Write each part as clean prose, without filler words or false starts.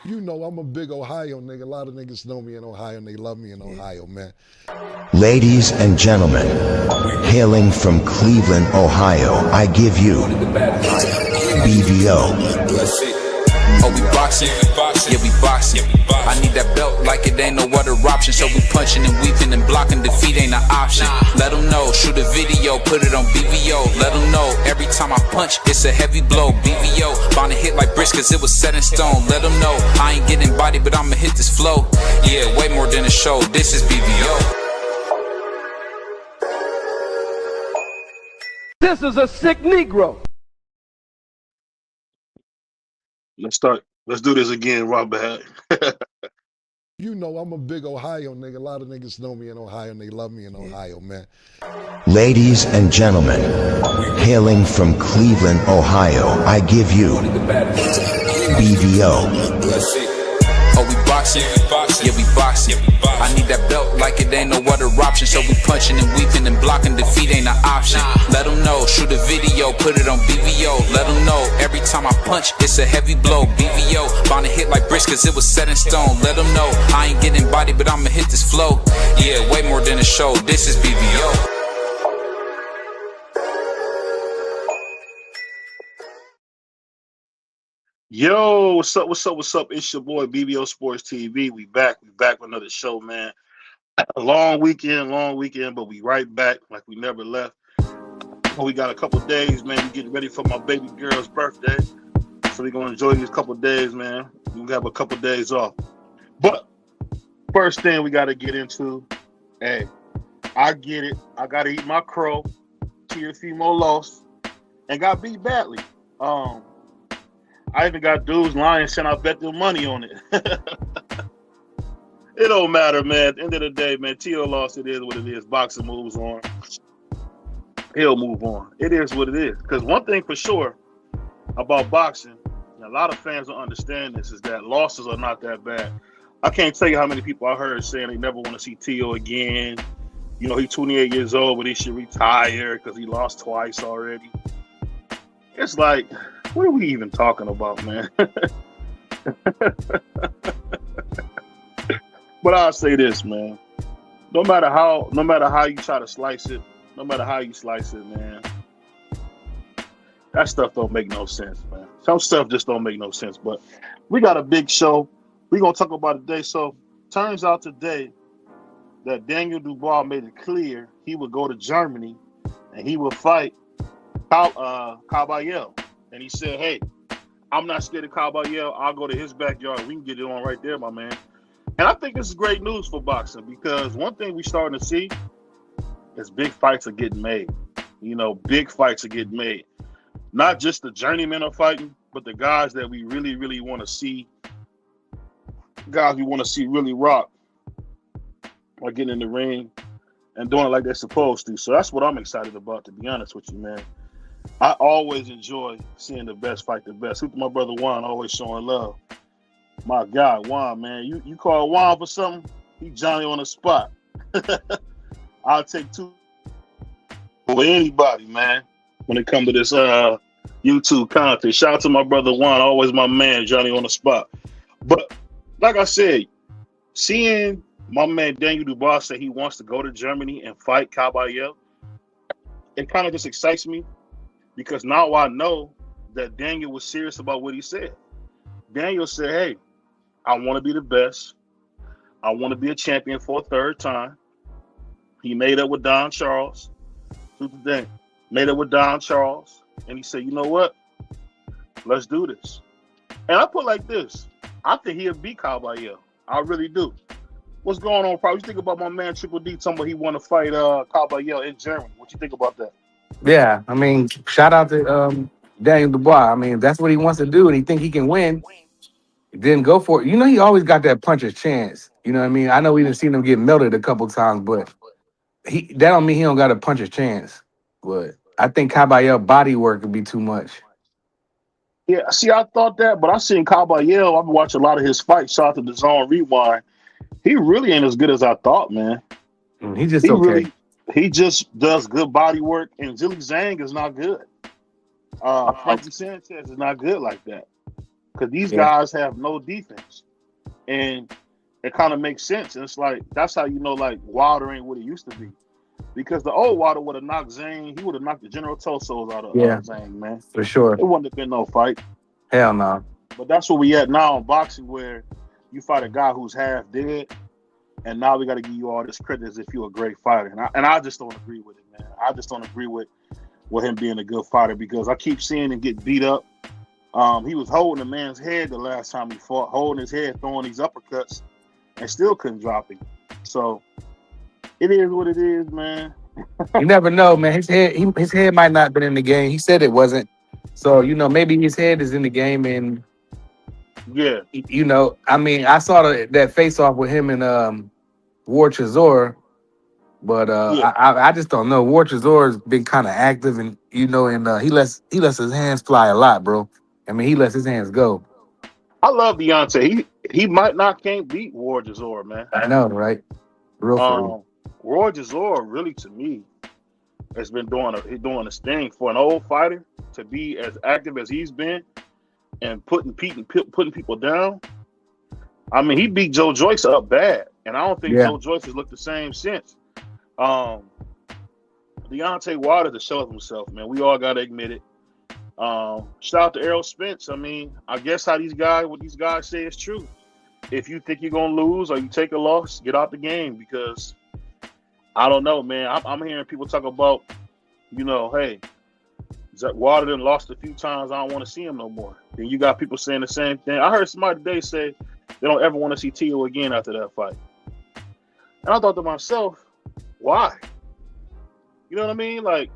You know I'm a big Ohio nigga. A lot of niggas know me in Ohio and they love me in Ohio, man. Ladies and gentlemen, hailing from Cleveland, Ohio, I give you BVO. Oh, we boxing? Yeah, we boxing. I need that belt like it ain't no other option. So we punching and weaving and blocking. Defeat ain't an option. Let them know, shoot a video, put it on BVO. Let them know, every time I punch, it's a heavy blow. BVO, bound to hit like bricks cause it was set in stone. Let them know, I ain't getting body, but I'ma hit this flow. Yeah, way more than a show, this is BVO. This is a sick Negro. Let's start. Let's do this again, Robert. You know I'm a big Ohio nigga. A lot of niggas know me in Ohio and they love me in Ohio, man. Ladies and gentlemen, hailing from Cleveland, Ohio, I give you BVO. Oh, we boxing? Yeah, we boxing. I need that belt like it ain't no other option. So we punching and weaving and blocking. Defeat ain't an option. Let them know, shoot a video, put it on BVO. Let them know, every time I punch, it's a heavy blow. BVO, bound to hit like bricks cause it was set in stone. Let them know, I ain't getting body, but I'ma hit this flow. Yeah, way more than a show, this is BVO. Yo, what's up? What's up? What's up? It's your boy BBO Sports TV. We back with another show, man. A long weekend, but we right back like we never left. We got a couple days, man. We getting ready for my baby girl's birthday, so we gonna enjoy these couple days, man. We have a couple days off. But first thing we gotta get into, hey, I get it. I gotta eat my crow. Teofimo lost and got beat badly. I even got dudes lying saying I bet them money on it. It don't matter, man. At the end of the day, man, Tio lost. It is what it is. Boxing moves on. He'll move on. It is what it is. Because one thing for sure about boxing, and a lot of fans don't understand this, is that losses are not that bad. I can't tell you how many people I heard saying they never want to see Tio again. You know, he's 28 years old, but he should retire because he lost twice already. It's like, what are we even talking about, man? But I'll say this, man. No matter how you try to slice it, man, that stuff don't make no sense, man. Some stuff just don't make no sense. But we got a big show. We're gonna talk about it today. So turns out today that Daniel Dubois made it clear he would go to Germany and he would fight Caballero. And he said, hey, I'm not scared of Caballero. I'll go to his backyard. We can get it on right there, my man. And I think this is great news for boxing because one thing we're starting to see is big fights are getting made. You know, big fights are getting made. Not just the journeymen are fighting, but the guys that we really, really want to see, guys we want to see really rock are getting in the ring and doing it like they're supposed to. So that's what I'm excited about, to be honest with you, man. I always enjoy seeing the best fight the best. Who's my brother Juan, always showing love. My guy, Juan, man. You call Juan for something, he Johnny on the spot. I'll take two over anybody, man, when it comes to this YouTube content. Shout out to my brother Juan, always my man, Johnny on the spot. But like I said, seeing my man Daniel Dubois say he wants to go to Germany and fight Caballero, it kind of just excites me. Because now I know that Daniel was serious about what he said. Daniel said, hey, I want to be the best. I want to be a champion for a third time. He made up with Don Charles. Made up with Don Charles. And he said, you know what? Let's do this. And I put like this. I think he'll beat Caballero. I really do. What's going on, Probably you think about my man Triple D talking about he want to fight Caballero in Germany. What you think about that? Yeah, I mean, shout out to Daniel Dubois. I mean, if that's what he wants to do and he think he can win, then go for it. You know, he always got that puncher's chance. You know what I mean? I know we didn't see him get melted a couple times, but that don't mean he don't got a puncher's chance. But I think Caballero body work would be too much. Yeah, see, I thought that, but I seen Caballero. I've watched a lot of his fights. Shout out to the Zone Rewind. He really ain't as good as I thought, man. He just okay. He just does good body work, and Zhilei Zhang is not good. Frankie Sanchez is not good like that. because these Yeah. guys have no defense, and it kind of makes sense. And it's like that's how you know like Wilder ain't what he used to be, because the old Wilder would have knocked Zane. He would have knocked the General Tosos out of Yeah. Zane, man. For sure. It wouldn't have been no fight. Hell no. But that's where we at now in boxing, where you fight a guy who's half dead, and now we got to give you all this credit as if you're a great fighter. And I just don't agree with it, man. I just don't agree with him being a good fighter, because I keep seeing him get beat up. He was holding a man's head the last time he fought, holding his head, throwing these uppercuts, and still couldn't drop him. So it is what it is, man. You never know, man. His head might not have been in the game. He said it wasn't. So, maybe his head is in the game, and Yeah. I mean, I saw that face off with him and War Chazor, but Yeah. I just don't know. War Chazor's been kind of active, and he lets his hands fly a lot, bro. I mean, he lets his hands go. I love Deontay. He can't beat War Chazor, man. I know, right? Real for real. War Chazor really, to me, has been doing a thing for an old fighter to be as active as he's been and putting people down. I mean, he beat Joe Joyce up bad, and I don't think Joe Joyce has looked the same since. Deontay Wilder, the show of himself, man. We all gotta admit it. Shout out to Errol Spence. I mean, I guess what these guys say is true. If you think you're gonna lose or you take a loss, get out the game, because I don't know, man. I'm hearing people talk about, hey, Wilder done lost a few times. I don't want to see him no more. Then you got people saying the same thing. I heard somebody today say they don't ever want to see Teo again after that fight. And I thought to myself, why? You know what I mean? Like,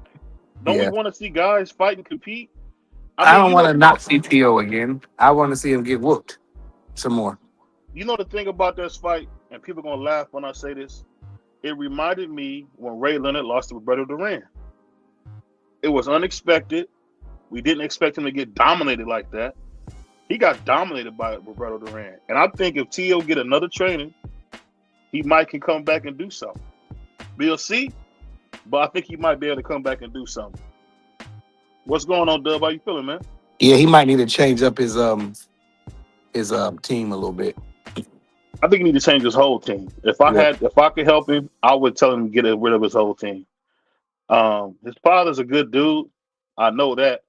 don't we want to see guys fight and compete? I don't want to not see Teo again. I want to see him get whooped some more. You know the thing about this fight, and people are going to laugh when I say this, it reminded me when Ray Leonard lost to Roberto Duran. It was unexpected. We didn't expect him to get dominated like that. He got dominated by Roberto Duran. And I think if Teo get another training, he can come back and do something. We'll see, but I think he might be able to come back and do something. What's going on, Dub? How you feeling, man? Yeah, he might need to change up his team a little bit. I think he need to change his whole team. If I could help him, I would tell him to get rid of his whole team. His father's a good dude, I know that,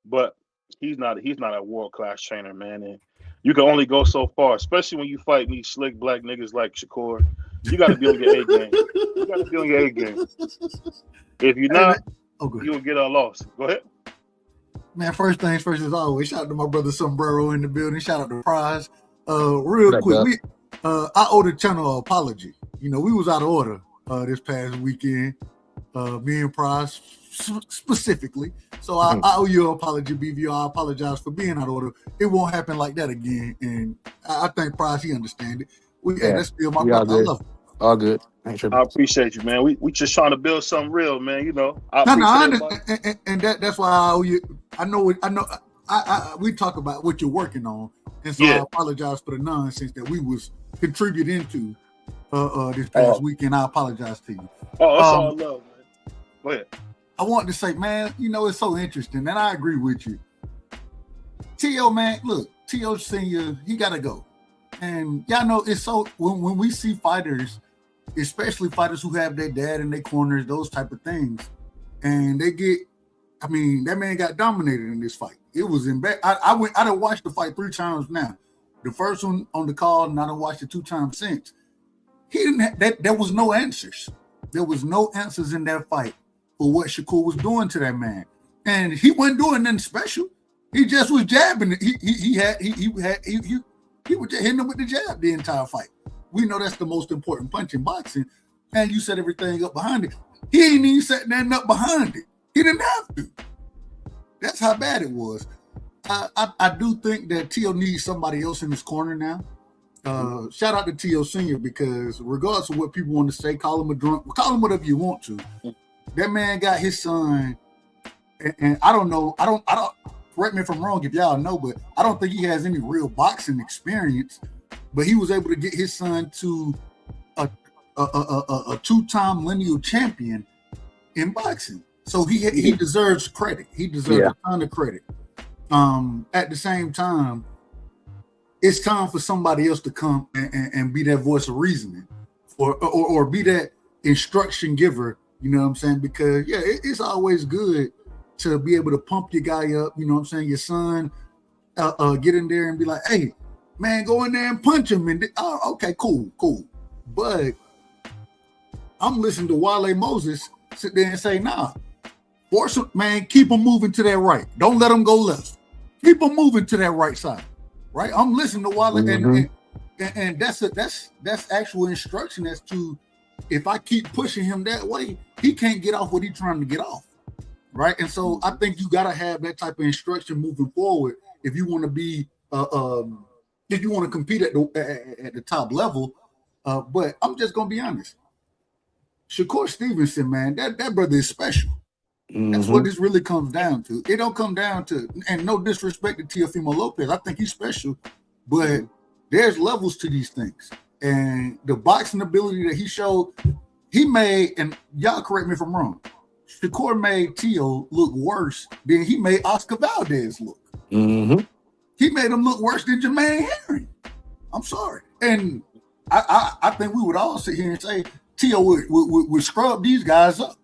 but he's not a world-class trainer, man. And you can only go so far, especially when you fight these slick black niggas like Shakur. You got to be on your A game. You got to be on your A game. If you're not, you'll get a loss. Go ahead. Man, first things first, as always, shout out to my brother Sombrero in the building. Shout out to Prize. Real quick, I owe the channel an apology. We was out of order this past weekend. Me and Prize specifically. So I owe you an apology, BVR. I apologize for being out of order. It won't happen like that again. And I think Prize, he understands it. That's still my brother. I love him. All good. I appreciate you, man. We just trying to build something real, man. I understand, and that's why I owe you. I know. We talk about what you're working on, and so I apologize for the nonsense that we was contributing to this past weekend. I apologize to you. Oh, that's all love, man. Go ahead. I wanted to say, man, it's so interesting, and I agree with you. Teo, man, look, Teo Senior, he gotta go. And y'all know it's so when we see fighters, especially fighters who have their dad in their corners, those type of things, and they get, that man got dominated in this fight. It was in bad. I done watched the fight 3 times now. The first one on the call, and I done watched it 2 times since. He didn't. There was no answers. There was no answers in that fight for what Shakur was doing to that man, and he wasn't doing nothing special. He just was jabbing. He was just hitting him with the jab the entire fight. We know that's the most important punch in boxing, and you set everything up behind it. He ain't even setting nothing up behind it. He didn't have to. That's how bad it was. I do think that Teo needs somebody else in his corner now. Shout out to Teo Senior, because regardless of what people want to say, call him a drunk, call him whatever you want to. That man got his son, and I don't know. I don't. Correct me if I'm wrong if y'all know, but I don't think he has any real boxing experience. But he was able to get his son to a 2-time lineal champion in boxing. So he deserves credit. He deserves a ton of credit. At the same time, it's time for somebody else to come and be that voice of reasoning, or be that instruction giver. You know what I'm saying? Because it's always good to be able to pump your guy up. You know what I'm saying? Your son, get in there and be like, hey, man, go in there and punch him. And okay, cool. But I'm listening to Wale Moses sit there and say, nah, force him, man, keep him moving to that right. Don't let him go left. Keep him moving to that right side. Right? I'm listening to Wale, and that's actual instruction as to, if I keep pushing him that way, he can't get off what he's trying to get off. Right? And so I think you got to have that type of instruction moving forward if you want to be if you want to compete at the top level. But I'm just gonna be honest. Shakur Stevenson, man, that brother is special. That's what this really comes down to. It don't come down to, and no disrespect to Teofimo Lopez, I think he's special, but there's levels to these things. And the boxing ability that he showed, he made, and y'all correct me if I'm wrong, Shakur made Teo look worse than he made Oscar Valdez look. He made him look worse than Jermaine Henry. I'm sorry. And I think we would all sit here and say Teo would scrub these guys up.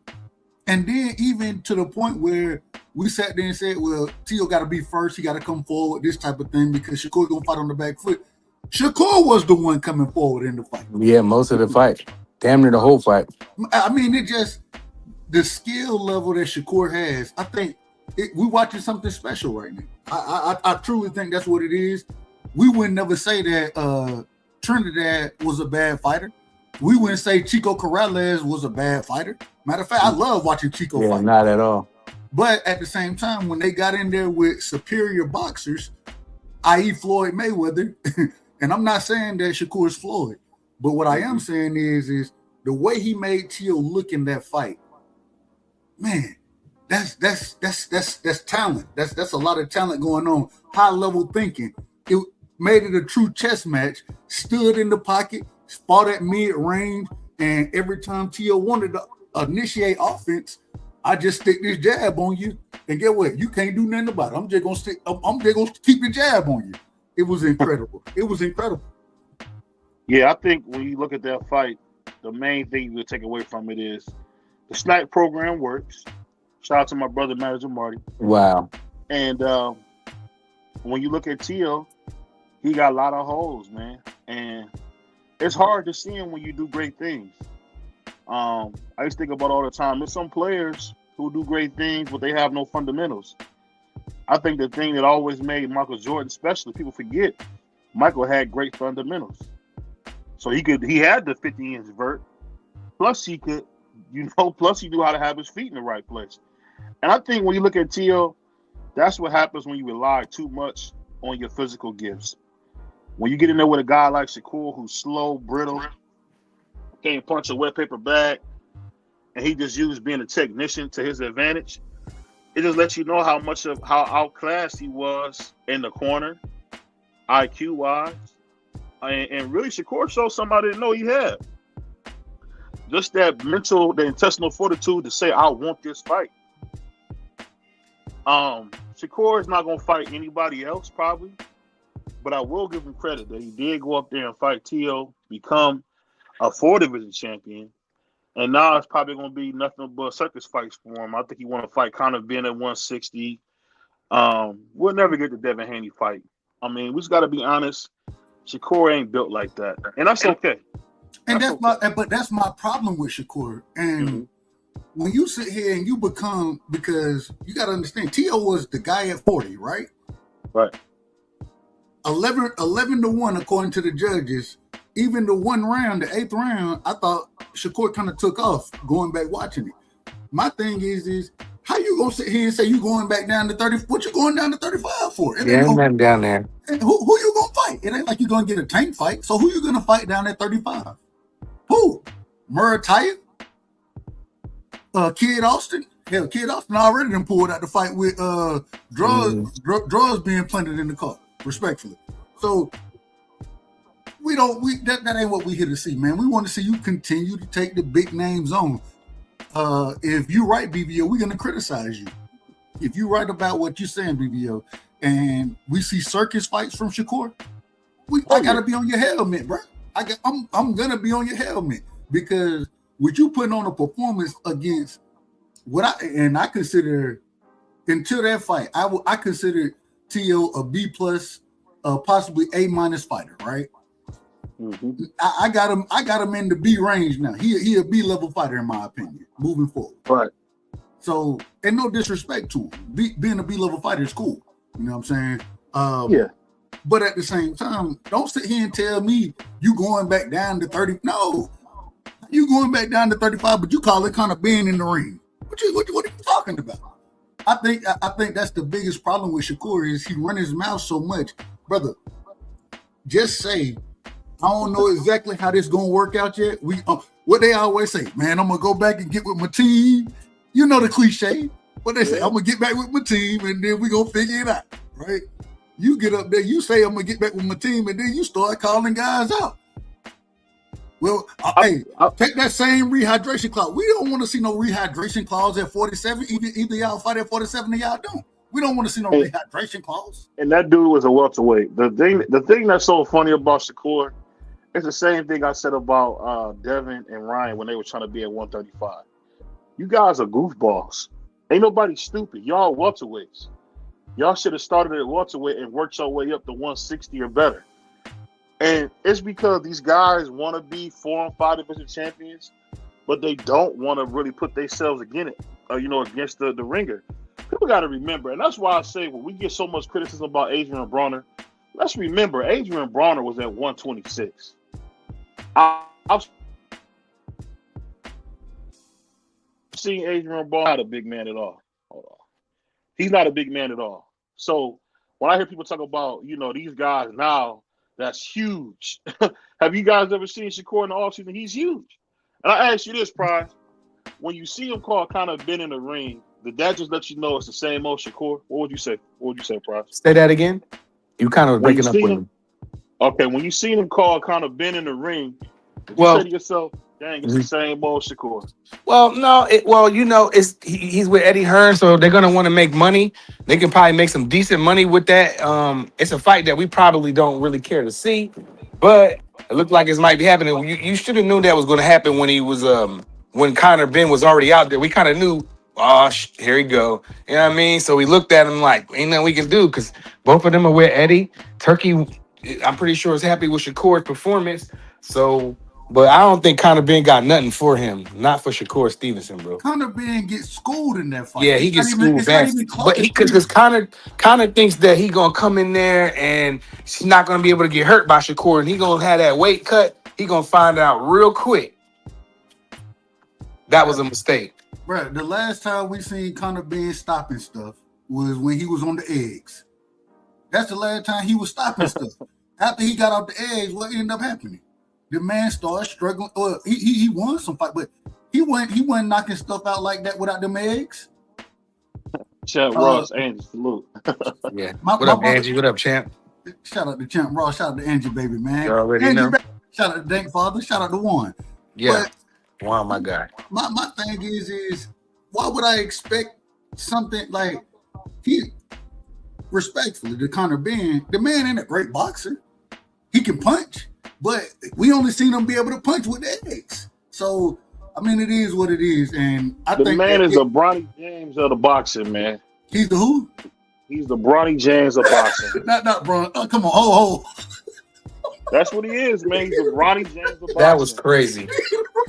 And then even to the point where we sat there and said, well, Teo got to be first. He got to come forward, this type of thing, because Shakur going to fight on the back foot. Shakur was the one coming forward in the fight. Yeah, most of the fight. Damn near the whole fight. I mean, it just, the skill level that Shakur has, I think we're watching something special right now. I truly think that's what it is. We would never say that Trinidad was a bad fighter. We wouldn't say Chico Corrales was a bad fighter. Matter of fact, I love watching Chico fight. Not at all. But at the same time, when they got in there with superior boxers, i.e. Floyd Mayweather, and I'm not saying that Shakur is Floyd, but what I am saying is the way he made Teo look in that fight, man, that's talent. That's a lot of talent going on. High level thinking. It made it a true chess match. Stood in the pocket, fought at mid range, and every time Teo wanted to initiate offense, I just stick this jab on you, and get what? You can't do nothing about it. I'm just gonna keep the jab on you. It was incredible. It was incredible. Yeah, I think when you look at that fight, the main thing you take away from it is the snipe program works. Shout out to my brother, Manager Marty. Wow. And when you look at Teo, he got a lot of holes, man. And it's hard to see him when you do great things. I used to think about all the time, there's some players who do great things, but they have no fundamentals. I think the thing that always made Michael Jordan special, people forget, Michael had great fundamentals. So he had the 50-inch vert, plus he could, plus he knew how to have his feet in the right place. And I think when you look at Teo, that's what happens when you rely too much on your physical gifts. When you get in there with a guy like Shakur, who's slow, brittle, can't punch a wet paper bag, and he just used being a technician to his advantage, it just lets you know how outclassed he was in the corner, IQ-wise. And really, Shakur showed somebody to know he had. Just that mental, the intestinal fortitude to say, I want this fight. Shakur is not going to fight anybody else, probably. But I will give him credit that he did go up there and fight Teo, become a 4-division champion. And now it's probably going to be nothing but circus fights for him. I think he want to fight Conor Ben at 160. We'll never get the Devin Haney fight. I mean, we just got to be honest. Shakur ain't built like that. And that's okay. And that's my problem with Shakur. And when you sit here and you become, because you got to understand, Teo was the guy at 40, right? Right. 11-1 according to the judges. Even the one round, the 8th round, I thought Shakur kind of took off going back watching it. My thing is how you gonna sit here and say you going back down to 30? What you going down to 35 for? Ain't nothing down there. Who you gonna fight? It ain't like you're gonna get a tank fight. So who you gonna fight down at 35? Who? Murataya? Kid Austin? Hell, Kid Austin already done pulled out the fight with drugs being planted in the car, respectfully. So that ain't what we here to see, man. We want to see you continue to take the big names on. If you right, BBO, we're gonna criticize you. If you right about what you're saying, BBO, and we see circus fights from Shakur, I gotta be on your helmet, bro. I'm gonna be on your helmet because with you putting on a performance against I consider until that fight, I consider T.O. a B plus, possibly A minus fighter, right? Mm-hmm. I got him in the B range now. He a B level fighter in my opinion, moving forward. Right. So, and no disrespect to him, being a B level fighter is cool. You know what I'm saying? Yeah. But at the same time, don't sit here and tell me you going back down to 30. No, you going back down to 35, but you call it kind of being in the ring. What are you talking about? I think that's the biggest problem with Shakur is he run his mouth so much, brother. Just say, I don't know exactly how this gonna work out yet. What they always say, man, I'm gonna go back and get with my team. You know the cliche. What they say, I'm gonna get back with my team, and then we gonna figure it out, right? You get up there, you say I'm gonna get back with my team, and then you start calling guys out. Well, hey, take that same rehydration clause. We don't want to see no rehydration clause at 47. Either y'all fight at 47 or y'all don't. We don't want to see no rehydration clause. And that dude was a welterweight. The thing that's so funny about Shakur is the same thing I said about Devin and Ryan when they were trying to be at 135. You guys are goofballs. Ain't nobody stupid. Y'all welterweights. Y'all should have started at welterweight and worked your way up to 160 or better. And it's because these guys want to be 4 and 5 division champions, but they don't want to really put themselves against the ringer. People got to remember, and that's why I say when we get so much criticism about Adrian Bronner, let's remember Adrian Bronner was at 126. I've seen Adrian Bronner not a big man at all. Hold on. He's not a big man at all. So when I hear people talk about, these guys now, that's huge. Have you guys ever seen Shakur in the offseason? He's huge. And I ask you this, Prize. When you see him call kind of been in the ring, did that just let you know it's the same old Shakur? What would you say? Prize? Say that again. You kind of breaking up with him. Okay, when you seen him call kind of been in the ring, did you say to yourself, dang, it's the same old Shakur? Well, no. He's with Eddie Hearn, so they're gonna want to make money. They can probably make some decent money with that. It's a fight that we probably don't really care to see, but it looked like it might be happening. You should have known that was going to happen when he was when Conor Ben was already out there. We kind of knew. Oh, here he go. You know what I mean? So we looked at him like, ain't nothing we can do because both of them are with Eddie. Turkey, I'm pretty sure, is happy with Shakur's performance. So. But I don't think Conor Ben got nothing for him. Not for Shakur Stevenson, bro. Conor Ben gets schooled in that fight. Yeah, he gets schooled bad. But because Conor thinks that he gonna come in there and she's not gonna be able to get hurt by Shakur, and he gonna have that weight cut. He gonna find out real quick. That was a mistake. Bro, the last time we seen Conor Ben stopping stuff was when he was on the eggs. That's the last time he was stopping stuff. After he got off the eggs, what ended up happening? The man started struggling. He won some fight, but he wasn't knocking stuff out like that without them eggs. Champ Ross, Angie, salute. Yeah. What up, Angie? What up, Champ? Shout out to Champ Ross. Shout out to Angie, baby, man. You already Angie, know. Shout out to Dank Father. Shout out to Juan. Yeah. Juan, my guy. My thing is why would I expect something like respectfully to Conor Ben? The man ain't a great boxer. He can punch. But we only seen him be able to punch with eggs. So, I mean, it is what it is. And I think the man is a Bronny James of the boxing, man. He's the who? He's the Bronny James of boxing. not Bron. Oh, come on. Ho. That's what he is, man. He's the Bronny James of boxing. That was crazy.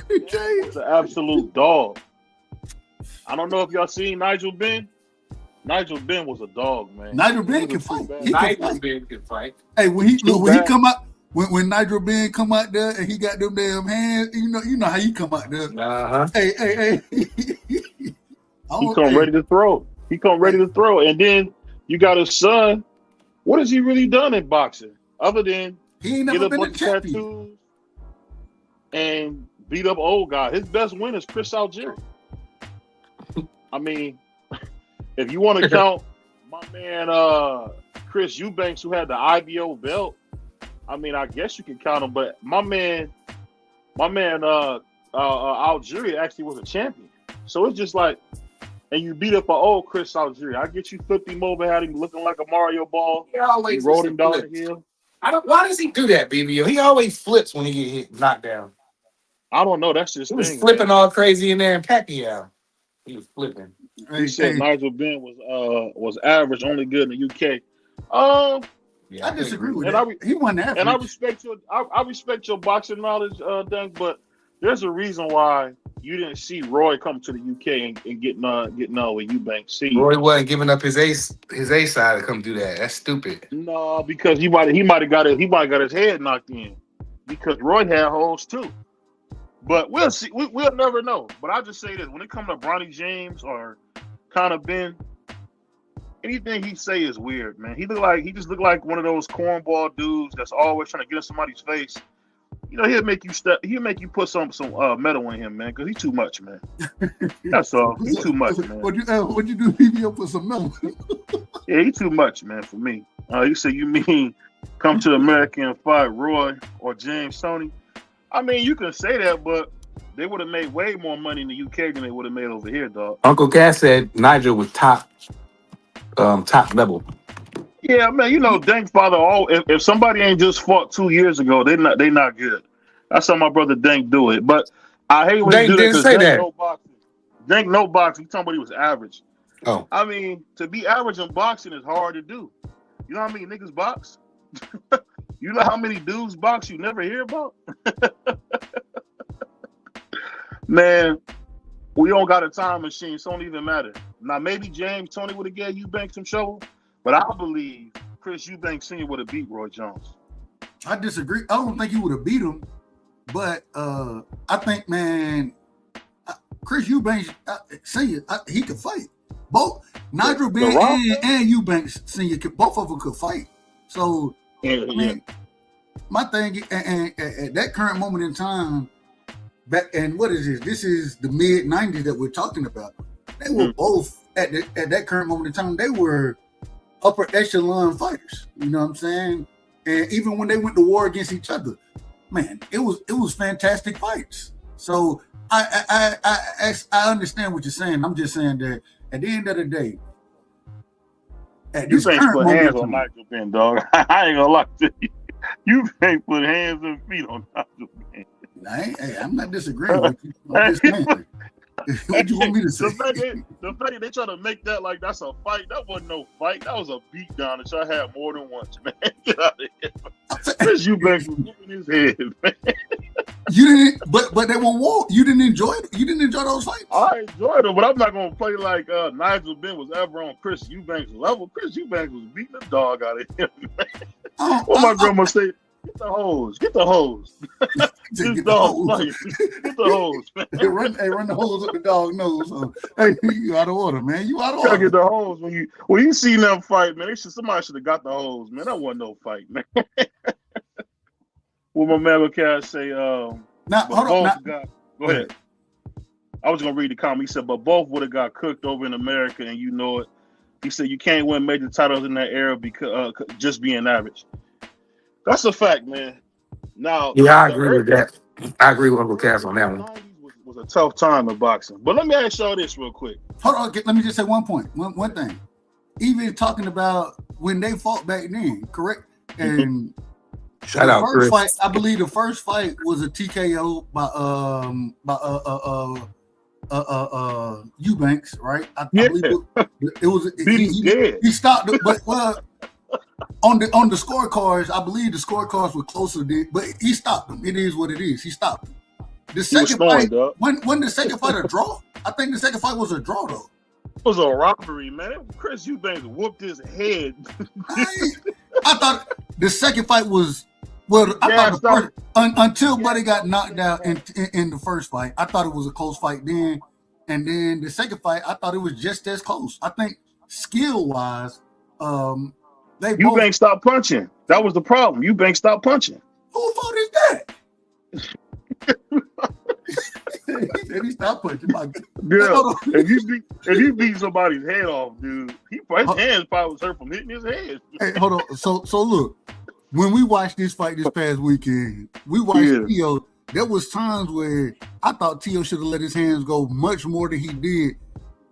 He's an absolute dog. I don't know if y'all seen Nigel Ben. Nigel Ben was a dog, man. Nigel Ben can fight. Nigel Ben can fight. Hey, when he come out. When Nigel Ben come out there and he got them damn hands, you know how he come out there. Uh-huh. Hey. He come ready to throw. And then you got his son. What has he really done in boxing? Other than he ain't never been a champion. Tattoos and beat up old guy. His best win is Chris Algieri. I mean, if you want to count my man Chris Eubanks, who had the IBO belt, I mean, I guess you can count him, but my man, Algieri actually was a champion. So it's just like, and you beat up an old Chris Algieri. I get you flipped him over, had him looking like a Mario ball. He rolled him down the hill. Why does he do that, BBO? He always flips when he get hit, knocked down. I don't know. That's his He was thing. flipping Man. all crazy in there in Pacquiao. He was flipping. He said Nigel Benn was average, only good in the UK. Yeah, I disagree with and that. He wasn't average. And I respect your boxing knowledge, Dunk, but there's a reason why you didn't see Roy come to the UK and getting with Eubanks. See, Roy wasn't giving up his ace side to come do that. That's stupid. No, because he might have got his head knocked in because Roy had holes too. But we'll see. We'll never know. But I just say this: when it comes to Bronny James or Conor Ben, anything he say is weird, man. He just look like one of those cornball dudes that's always trying to get in somebody's face. You know, he'll make you put some metal in him, man, because he's too much, man. That's all. He's too much, man. What'd you do? BBO put some metal. Yeah, he's too much, man, for me. You say you mean come to America and fight Roy or James Toney? I mean, you can say that, but they would have made way more money in the UK than they would have made over here, dog. Uncle Cass said Nigel was top level. Yeah, man, you know, Dank's father. If somebody ain't just fought 2 years ago, they not good. That's how my brother Dank do it. But I hate when he do that because Dank no boxing. Dank no boxing. He talking about he was average. Oh, I mean, to be average in boxing is hard to do. You know how many niggas box? You know how many dudes box you never hear about? Man, we don't got a time machine, so it don't even matter. Now, maybe James Toney would have gave Eubanks some trouble, but I believe Chris Eubanks Sr. would have beat Roy Jones. I disagree. I don't think he would have beat him, but I think, man, Chris Eubanks Sr. He could fight. Both Nigel Benn and Eubanks Sr. both of them could fight. So, I mean, my thing, and at that current moment in time, and what is this? This is the mid '90s that we're talking about. They were both at that current moment in time. They were upper echelon fighters. You know what I'm saying? And even when they went to war against each other, man, it was fantastic fights. So I understand what you're saying. I'm just saying that at the end of the day, at this current put moment hands on Nigel Benn, dog. I ain't gonna lie to you. You can't put hands and feet on Nigel Benn. I'm not disagreeing with you. I'm just saying. What do you want me to say? The fact that they try to make that like that's a fight, that wasn't no fight. That was a beat down that y'all had more than once, man. Get out of here. Chris Eubanks was moving his head, man. You didn't, but they won't walk. You didn't enjoy it. You didn't enjoy those fights. I enjoyed them, but I'm not gonna play like Nigel Benn was ever on Chris Eubanks' level. Chris Eubanks was beating the dog out of him, man. What my grandma say? Get the hose. Get the hose. This dog fight. Get the hose, man. Run the hose up the dog nose. So, hey, you out of order, man. You out of order. Get the hose when you see them fight, man. Somebody should have got the hose, man. That wasn't no fight, man. What my man Cass say? Now, hold on. Go ahead. I was gonna read the comment. He said, but both would have got cooked over in America, and you know it. He said you can't win major titles in that era because just being average. That's a fact, man. Now, yeah, I agree with that. I agree with Uncle Cass on that one. Was a tough time in boxing. But let me ask y'all this real quick. Hold on, let me just say one point. One thing. Even talking about when they fought back then, correct? And shout out first Chris. Fight, I believe the first fight was a TKO by Eubanks, right? I believe it was. He stopped it, but on the scorecards, I believe the scorecards were closer than, but he stopped them. It is what it is. He stopped them. The second fight, when the second fight a draw? I think the second fight was a draw though. It was a robbery, man. Chris Eubanks whooped his head. I thought the second fight was until Buddy got knocked out in the first fight. I thought it was a close fight then, and then the second fight, I thought it was just as close. I think skill wise, Eubanks stopped punching. That was the problem. Eubanks stopped punching. Who fault is that? He said he stopped punching. Girl, if you beat somebody's head off, dude, his hands probably was hurt from hitting his head. Hey, hold on. So look, when we watched this fight this past weekend, we watched Teo. There was times where I thought Teo should have let his hands go much more than he did.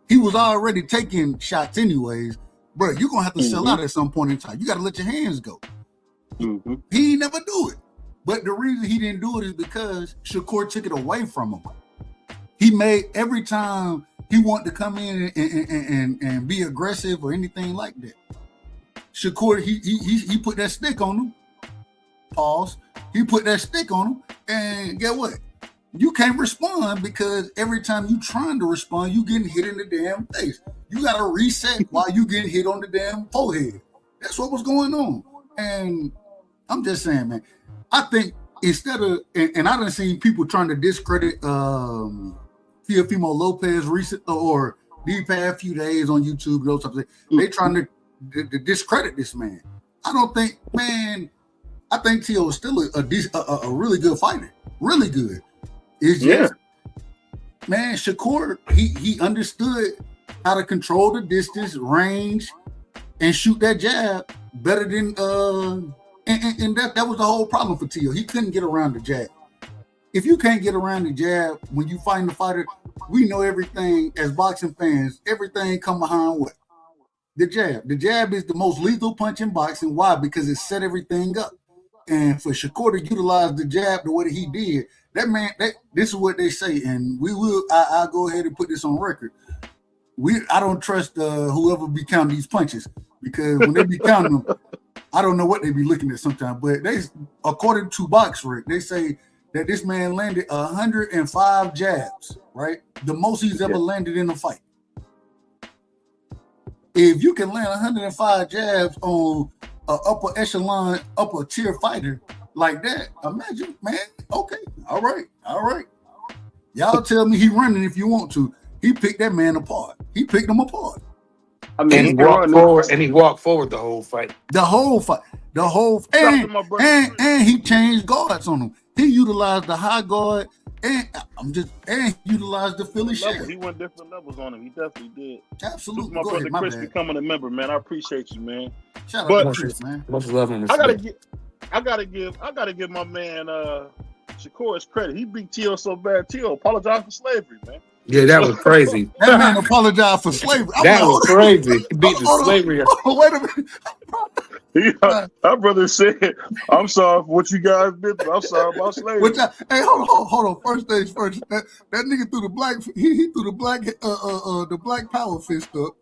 He was already taking shots anyways. Bro, you're going to have to sell out at some point in time. You got to let your hands go. He never do it. But the reason he didn't do it is because Shakur took it away from him. He made every time he wanted to come in and be aggressive or anything like that. Shakur, he put that stick on him. Pause. He put that stick on him, and get what? You can't respond because every time you trying to respond, you getting hit in the damn face. You got to reset while you getting hit on the damn forehead. That's what was going on. And I'm just saying, man, I think instead of, and I done seen people trying to discredit Teofimo Lopez recent or these past few days on YouTube, those types of things. They trying to discredit this man. I don't think, man, I think Teo is still a really good fighter. Really good. It's just, man, Shakur, he understood how to control the distance, range, and shoot that jab better than and that was the whole problem for Teo. He couldn't get around the jab. If you can't get around the jab when you fight the fighter, we know everything as boxing fans, everything come behind what? The jab. The jab is the most lethal punch in boxing. Why? Because it set everything up. And for Shakur to utilize the jab the way that he did, that man, this is what they say, and I'll go ahead and put this on record. I don't trust whoever be counting these punches, because when they be counting them, I don't know what they be looking at sometimes. But according to BoxRec, they say that this man landed 105 jabs, right? The most he's ever landed in a fight. If you can land 105 jabs on an upper echelon, upper tier fighter like that, imagine, man. Okay, all right. Y'all tell me he running if you want to. He picked that man apart. He picked him apart. I mean, he walked forward the whole fight. And he changed guards on him. He utilized the high guard and utilized the Philly shell. He went different levels on him. He definitely did. Absolutely. My brother Chris becoming a member, man. I appreciate you, man. Shout out to Chris, man. Much love and respect. I gotta give my man Shakur his credit. He beat Teo so bad. Teo apologized for slavery, man. Yeah, that was crazy. That man apologized for slavery. That was crazy. He beat the slavery. Wait a minute. My brother said, "I'm sorry for what you guys did. I'm sorry about slavery." Hey, hold on. First things first. That nigga threw the black. He threw the black power fist up.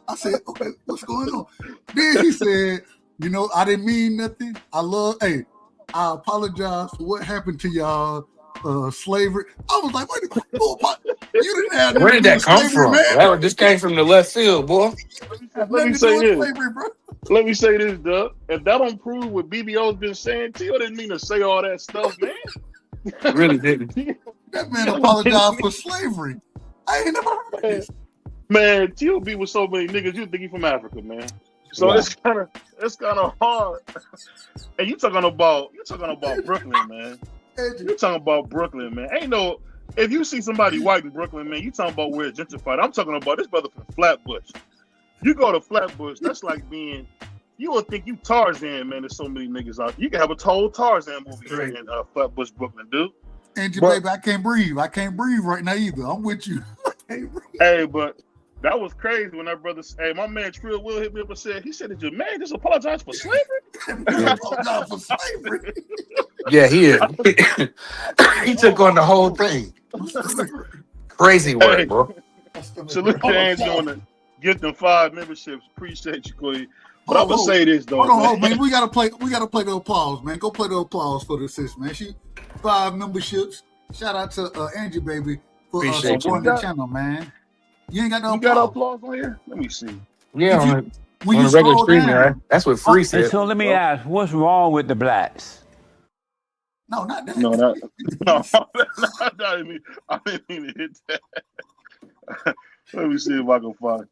I said, "Okay, what's going on?" Then he said, I didn't mean nothing. I apologize for what happened to y'all. Slavery. I was like, wait a minute, you didn't have. Where did that come from? Man? This came from the left field, boy. Let me say this. Let me say this, Doug. If that don't prove what BBO's been saying, Teo didn't mean to say all that stuff, man. Really didn't. That man apologized for slavery. I ain't never heard this. Man, Teo be with so many niggas, you think he from Africa, man. So it's kind of hard. And you talking about Brooklyn, man. You talking about Brooklyn, man. If you see somebody white in Brooklyn, man, you talking about where it's gentrified. I'm talking about this brother from Flatbush. You go to Flatbush, that's like you would think you Tarzan, man. There's so many niggas out there. You can have a total Tarzan movie here in Flatbush, Brooklyn, dude. Angie, baby, I can't breathe. I can't breathe right now either. I'm with you. Hey, but that was crazy when that brother. Hey, my man Trill Will hit me up and said, "Did your man just apologize for slavery?" Apologize for slavery. Yeah, he is. He took on the whole thing. Crazy work, bro. Salute to Angie on the get them 5 memberships. Appreciate you, Queen. But I'm gonna say this though. Hold on, man. We gotta play the applause, man. Go play the applause for the sis, man. She 5 memberships. Shout out to Angie, baby, for supporting the channel, man. You ain't got no applause. You got applause on here? Let me see. Yeah, on a regular stream, right? That's what Free said. So let me ask, what's wrong with the blacks? No, not that. No, I didn't mean to hit that. Let me see if I can find.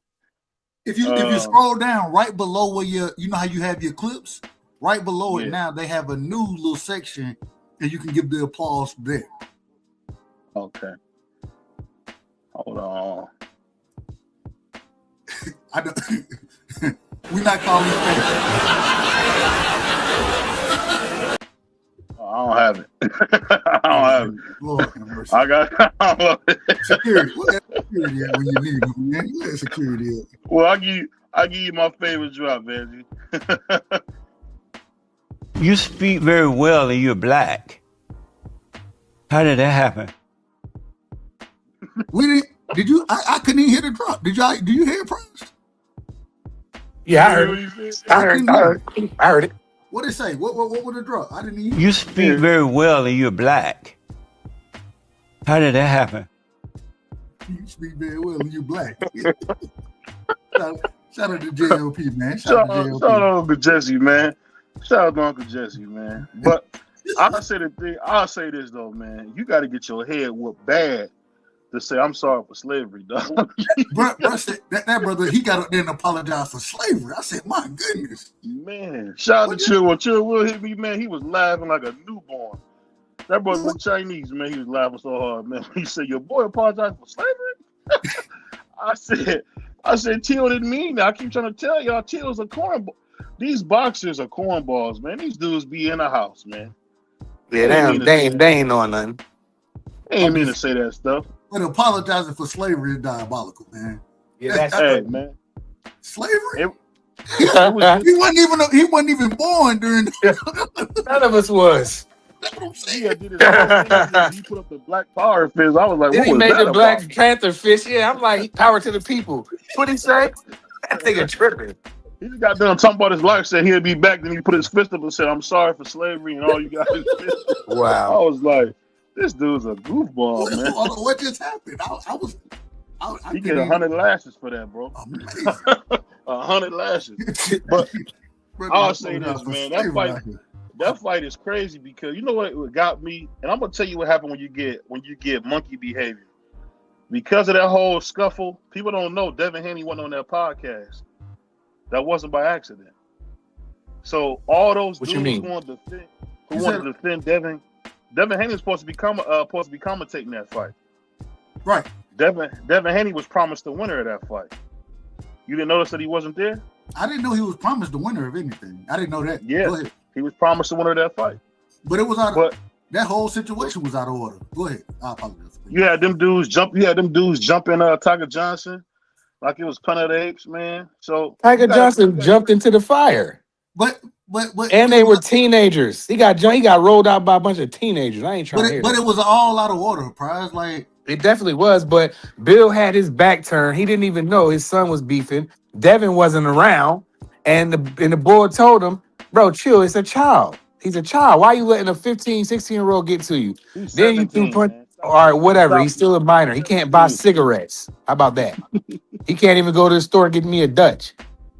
If you scroll down right below where you know how you have your clips, right below it now they have a new little section, and you can give the applause there. Okay. Hold on. I don't. We're not calling you I don't have it. I don't have it. Lord have mercy. I don't it. Security. What security at when you need it, man? Where security at? Well, I give you my favorite drop, man. You speak very well and you're black. How did that happen? We didn't. Did you? I couldn't even hear the drop. Did you? Do you hear it, Prince? Yeah, I heard it. I heard it. What did it say? What was the drop? I didn't even. You speak very well and you're black. How did that happen? You speak very well and you black. Shout out to JLP, man. Shout out to Uncle Jesse, man. Shout out to Uncle Jesse, man. But I'll say this though, man. You got to get your head whooped bad to say I'm sorry for slavery, dog. Bro said, that brother, he got up there and apologized for slavery. I said, my goodness. Man, shout out to Chill. When Chill Will hit me, man, he was laughing like a newborn. That brother was Chinese, man. He was laughing so hard, man. He said, your boy apologized for slavery? I said, Till didn't mean that. I keep trying to tell y'all, Till's a cornball. These boxers are cornballs, man. These dudes be in the house, man. Yeah, they ain't knowing nothing. They ain't mean to say that stuff. But apologizing for slavery is diabolical, man. Yeah, that's hey, man. Slavery? It was, he wasn't even born during none of us was. he did his whole thing. He put up the Black Power fist. I was like, Then what he was made that the Black about? Panther fist. Yeah, I'm like, power to the people. What he say? That nigga tripping. He just got done talking about his life, said he'll be back. Then he put his fist up and said, I'm sorry for slavery and all you got is fist. Wow. I was like, this dude's a goofball, man. What just happened? I He get 100 lashes for that, bro. 100 lashes. But I'll say this, man. That fight is crazy because you know what got me, and I'm gonna tell you what happened when you get monkey behavior. Because of that whole scuffle, people don't know Devin Haney went on that podcast. That wasn't by accident. So all those dudes who wanted to defend Devin Haney was supposed to be commentating that fight. Right. Devin Haney was promised the winner of that fight. You didn't notice that he wasn't there? I didn't know he was promised the winner of anything. I didn't know that. Yeah. Go ahead. He was promised the winner of that fight. But it was that whole situation was out of order. Go ahead. I apologize. You had them dudes jumping Tiger Johnson like it was Planet of the Apes, man. So Tiger Johnson jumped into the fire. But and they were teenagers. He got rolled out by a bunch of teenagers. I ain't trying to hear But that. it was all out of order, Prize. Like It definitely was, but Bill had his back turned. He didn't even know his son was beefing. Devin wasn't around, and the board told him, bro, chill, it's a child. He's a child. Why are you letting a 15, 16-year-old get to you? He's Then you 17, threw punch. man. All right, whatever. He's still a minor. He can't buy cigarettes. How about that? He can't even go to the store and get me a Dutch.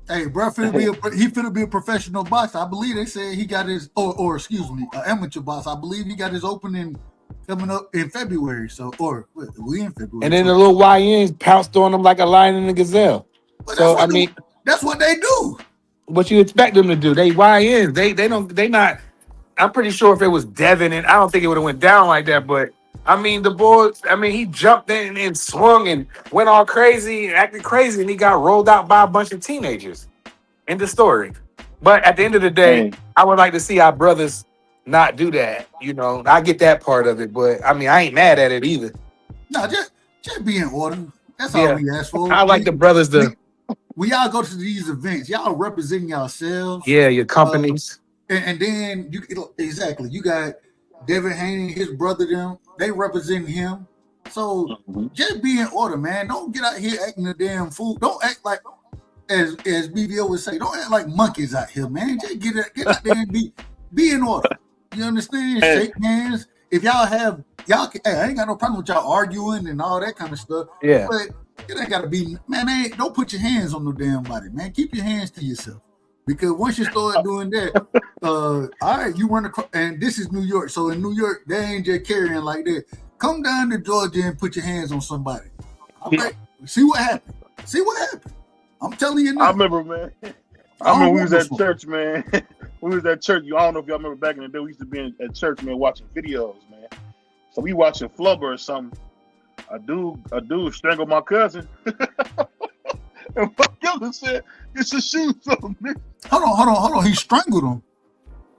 hey, bro, he finna be a professional boxer. I believe they said he got his or excuse me, amateur boxer. I believe he got his opening coming up in February. So we in February. And then the little YNs pounced on him like a lion and a gazelle. But So that's what they do. what you expect them to do? They YNs. They not. I'm pretty sure if it was Devin, and I don't think it would have went down like that. But I mean, the boy. I mean, he jumped in and swung and went all crazy, acted crazy, and he got rolled out by a bunch of teenagers. End the story. But at the end of the day, I would like to see our brothers not do that. You know, I get that part of it, but I mean, I ain't mad at it either. No, just be in order. That's all we ask for. I like the brothers to. When y'all go to these events, y'all representing yourselves. Yeah, your companies. And then you got Devin Haney, his brother, they represent him. So just be in order, man. Don't get out here acting a damn fool. Don't act like, as BBO would say, don't act like monkeys out here, man. Just get out there and be in order. You understand? Shake hands. If y'all have I ain't got no problem with y'all arguing and all that kind of stuff. Yeah. But it ain't gotta be, man. Don't put your hands on no damn body, man. Keep your hands to yourself. Because once you start doing that, all right, you run across, and this is New York. So in New York, they ain't just carrying like that. Come down to Georgia and put your hands on somebody. Okay, see what happened. I'm telling you now. I remember, man. We was at church, man. We was at church. I don't know if y'all remember back in the day. We used to be at church, man, watching videos, man. So we watching Flubber or something. A dude strangled my cousin. And my cousin said, "Get your shoes on, man." Hold on. He strangled him.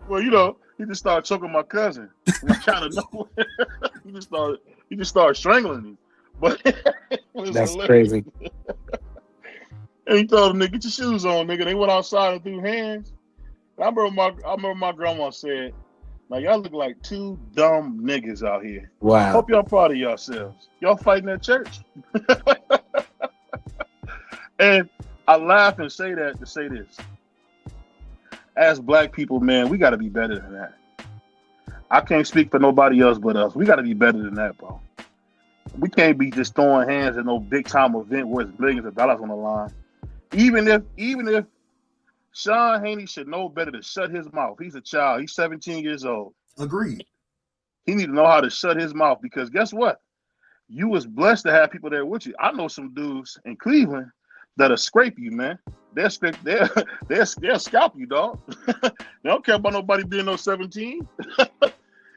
Well, you know, he just started choking my cousin. Kind of nowhere. He just started strangling him. But That's crazy. And he told him, "Nigga, get your shoes on, nigga." They went outside and threw hands. I remember my grandma said, "Now y'all look like two dumb niggas out here. Wow. Hope y'all proud of yourselves. Y'all fighting at church." And I laugh and say that to say this: as black people, man, we got to be better than that. I can't speak for nobody else but us. We got to be better than that, bro. We can't be just throwing hands at no big time event where it's millions of dollars on the line. Even if Sean Haney should know better to shut his mouth. He's a child. He's 17 years old. Agreed. He need to know how to shut his mouth, because guess what? You was blessed to have people there with you. I know some dudes in Cleveland that'll scrape you, man. They'll scalp you, dog. They don't care about nobody being no 17.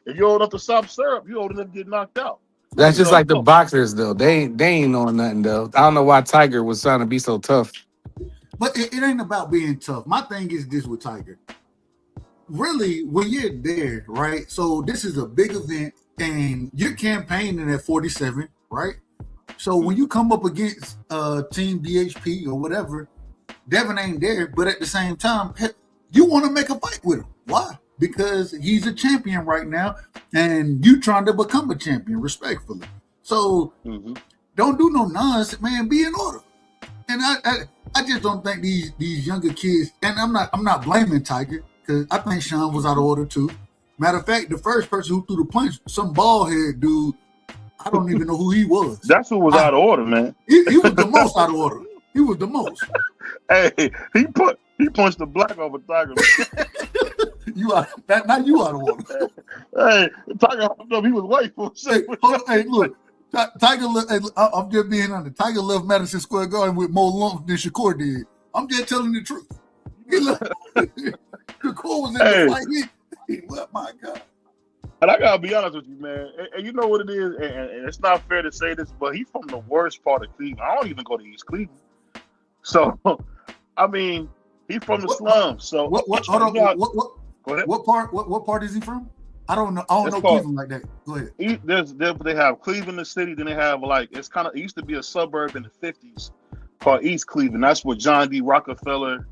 If you're old enough to stop syrup, you're old enough to get knocked out. That's just like the boxers, though. They ain't knowing nothing, though. I don't know why Tiger was trying to be so tough. But it ain't about being tough. My thing is this with Tiger. Really, when you're there, right? So this is a big event, and you're campaigning at 47, right? So when you come up against Team BHP or whatever, Devin ain't there, but at the same time, you want to make a fight with him. Why? Because he's a champion right now, and you trying to become a champion, respectfully. So don't do no nonsense, man. Be in order. And I just don't think these younger kids, and I'm not blaming Tiger, because I think Sean was out of order too. Matter of fact, the first person who threw the punch, some bald head dude, I don't even know who he was. That's who was out of order, man. He was the most out of order. He was the most. Hey, he punched the black over Tiger. Now you out of order. Hey, Tiger, he was white for a second. Hey, look, Tiger. I'm just being honest. Tiger left Madison Square Garden with more lumps than Shakur did. I'm just telling the truth. Shakur was in the fight. He left. My God. And I gotta be honest with you, man. And you know what it is, and it's not fair to say this, but he's from the worst part of Cleveland. I don't even go to East Cleveland. So, I mean, he's from the slums. So what part is he from? I don't know. I don't know Cleveland like that. Go ahead. They have Cleveland, the city. Then they have it used to be a suburb in the 50s called East Cleveland. That's where John D. Rockefeller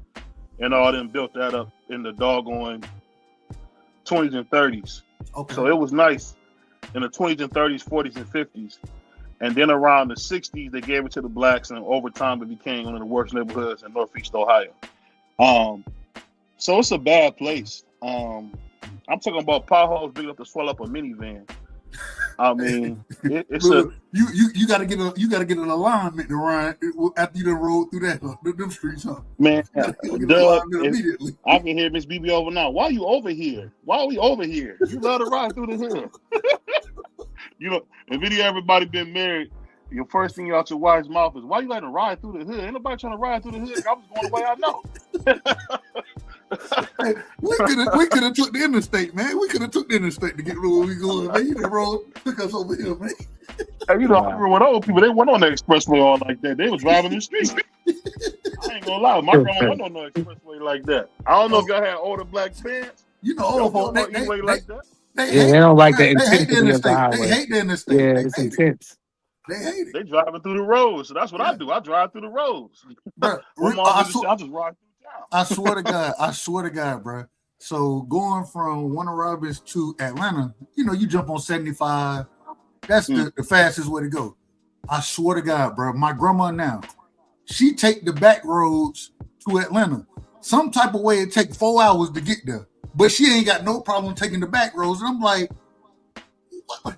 and all them built that up in the doggone 20s and 30s. Okay. So it was nice in the 20s and 30s, 40s and 50s. And then around the 60s, they gave it to the blacks, and over time it became one of the worst neighborhoods in Northeast Ohio. So it's a bad place. I'm talking about potholes big enough to swallow up a minivan. I mean, you got to get an alignment to run after you done rode through them streets, huh? Man, immediately. I can hear Miss BB over now. Why are you over here? Why are we over here? You love to ride through the hood. You know, if any everybody been married, your first thing out your wife's mouth is, "Why you letting to ride through the hood?" Ain't nobody trying to ride through the hood. I was going the way I know. Hey, we could have took the interstate, man. We could have took the interstate to get where we going, man. You done rolled, took us over here, man. Hey, you know, I remember with old people, they went on the expressway all like that. They was driving the street. I ain't gonna lie, my grandma went on the expressway like that. I don't know if y'all had older black parents. You know, old folks, they like that. They don't like the intensity of the highway. They hate the interstate. Yeah, it's intense. They hate it. They driving through the roads, so that's what I do. I drive through the roads. Bro, I just ride through town. I swear to God, bro. So going from Warner Robins to Atlanta, you know, you jump on 75. That's the fastest way to go. I swear to God, bro. My grandma now, she take the back roads to Atlanta. Some type of way it take 4 hours to get there, but she ain't got no problem taking the back roads. And I'm like, what?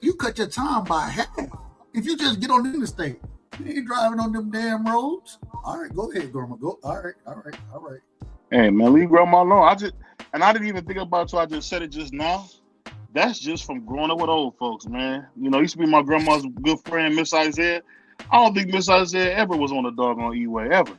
You cut your time by half if you just get on the interstate. You ain't driving on them damn roads. All right, go ahead, Grandma. Go. All right. Hey, man, leave Grandma alone. I didn't even think about it until I just said it just now. That's just from growing up with old folks, man. You know, used to be my grandma's good friend, Miss Isaiah. I don't think Miss Isaiah ever was on the doggone E-way, ever.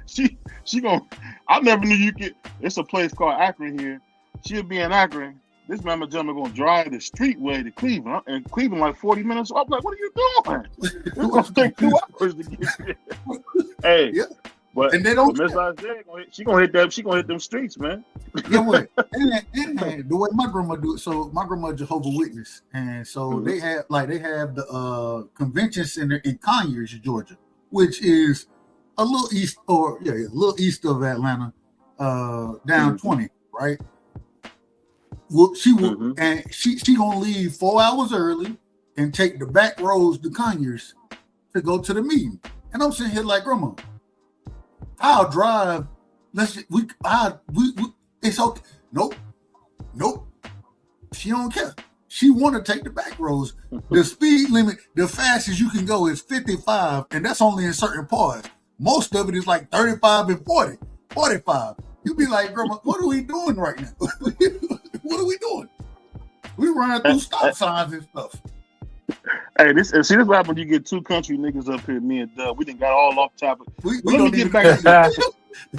she gonna. I never knew you could. It's a place called Akron here. She'll be in Akron. This mama gentleman gonna drive the streetway to Cleveland, and Cleveland like 40 minutes. I'm like, what are you doing? It's gonna take 2 hours to get there. Hey, yeah. But and they don't. Miss Isaiah, she gonna hit that. She gonna hit them streets, man. Yeah, what? And the way my grandma do it. So my grandma Jehovah's Witness, and so they have the convention center in Conyers, Georgia, which is a little east, a little east of Atlanta, down 20, right? Well, she will, and she gonna leave 4 hours early and take the back roads to Conyers to go to the meeting. And I'm sitting here like, Grandma, I'll drive. It's okay. Nope. She don't care. She want to take the back roads. The speed limit, the fastest you can go is 55, and that's only in certain parts. Most of it is like 35 and 40, 45. You be like, Grandma, what are we doing right now? What are we doing? We running through stop signs and stuff. Hey, this what happens when you get two country niggas up here, me and Doug. We done got all off topic. We Let me get back to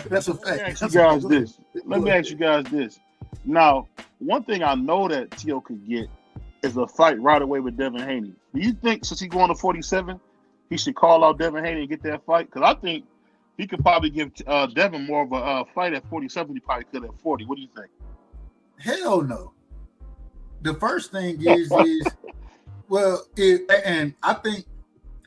That's a fact. Let me ask you guys this. Now, one thing I know that Tio could get is a fight right away with Devin Haney. Do you think since he's going to 47, he should call out Devin Haney and get that fight? Because I think he could probably give Devin more of a fight at 47 than he probably could at 40. What do you think? Hell no. The first thing is well, and I think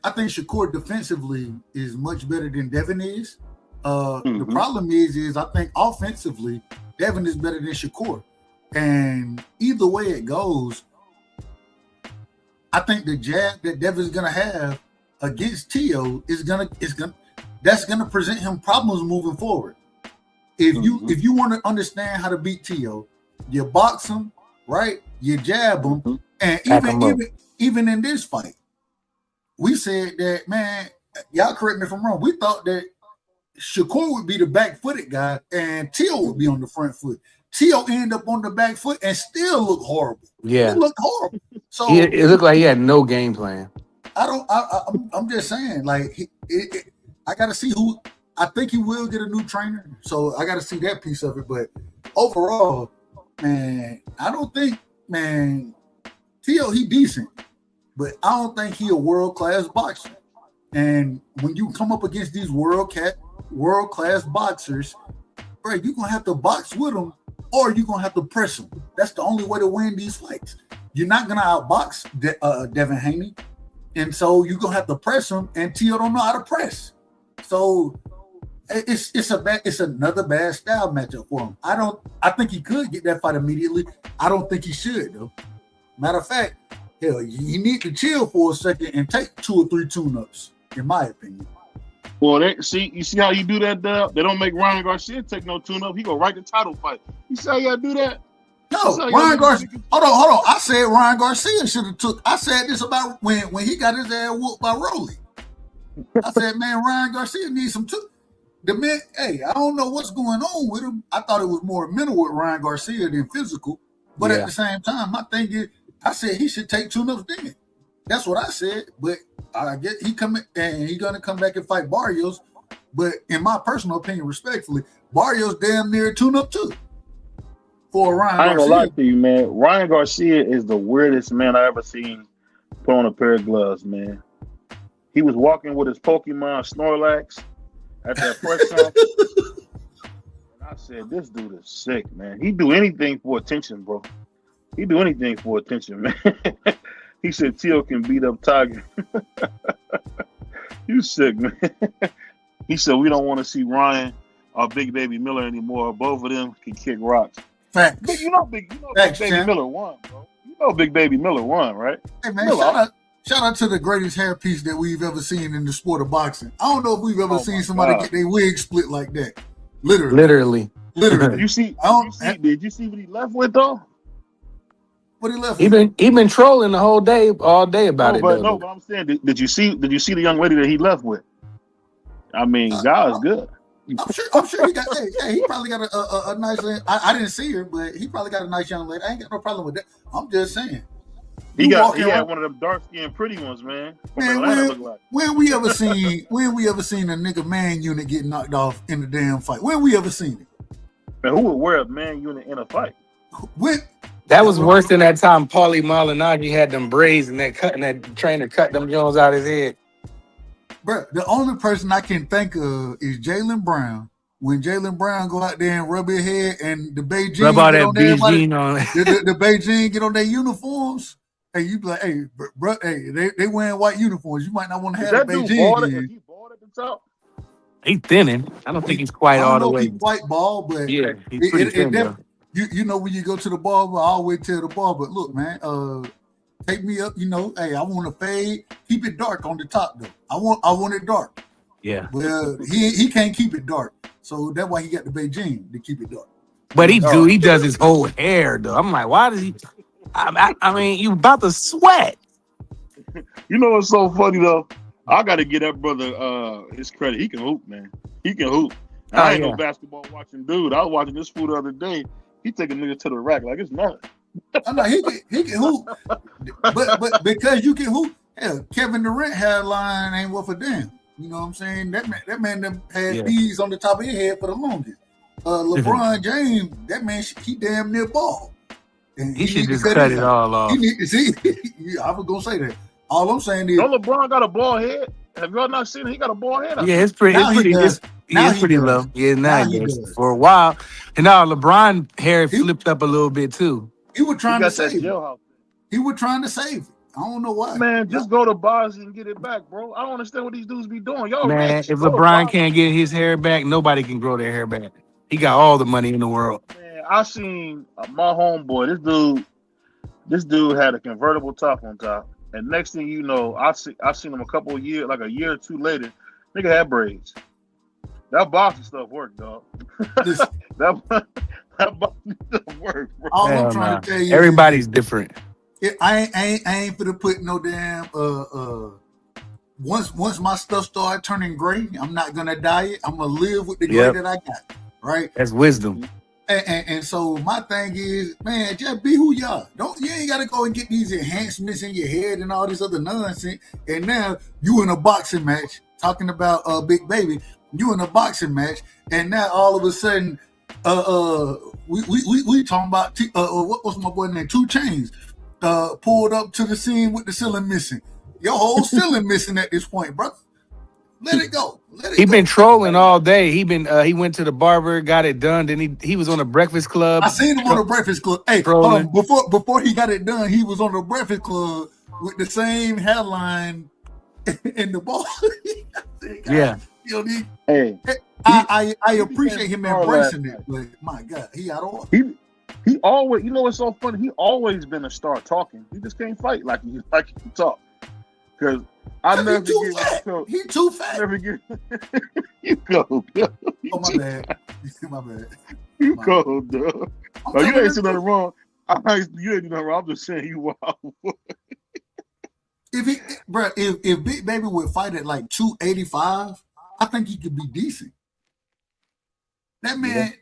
Shakur defensively is much better than Devin is. The problem is I think offensively Devin is better than Shakur, and either way it goes, I think the jab that Devin's gonna have against Tio that's gonna present him problems moving forward. If you want to understand how to beat Tio, you box him, right? You jab him, and even in this fight, we said that, man, y'all correct me if I'm wrong. We thought that Shakur would be the back-footed guy and Tio would be on the front foot. Tio ended up on the back foot and still looked horrible. Yeah, it looked horrible. So it looked like he had no game plan. I'm just saying, like, I got to see who. I think he will get a new trainer, so I got to see that piece of it. But overall, man, I don't think, man, Tio, he decent, but I don't think he a world-class boxer. And when you come up against these world-class boxers, bro, you're going to have to box with them or you're going to have to press them. That's the only way to win these fights. You're not going to outbox Devin Haney, and so you're going to have to press him, and Tio don't know how to press. So it's another bad style matchup for him. I think he could get that fight immediately. I don't think he should, though. Matter of fact, hell, you need to chill for a second and take 2 or 3 tune-ups, in my opinion. Well, you see how you do that, Dub? They don't make Ryan Garcia take no tune-up. He go right to title fight. You see how you gotta do that? No, Ryan Garcia. Hold on. I said Ryan Garcia should have took. I said this about when he got his ass whooped by Rolly. I said, man, Ryan Garcia needs some too. The man, hey, I don't know what's going on with him. I thought it was more mental with Ryan Garcia than physical. But at the same time, my thing is, I said he should take tune-ups then. That's what I said. But I get he coming and he's gonna come back and fight Barrios. But in my personal opinion, respectfully, Barrios damn near tune-up too. For Ryan Garcia. I ain't gonna lie to you, man. Ryan Garcia is the weirdest man I ever seen put on a pair of gloves, man. He was walking with his Pokemon Snorlax at that press conference. And I said, this dude is sick, man. He do anything for attention, bro. He do anything for attention, man. He said Tio can beat up Tiger. You sick, man. He said we don't want to see Ryan or Big Baby Miller anymore. Both of them can kick rocks. Facts. Big Baby Miller won, bro. You know Big Baby Miller won, right? Hey, man, shout out to the greatest hairpiece that we've ever seen in the sport of boxing. I don't know if we've ever seen somebody get their wig split like that. Literally. Did you see what he left with, though? What he left with? He been trolling the whole day, all day about it. But I'm saying, did you see the young lady that he left with? I mean, God is good. I'm sure he got. Hey, he probably got a nice. I didn't see her, but he probably got a nice young lady. I ain't got no problem with that. I'm just saying. He had one of them dark skinned pretty ones, man. When we ever seen a nigga man unit get knocked off in the damn fight? When we ever seen it? Man, who would wear a man unit in a fight? That was worse than that time Paulie Malignaggi had them braids and that trainer cut them Jones out his head. Bro, the only person I can think of is Jaylen Brown. When Jaylen Brown go out there and rub his head and the Beijing rub all that Beijing on the Beijing get on their uniforms, and you be like, hey, bro, hey, they wearing white uniforms. You might not want to have the Beijing. Is he bald at the top? He's thinning. I don't think he's quite I all don't the know if way. he quite bald, but Yeah, he's pretty thin, though. you know when you go to the barber, I always tell the barber, look, man, take me up, hey, I want to fade, keep it dark on the top though. I want it dark. Yeah. Well, he can't keep it dark. So that's why he got the Beijing to keep it dark. But he does his whole hair though. I'm like, why does he? I mean, you about to sweat. You know what's so funny though? I got to give that brother his credit. He can hoop, man. He can hoop. I ain't no basketball watching dude. I was watching this fool the other day. He take a nigga to the rack like it's nothing. I know he can hoop, but because you can hoop, hell, Kevin Durant hairline ain't worth a damn. You know what I'm saying? That man them had bees on the top of his head for the longest. LeBron James, that man, he damn near bald. And he should just cut it all off. He need to see. I was gonna say that. All I'm saying is, don't LeBron got a bald head? Have y'all not seen it? He got a bald head. Yeah, it's pretty low. Yeah, now he does. For a while. And now LeBron hair flipped up a little bit too. He was trying to save it. He was trying to save it. I don't know why. Man, just go to Boston and get it back, bro. I don't understand what these dudes be doing. Y'all man, if LeBron can't get his hair back, nobody can grow their hair back. He got all the money in the world. Man, I seen my homeboy. This dude had a convertible top on top. And next thing you know, I seen him a couple of years, like a year or two later, nigga had braids. That boxing stuff worked, dog. that boxing stuff worked, bro. All I'm trying to tell you, everybody's different. I ain't finna put no damn once my stuff start turning gray, I'm not gonna dye it. I'm gonna live with the gray that I got. Right? That's wisdom. And so my thing is, man, just be who you are. You ain't gotta go and get these enhancements in your head and all this other nonsense. And now you in a boxing match talking about Big Baby. You in a boxing match, and now all of a sudden, we talking about what was my boy name? 2 Chainz pulled up to the scene with the ceiling missing. Your whole ceiling missing at this point, brother. Let it go. He been trolling all day. He went to the barber, got it done. Then he was on the Breakfast Club. I seen him on the Breakfast Club. Hey, before he got it done, he was on the Breakfast Club with the same headline in the ball. Yeah. I appreciate him embracing it, but my God, he out of order. He always, you know what's so funny? He always been a star talking. He just can't fight like he can talk. Because I never get he too fat. Never get you go. Oh my bad. My bad. You go, dog. No, you ain't saying nothing wrong. You ain't nothing wrong. I'm just saying you wild. If Big Baby would fight at like 285, I think he could be decent. That man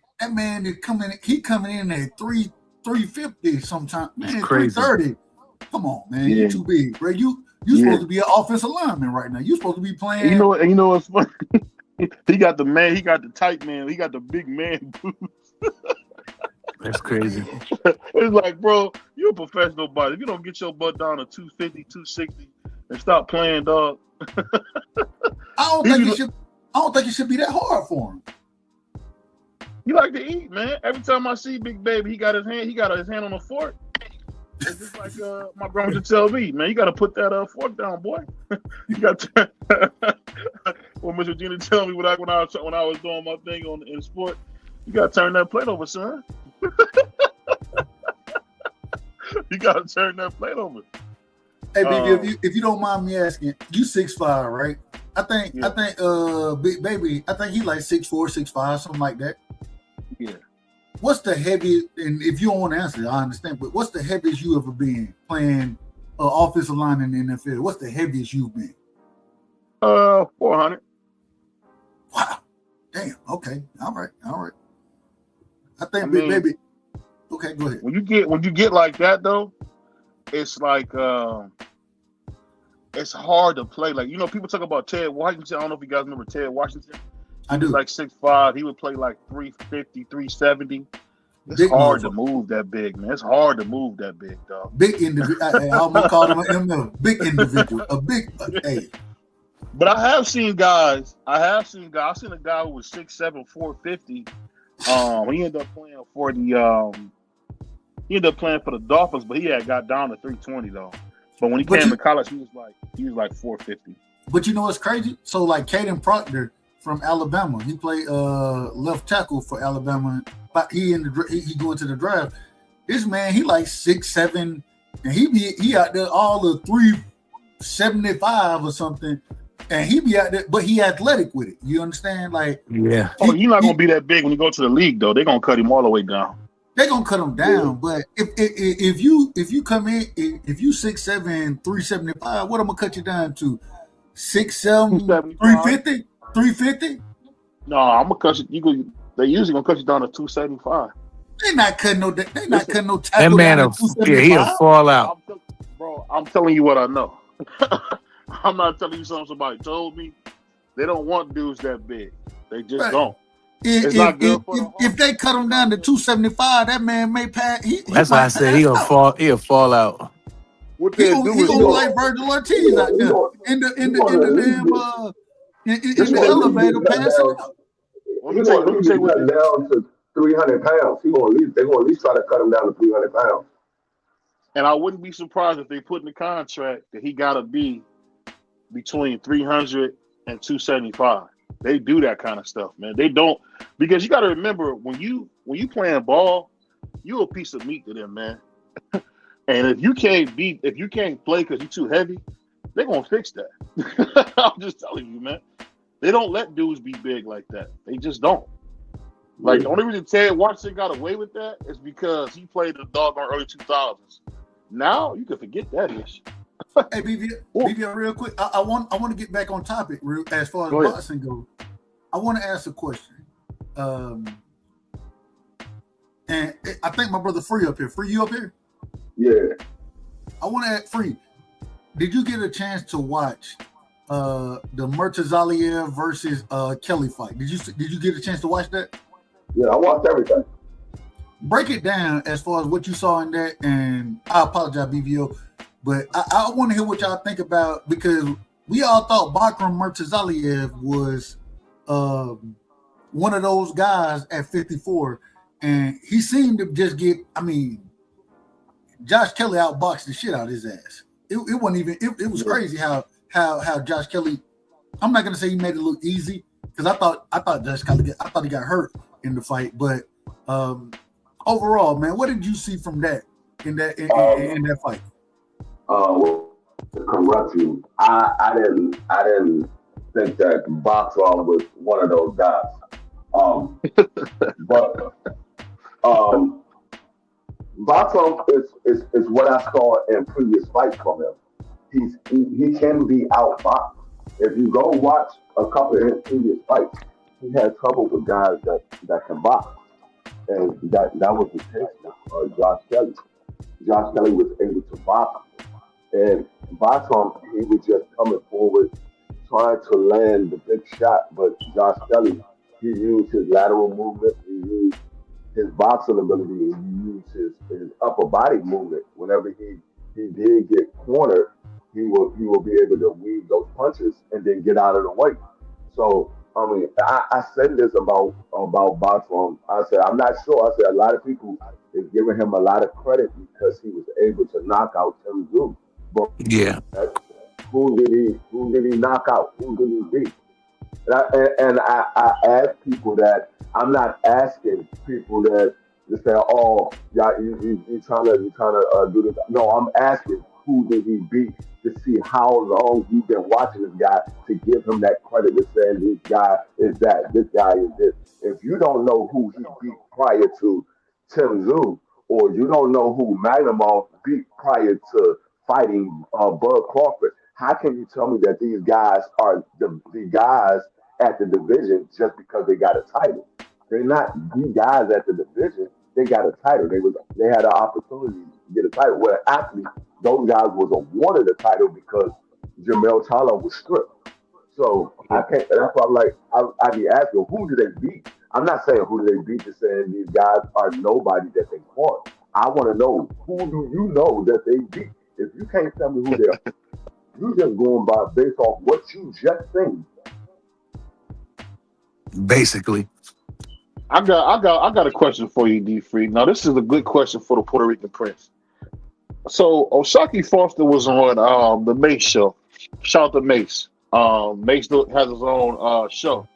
is coming. He coming in at 350 sometimes. Man, 330. Come on, man. Yeah. You too big, bro. You supposed to be an offensive lineman right now. You supposed to be playing. You know what's funny? He got the tight man. He got the big man boots. That's crazy. It's like, bro, you're a professional body. If you don't get your butt down to 250, 260 and stop playing, dog. I don't think it should be that hard for him. He like to eat, man. Every time I see Big Baby, he got his hand on a fork. It's just like my grandma used to tell me, man, you got to put that fork down, boy. You got to. Well, Mr. Gina tell me when I was doing my thing in sport, you got to turn that plate over, son. You got to turn that plate over. Hey, Big, if you don't mind me asking, you 6'5", right? I think Big Baby, I think he like 6'4", 6'5", something like that. Yeah. What's the heaviest, and if you don't want to answer, I understand, but what's the heaviest you ever been playing offensive line in the NFL? What's the heaviest you've been? 400. Wow. Damn. Okay. All right. I think Big Baby. Okay, go ahead. When you get like that though, it's like it's hard to play. Like, you know, people talk about Ted Washington. I don't know if you guys remember Ted Washington. I do. He was like 6'5". He would play like 350, 370. It's big hard to move that big, man. It's hard to move that big, dog. Big individual. I almost called him an ML. Big individual. A big. Hey. But I have seen guys. I've seen a guy who was 6'7", 450. He ended up playing for the Dolphins, but he had got down to 320 though. But when he came to college, he was like 450. But you know what's crazy? So like Caden Proctor, from Alabama. He played left tackle for Alabama. But he going to the draft. This man, he like 6'7", and he out there all the 375 or something, and he be out there, but he athletic with it. You understand? Like, Yeah. Oh, he's not gonna be that big when you go to the league, though. They're gonna cut him all the way down. they're gonna cut him down. But if you come in, if you 6'7", 375, what I'm gonna cut you down to? 6'7", 350, 350. No, I'm gonna cut you. They usually gonna cut you down to 275. They're not cutting no. They're not cutting no That tackle man, down to he'll 275. fall out. Bro, I'm telling you what I know. I'm not telling you something somebody told me. They don't want dudes that big. They just Right. don't. It's not good for the heart. If they cut him down to 275, that man may pass. That's why I said he'll fall out. What He they gonna do is look like Virgil Ortiz out there in the elevator passing out. Let me say what cut down to 300 pounds. They're going to at least try to cut him down to 300 pounds. and I wouldn't be surprised if they put in the contract that he got to be between 300 and 275. They do that kind of stuff, man. They don't, because you got to remember when you playing ball, you a piece of meat to them, man. And if you can't play because you're too heavy, they're gonna fix that. I'm just telling you, man. They don't let dudes be big like that. They just don't. Like, the only reason Ted Watson got away with that is because he played the doggone early 2000s. Now you can forget that issue. Hey, BVL, real quick. I want to get back on topic as far as boxing goes. I want to ask a question. And I think my brother Free up here. Free, you up here? Yeah. I want to ask Free. Did you get a chance to watch the Murtazaliev versus Kelly fight? Did you get a chance to watch that? Yeah, I watched everything. Break it down as far as what you saw in that, and I apologize, BVO, but I want to hear what y'all think about, because we all thought Bakram Murtazaliev was one of those guys at 54, and he seemed to just get. I mean, Josh Kelly outboxed the shit out of his ass. It wasn't even. It was crazy how Josh Kelly. I'm not gonna say he made it look easy, because I thought Josh Kelly. I thought he got hurt in the fight, but overall, man, what did you see from that in that fight? To correct you, I didn't think that Bakram was one of those guys. But Bakram is what I saw in previous fights from him. He can be outboxed. If you go watch a couple of his previous fights, he had trouble with guys that can box, and that was the case with Josh Kelly. Josh Kelly was able to box, and Bakram, he was just coming forward, trying to land the big shot. But Josh Kelly, he used his lateral movement, he used his boxing ability, and he used his upper body movement. Whenever he did get cornered, he will be able to weave those punches and then get out of the way. So I mean, I said this about Bakram. I said, I'm not sure. I said a lot of people is giving him a lot of credit because he was able to knock out Tim Tszyu. But Yeah. who did he knock out? Who did he beat? And I ask people that. I'm not asking people that say, "Oh, yeah, you trying to do this." No, I'm asking, who did he beat, to see how long you've been watching this guy, to give him that credit with saying this guy is that, this guy is this. If you don't know who he beat prior to Tim Tszyu, or you don't know who Magnumov beat prior to fighting Bud Crawford, how can you tell me that these guys are the guys at the division just because they got a title? They're not the guys at the division. They got a title. They had an opportunity to get a title. Well, actually, those guys was awarded a title because Jamel Tyler was stripped. So I can't. That's why I'm like, I be asking, who do they beat? I'm not saying who do they beat, just saying these guys are nobody that they fought. I want to know, who do you know that they beat? If you can't tell me who they are, you just going by based off what you just seen. Basically. I got a question for you, D Free. Now, this is a good question for the Puerto Rican Prince. So Oshaki Foster was on the Mace show. Shout out to Mace. Mace has his own show.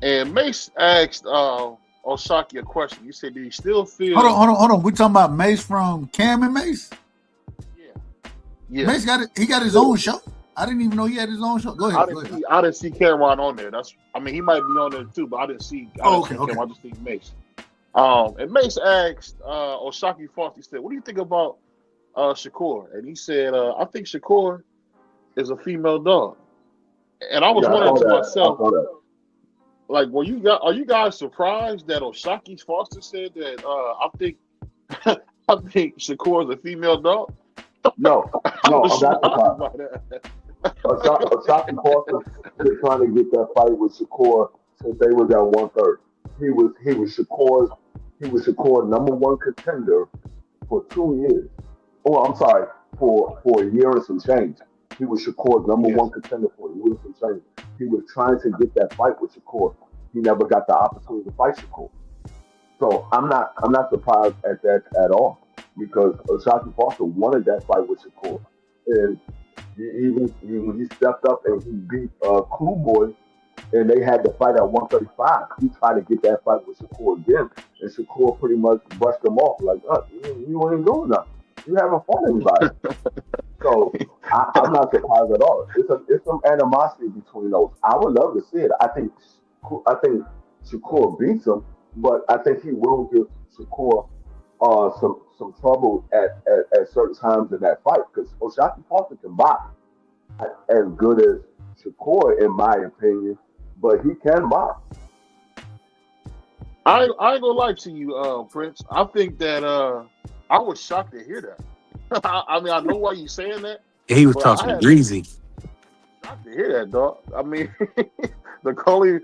And Mace asked Osaki a question. He said, "Do you still feel?" Hold on. We talking about Mace from Cam and Mace? Yeah. Mace he got his own show. I didn't even know he had his own show. Go ahead. I didn't see Cameron on there. He might be on there too, but I didn't see. Okay. Cameron, I just see Mace. And Mace asked Osaki Foster. He said, "What do you think about Shakur?" And he said, "I think Shakur is a female dog." And I was wondering to myself, like, are you guys surprised that Osaki Foster said that? I think Shakur is a female dog. No, I'm not surprised. Osaki Foster was trying to get that fight with Shakur since they was at 130. He was Shakur's number one contender for 2 years. Oh, I'm sorry, for a year and some change. He was Shakur's number one contender for a year and some change. He was trying to get that fight with Shakur. He never got the opportunity to fight Shakur. So I'm not surprised at that at all, because Osaki Foster wanted that fight with Shakur, and when he stepped up and he beat Cool Boy, and they had the fight at 135. He tried to get that fight with Shakur again, and Shakur pretty much brushed him off like, "You ain't doing nothing. You haven't fought anybody." So I'm not surprised at all. It's some animosity between those. I would love to see it. I think Shakur beats him, but I think he will give Shakur some trouble at certain times in that fight, because Osaki Foster can box as good as Shakur, in my opinion, but he can box. I ain't gonna lie to you, Prince. I think that I was shocked to hear that. I mean, I know why you saying that. He was talking greasy. Shocked to hear that, dog. I mean, the Coley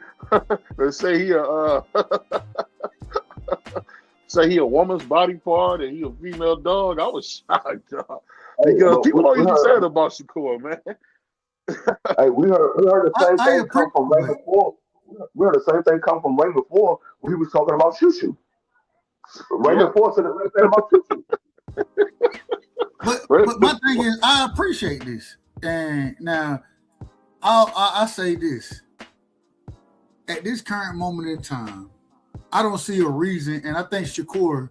they say he a woman's body part and he a female dog. I was shocked, dog. Because people don't even say it about Shakur, man. Hey, we heard the same thing come from Raymond Ford. We heard the same thing come from Raymond Ford when he was talking about Shushu. Raymond Ford said the same thing about Shushu. But my thing is, I appreciate this, and now I say this: at this current moment in time, I don't see a reason, and I think Shakur,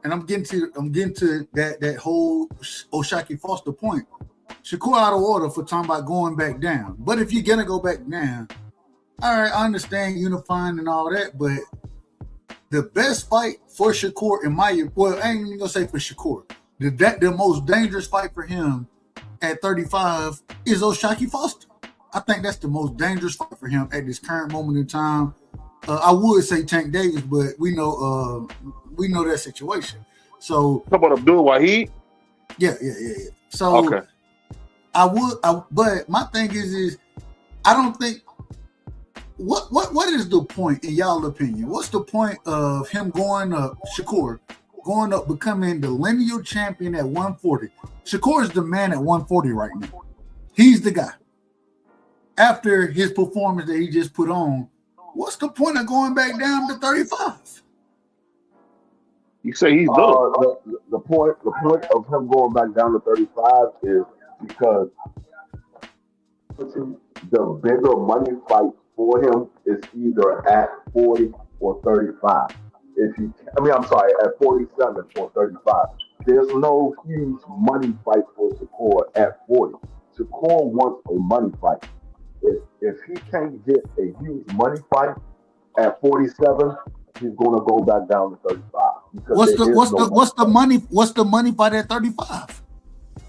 and I'm getting to that whole Osaki Foster point. Shakur out of order for talking about going back down. But if you're gonna go back down, all right, I understand unifying and all that, but the best fight for Shakur, I ain't even gonna say for Shakur. The most dangerous fight for him at 35 is Osaki Foster. I think that's the most dangerous fight for him at this current moment in time. I would say Tank Davis, but we know that situation. So talk about Abdul Wahid. Yeah. So okay. But my thing is I don't think. What is the point in y'all opinion? What's the point of him Shakur going up, becoming the lineal champion at 140? Shakur is the man at 140 right now. He's the guy. After his performance that he just put on, what's the point of going back down to 35? You say he's low. The point of him going back down to 35 is because the bigger money fight for him is either at 40 or 35. At 47 or 35. There's no huge money fight for Shakur at 40. Shakur wants a money fight. If he can't get a huge money fight at 47, he's gonna go back down to 35. What's the money fight at 35?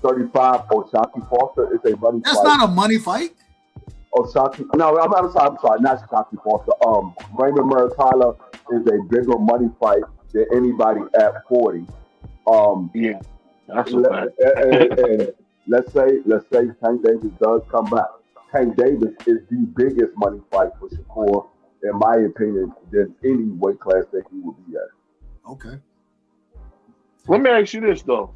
35 Osaki Foster is a money fight. That's not a money fight. I'm sorry, not Osaki Foster. Raymond Muratalla is a bigger money fight than anybody at 40. Yeah, that's a fact. And let's say Tank Davis does come back. Tank Davis is the biggest money fight for Shakur, in my opinion, than any weight class that he would be at. Okay. Let me ask you this though.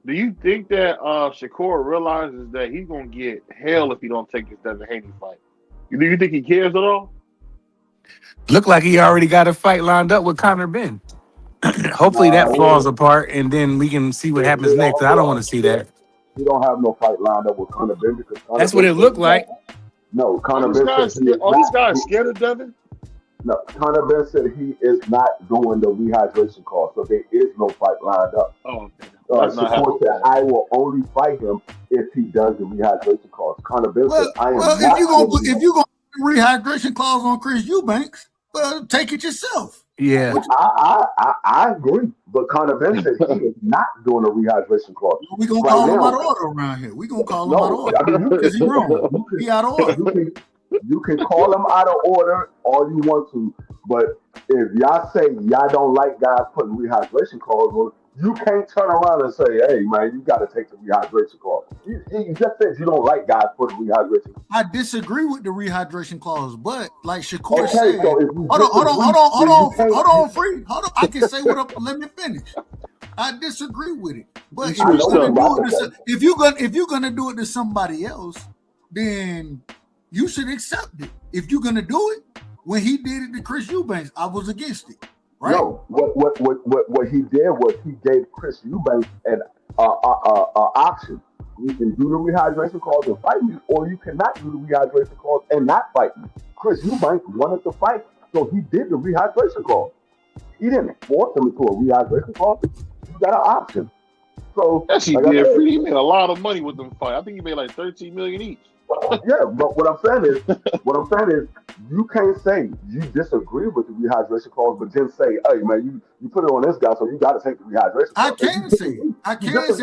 Do you think that Shakur realizes that he's gonna get hell if he don't take this Devin Haney fight? Do you think he cares at all? Look like he already got a fight lined up with Conor Ben. Hopefully that falls apart, and then we can see what happens next. I don't want to see that. He don't have no fight lined up with Conor Ben because that's what it looked like. No, Conor Ben. These guys scared of Devin? No, Conor Benson, he is not doing the rehydration clause, so there is no fight lined up. Oh, okay. That's not Shakur said, I will only fight him if he does the rehydration clause. Conor Benson, I am well, not. if you're gonna rehydration clause on Chris Eubanks, well, take it yourself. Yeah. I agree, but Conor Benson, he is not doing a rehydration clause. We're gonna call him out of order around here. We're gonna call him out of order because he's wrong. He out of order. You can call him out of order all you want to, but if y'all say y'all don't like guys putting rehydration clause on, you can't turn around and say, "Hey, man, you got to take the rehydration clause." You just said you don't like guys putting rehydration. I disagree with the rehydration clause, but like Shakur Okay, said, so hold on, free. Hold on, I can say what up. Let me finish. I disagree with it, but if you're gonna do it to somebody else, then you should accept it. If you're gonna do it, when he did it to Chris Eubanks, I was against it. Right? No, what he did was he gave Chris Eubanks an option. You can do the rehydration clause and fight me, or you cannot do the rehydration clause and not fight me. Chris Eubanks wanted to fight, so he did the rehydration clause. He didn't force him into a rehydration clause. You got an option. So yes, he did. He made a lot of money with them fight. I think he made like $13 million each. Yeah, but what I'm saying is, you can't say you disagree with the rehydration clause, but then say, "Hey, man, you put it on this guy, so you got to take the rehydration clause." I can say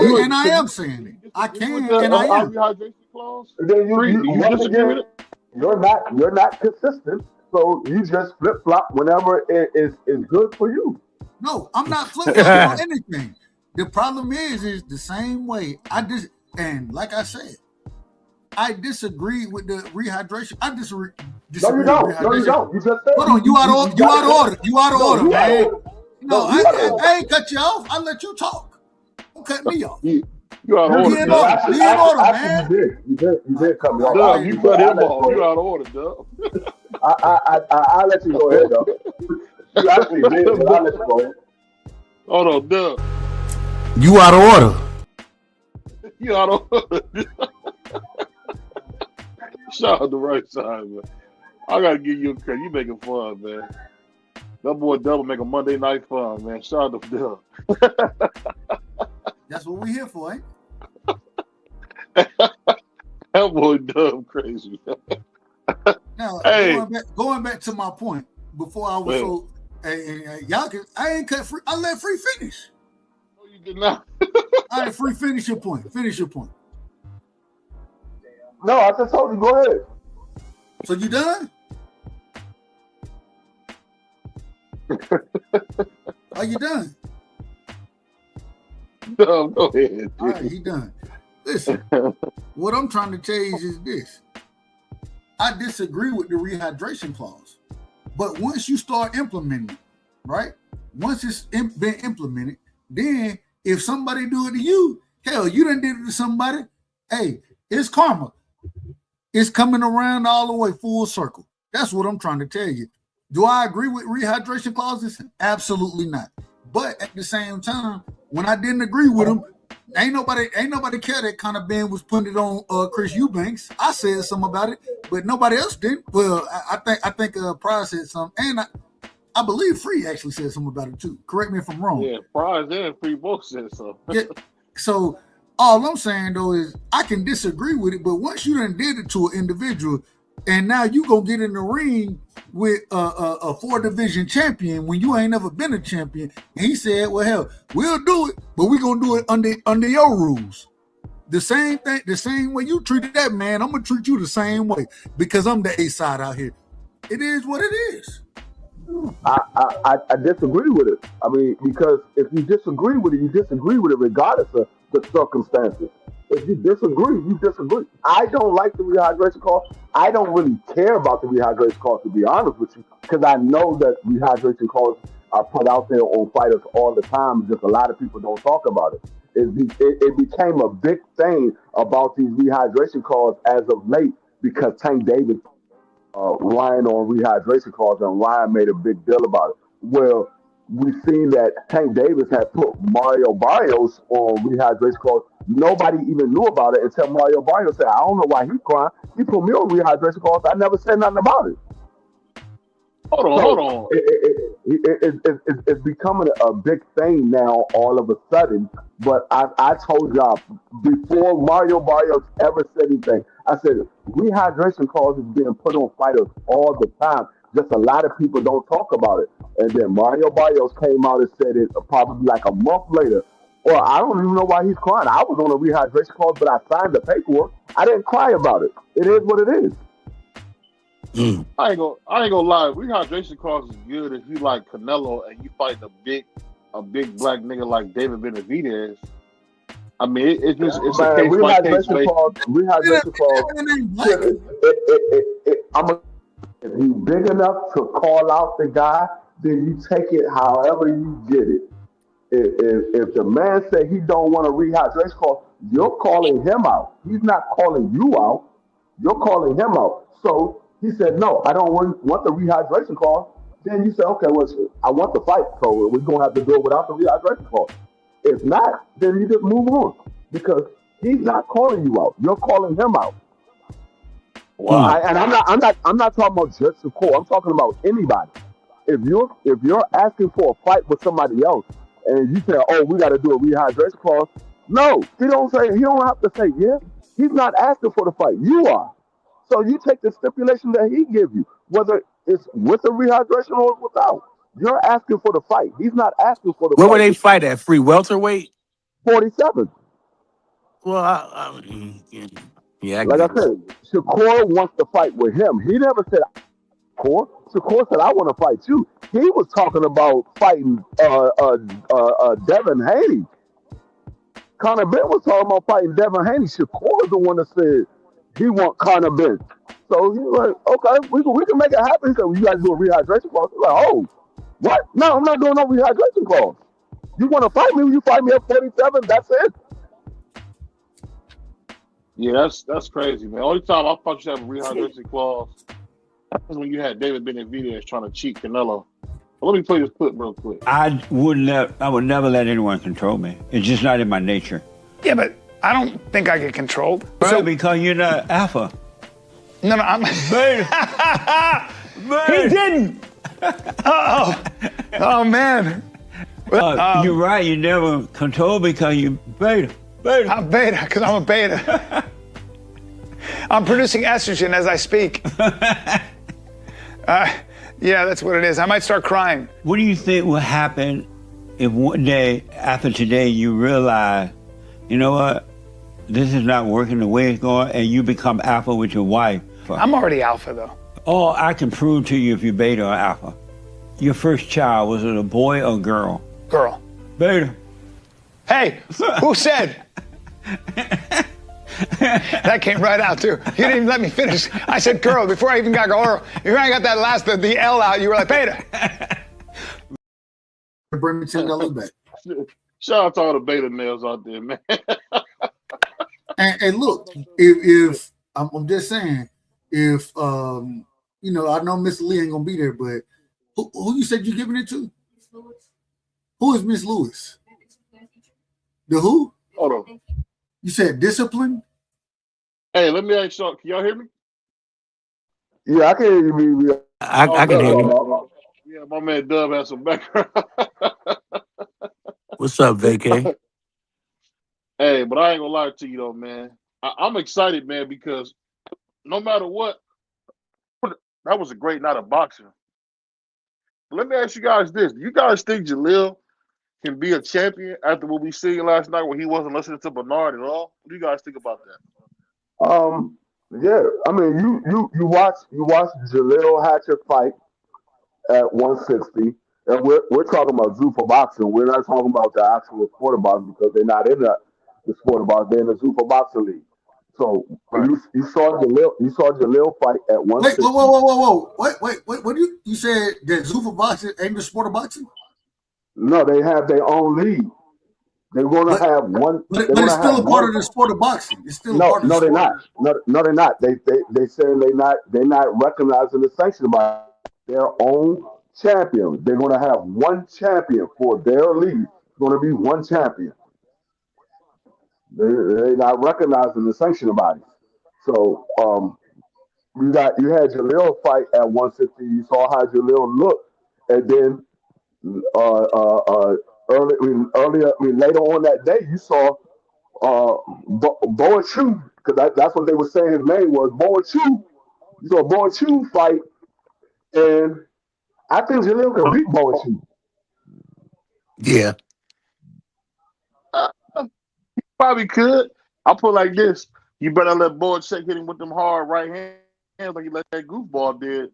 it, and I am saying it. I can, and I am. Rehydration clause. Then you disagree with it. You're not consistent, so you just flip flop whenever it is good for you. No, I'm not flip flopping on anything. The problem is the same way and like I said, I disagree with the rehydration. I disagree. No, you don't. You just said. Hold on, you out of order. You out of order, man. No, I ain't cut you off. I let you talk. Don't cut me off. You out of order. You in order, man. You did cut me off. You cut him off. You out of order, Doug. I'll let you go ahead, though. You actually did, but I'll let you go ahead. Hold on, Doug. You out of order. You out of order. Shout out the right side, man. I gotta give you a credit. You making fun, man. That boy Double making Monday night fun, man. Shout out to Dub. That's what we here for, ain't? That boy Dub crazy. Now, hey, going back to my point before I was so, y'all can. I ain't cut free. I let free finish. No, you did not. All right, free. Finish your point. Finish your point. No, I just told you. Go ahead. So you done? Are you done? No, go ahead. All right, he done. Listen, what I'm trying to tell you is this. I disagree with the rehydration clause. But once you start implementing it, right? Once it's been implemented, then if somebody do it to you, hell, you done did it to somebody, hey, it's karma. It's coming around all the way full circle. That's what I'm trying to tell you. Do I agree with rehydration clauses? Absolutely not. But at the same time, when I didn't agree with them, ain't nobody care that kind of Ben was putting it on Chris Eubanks. I said something about it, but nobody else did. Well, I think Prize said something, and I believe Free actually said something about it too. Correct me if I'm wrong. Yeah, Prize and Free both said so. Yeah. So all I'm saying though is I can disagree with it, but once you done did it to an individual, and now you gonna get in the ring with a 4-division champion when you ain't never been a champion, and he said, "Well, hell, we'll do it, but we're gonna do it under your rules." The same thing, the same way you treated that man, I'm gonna treat you the same way because I'm the A side out here. It is what it is. I disagree with it. I mean, because if you disagree with it, you disagree with it regardless of the circumstances. If you disagree, you disagree. I don't like the rehydration clause. I don't really care about the rehydration clause, to be honest with you, because I know that rehydration clauses are put out there on fighters all the time. Just a lot of people don't talk about it. It became a big thing about these rehydration clauses as of late because Tank Davis Ryan on rehydration clause, and Ryan made a big deal about it. Well, we've seen that Tank Davis had put Mario Barrios on rehydration clause. Nobody even knew about it until Mario Barrios said, "I don't know why he's crying. He put me on rehydration clause. I never said nothing about it." Hold So on. it's becoming a big thing now all of a sudden. But I told y'all before Mario Barrios ever said anything, I said rehydration clauses being put on fighters all the time. Just a lot of people don't talk about it. And then Mario Barrios came out and said it probably like a month later. Or I don't even know why he's crying. I was on a rehydration clause, but I signed the paperwork. I didn't cry about it. It is what it is. I ain't gonna lie. Rehydration clause is good if you like Canelo and you fighting a big black nigga like David Benavidez. I mean, it's a Man, case by case basis. rehydration clause. If you big enough to call out the guy, then you take it however you get it. If the man said he don't want a rehydration clause, you're calling him out. He's not calling you out. You're calling him out. So he said, no, I don't want the rehydration clause. Then you say, okay, well, I want the fight, so we're going to have to do it without the rehydration clause. If not, then you just move on because he's not calling you out. You're calling him out. Wow. And I'm not talking about just Shakur. I'm talking about anybody. If you're asking for a fight with somebody else and you say, oh, we got to do a rehydration clause, no, he don't have to say yeah. He's not asking for the fight. You are. So you take the stipulation that he give you, whether it's with a rehydration or without. You're asking for the fight. He's not asking for the Where would fight. they fight at? Free welterweight? 47. Well, yeah, I Like I guess. said, Shakur wants to fight with him. He never said Shakur. Shakur said, I want to fight you. He was talking about fighting Devin Haney. Conor Ben was talking about fighting Devin Haney. Shakur is the one that said he want Conor Ben. So he's like, okay, we can make it happen. He said, well, you guys do a rehydration clause. He's like, oh, what? No, I'm not doing no rehydration clause. You want to fight me? You fight me at 47. That's it. Yeah, that's crazy, man. Only time I thought you have a rehydration clause was when you had David Benavidez trying to cheat Canelo. But let me play this clip real quick. I would never let anyone control me. It's just not in my nature. Yeah, but I don't think I get controlled. Right, because you're not alpha. No, I'm. Beta. He didn't. Oh man. You're right. You never control because you beta. I'm beta because I'm a beta. I'm producing estrogen as I speak. Yeah, that's what it is. I might start crying. What do you think will happen if one day after today you realize, you know what, this is not working the way it's going, and you become alpha with your wife? I'm already alpha though. Oh, I can prove to you if you're beta or alpha. Your first child, was it a boy or girl? Girl. Beta. Hey, who said? That came right out too. You didn't even let me finish. I said girl before I even got girl. Before I got that last the L out, you were like beta. Bring me $10 back. Shout out to all the beta males out there, man. And look, if I'm just saying, if you know, I know Miss Lee ain't gonna be there, but who you said you giving it to? Who is Miss Lewis? The who? Hold on. You said discipline? Hey, let me ask y'all, can y'all hear me? Yeah, I can hear you. I can hear you. Yeah, my man Dub has some background. What's up, Vacay? Hey, but I ain't gonna lie to you though, man. I'm excited, man, because no matter what, that was a great night of boxing. Let me ask you guys this. Do you guys think Jalil can be a champion after what we seen last night when he wasn't listening to Bernard at all? What do you guys think about that? Yeah, I mean, you watch Jalil Hackett fight at 160, and we're talking about Zuffa boxing. We're not talking about the actual sport of boxing because they're not in the sport of boxing. They're in the Zuffa boxing league. So you saw Jalil fight at 160. Wait, whoa. What you said that Zuffa boxing ain't the sport of boxing? No, they have their own league. They're going to have one. But it's still a part of the sport of boxing. It's still a part of the they're sport. not. No, they're not. They saying they're not recognizing the sanction by their own champion. They're going to have one champion for their league. It's going to be one champion. They're not recognizing the sanction body. So you had Jalil fight at 160. You saw how Jalil looked, and then uh, uh, uh, later on that day, you saw Boa Chu, because that's what they were saying his name was, Boa Chu. You saw Boa Chu fight, and I think Jalil can beat Boa Chu. Yeah. Probably could. I'll put it like this. You better let Boacek hit him with them hard right hands like you let that goofball did.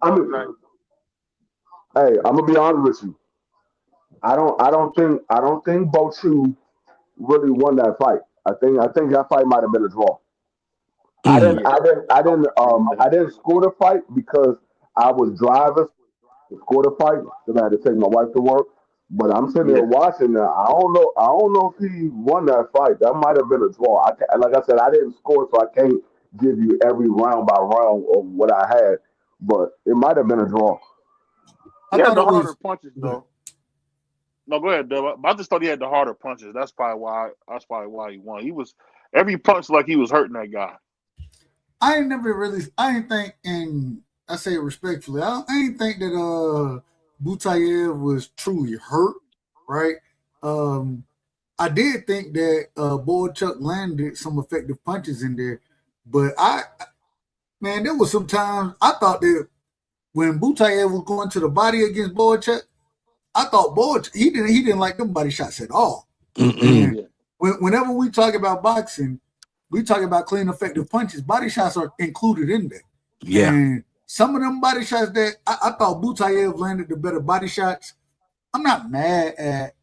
Hey, I'm gonna be honest with you. I don't think Boa Chu really won that fight. I think that fight might have been a draw. I didn't score the fight because I was driving to score the fight because I had to take my wife to work. But I'm sitting there watching that. I don't know if he won that fight. That might have been a draw. Like I said, I didn't score, so I can't give you every round by round of what I had. But it might have been a draw. He had the harder punches, though. No, go ahead, Dub. I just thought he had the harder punches. That's probably why he won. He was every punch like he was hurting that guy. I ain't think, and I say it respectfully, I ain't think that Butayev was truly hurt, right? I did think that Boychuk landed some effective punches in there, but there was some times I thought that when Butayev was going to the body against Boychuk, I thought Boychuk, he didn't like them body shots at all. Whenever we talk about boxing, we talk about clean, effective punches. Body shots are included in there. Yeah. And some of them body shots that I thought Butayev landed the better body shots. I'm not mad at.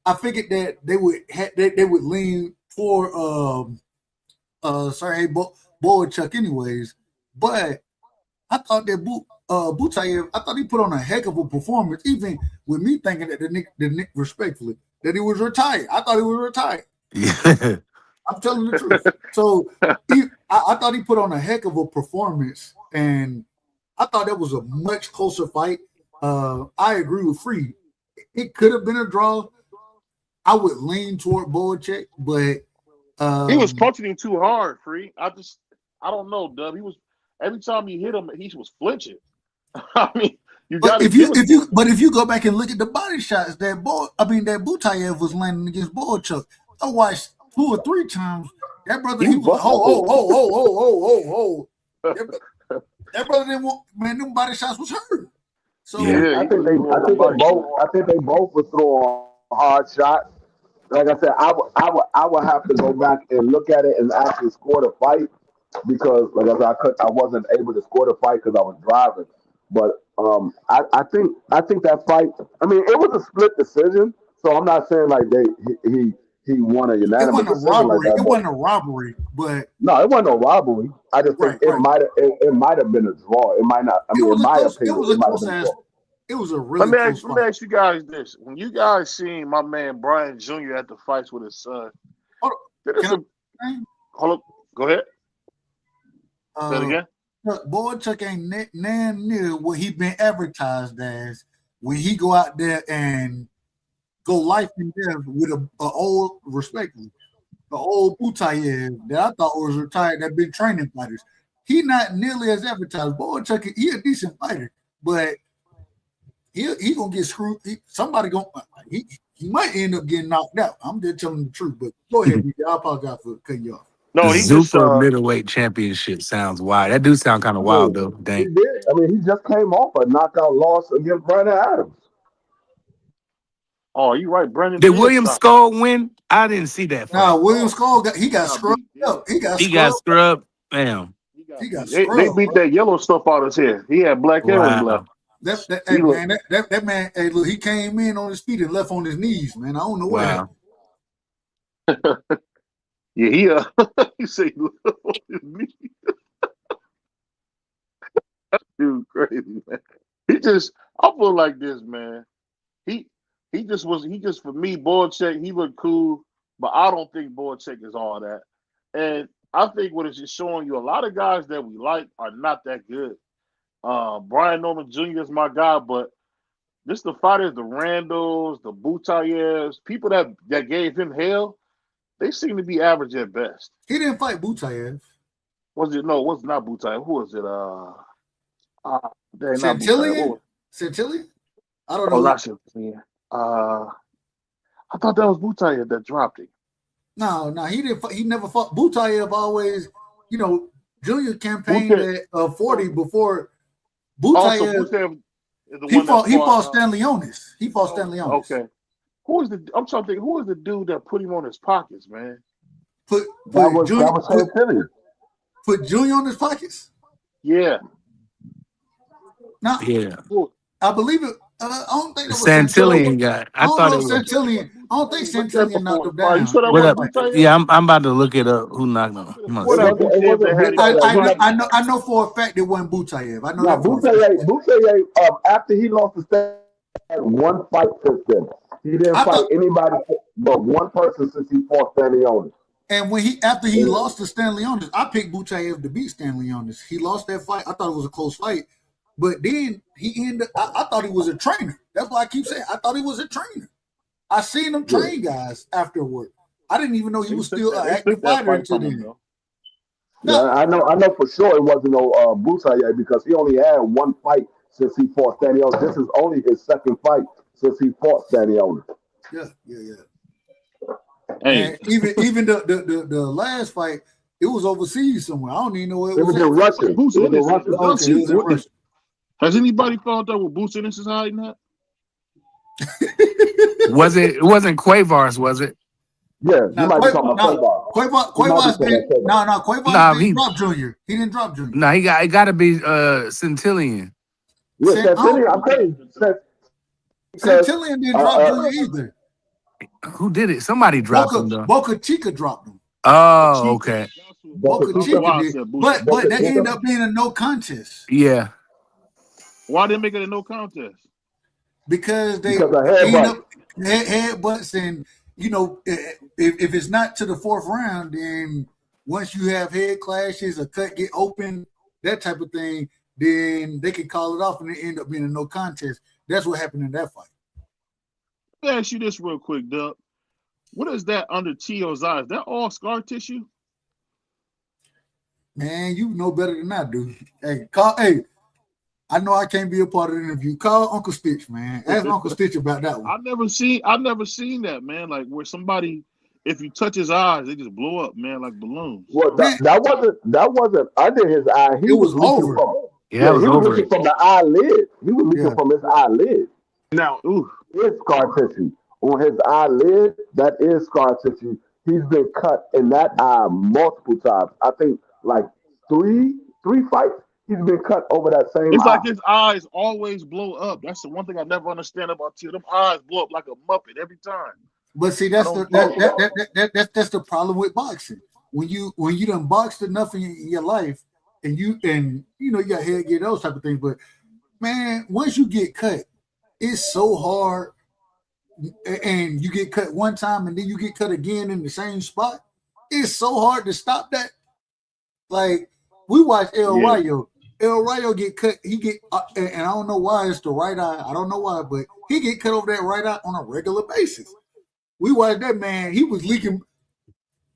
I figured that they would lean for Boychuk anyways. But I thought that Butayev, I thought he put on a heck of a performance, even with me thinking that the Nick respectfully that he was retired. I thought he was retired. Yeah. I'm telling the truth. So I thought he put on a heck of a performance, and I thought that was a much closer fight. I agree with Free. It could have been a draw. I would lean toward Boychuk, but he was punching him too hard, Free. I don't know, Dub. He was every time he hit him, he was flinching. I mean, if you go back and look at the body shots that Butayev was landing against Boychuk, I watched 2 or 3 times. That brother, he was that brother didn't want, man. Them body shots was hurt. So I think they both were throwing hard shots. Like I said, I would have to go back and look at it and actually score the fight because, like I said, I wasn't able to score the fight because I was driving. But I think that fight. I mean, it was a split decision, so I'm not saying like he won a unanimous decision. It wasn't a robbery, but no, it wasn't a robbery. I just think it might have been a draw. It might not. I mean, in my opinion, it might have been a draw. It was a really let me ask you guys this: when you guys seen my man Brian Jr. at the fights with his son, hold up, go ahead. Say it again. Look, Boychuk ain't near what he been advertised as when he go out there and go life and death with a old, respectfully, the old Butayev that I thought was retired that been training fighters. He not nearly as advertised. Boychuk, he a decent fighter, but he gonna get screwed. He might end up getting knocked out. I'm just telling the truth. But go ahead, I apologize for cutting you off. No, he Super middleweight championship sounds wild. That do sound kind of wild though. Dang. He did. I mean, he just came off a knockout loss against Brandon Adams. Oh, you right, Brandon. Did William Skull win? I didn't see that fight. No, William Skull got scrubbed up. He got scrubbed. Damn. They beat that yellow stuff out of his hair. He had black hair when he left. That man, hey, look, he came in on his feet and left on his knees, man. I don't know what happened. Yeah, he said he left on his knees. That dude crazy, man. I feel like this, man. He just for me, Boychuk, he looked cool, but I don't think Boychuk is all that. And I think what it's just showing you, a lot of guys that we like are not that good. Brian Norman Jr. is my guy, but this the fighters, the Randalls, the Butayevs, people that gave him hell, they seem to be average at best. He didn't fight Butayev. Was it no? Was not Butayev? Who was it? Not Santillan? Santillan? I don't Oh, know. not Santillan. I thought that was Butayev that dropped it. No, he didn't. He never fought. Butayev always, Junior campaigned at 40 before Butayev. Butayev is the He one fought that Stanley Onis. He fought Stanley Onis. Okay. I'm trying to think. Who was the dude that put him on his pockets, man? Put That was Junior, Santillan. put Junior on his pockets. Yeah. No, Yeah. I believe it. I don't think it was Santillan guy. I thought it was. Santillan. I don't think Santillan knocked him down. You said that What was up? Butayev? Yeah, I'm about to look it up. Who knocked him? What up, Butayev that had him? I know for a fact it wasn't Butayev. I know Now, that for a fact. Butayev, after he lost the state, had one fight since then. He didn't fight anybody but one person since he fought Stanley Onis. And after he lost to Stanley Onis, I picked Butayev to beat Stanley Onis. He lost that fight. I thought it was a close fight. But then he ended. I thought he was a trainer. That's why I keep saying I thought he was a trainer. I seen him train guys afterward. I didn't even know he was still an active fighter until then. No. Yeah, I know for sure it wasn't no Butayev because he only had one fight since he fought Stanley Onis. This is only his second fight since he fought Stanley Onis. Yeah. Hey. And even the last fight, it was overseas somewhere. I don't even know where it was in Russia. Okay, it was in Russia. Has anybody found out where Boots Ennis is hiding at? It wasn't Quavars, was it? Yeah, you might be talking about Quavars. Quavars didn't. Quavars didn't drop Junior. He didn't drop Junior. No, it got to be Santillan. Yeah, Santillan, I'm telling you. Santillan didn't drop Junior either. Who did it? Somebody dropped him though. Boca Chica dropped him. Oh, okay. Boca Chica did. But that ended up being a no contest. Yeah. Why didn't they make it a no contest? Because they end up headbutts, and if it's not to the fourth round, then once you have head clashes, a cut get open, that type of thing, then they can call it off and it end up being a no contest. That's what happened in that fight. Let me ask you this real quick, Doug. What is that under Teo's eyes? Is that all scar tissue? Man, you know better than I do. Hey, I know I can't be a part of the interview. Call Uncle Stitch, man. Ask Uncle Stitch about that one. I've never seen that, man. Like where somebody, if you touch his eyes, they just blow up, man, like balloons. Well, that wasn't under his eye. He was over. He was leaking from the eyelid. He was leaking from his eyelid. Now, his scar tissue on his eyelid. That is scar tissue. He's been cut in that eye multiple times. I think like three fights. He's been cut over that same It's eye. like his eyes always blow up. That's the one thing I never understand about Teo. Them eyes blow up like a Muppet every time. But see, that's the problem with boxing. When you done boxed enough in your life, and you got headgear, those type of things. But man, once you get cut, it's so hard. And you get cut one time, and then you get cut again in the same spot. It's so hard to stop that. Like we watched El Rayo. El Rayo get cut. He get, and I don't know why it's the right eye. I don't know why, but he get cut over that right eye on a regular basis. We watched that man. He was leaking.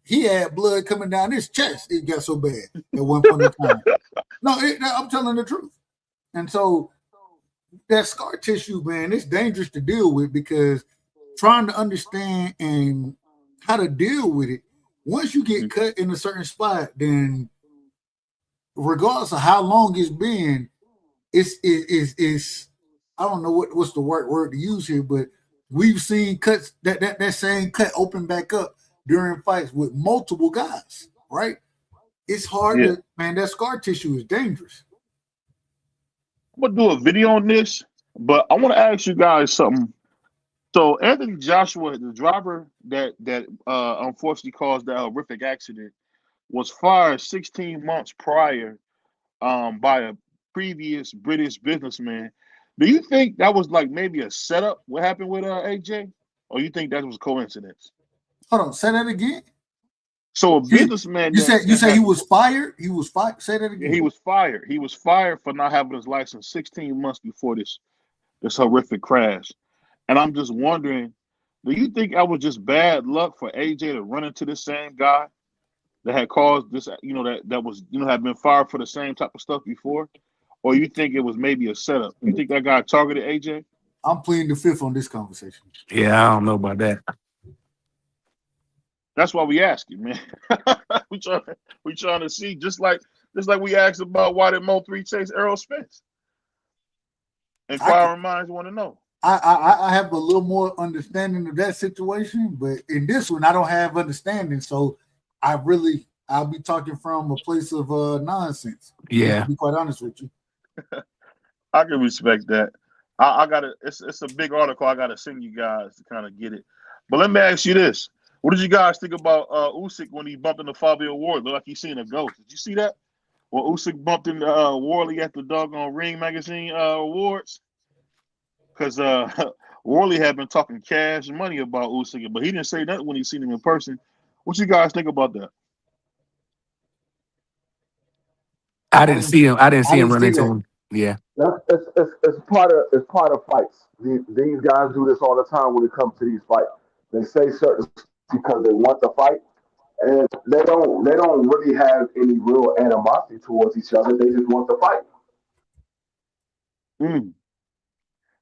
He had blood coming down his chest. It got so bad at one point in time. No, I'm telling the truth. And so that scar tissue, man, it's dangerous to deal with because trying to understand and how to deal with it. Once you get cut in a certain spot, then regardless of how long it's been, it's I don't know what's the right word to use here, but we've seen cuts that same cut open back up during fights with multiple guys, right? It's hard to, man, that scar tissue is dangerous. I'm gonna do a video on this, but I want to ask you guys something. So Anthony Joshua, the driver that unfortunately caused that horrific accident, was fired 16 months prior by a previous British businessman. Do you think that was like maybe a setup? What happened with AJ, or you think that was a coincidence? Hold on, say that again. So a businessman. You said he was fired. He was fired. Say that again. He was fired. He was fired for not having his license 16 months before this horrific crash. And I'm just wondering, do you think that was just bad luck for AJ to run into the same guy? that had caused this, that was, had been fired for the same type of stuff before? Or you think it was maybe a setup? You think that guy targeted AJ? I'm pleading the fifth on this conversation. Yeah, I don't know about that. That's why we ask you, man. we trying to see, just like we asked about why did Mo3 chase Errol Spence. Inquiring minds want to know. I have a little more understanding of that situation, but in this one, I don't have understanding. So I'll be talking from a place of nonsense. Yeah, to be quite honest with you. I can respect that. I gotta. It's a big article. I gotta send you guys to kind of get it. But let me ask you this: what did you guys think about Usyk when he bumped into Fabio Ward? Looked like he seen a ghost. Did you see that? When Usyk bumped into Worley at the doggone Ring Magazine awards, because Worley had been talking cash and money about Usyk, but he didn't say nothing when he seen him in person. What you guys think about that? I didn't see him run into him. Yeah. It's part of fights. These guys do this all the time when it comes to these fights. They say certain because they want the fight, and they don't really have any real animosity towards each other. They just want the fight.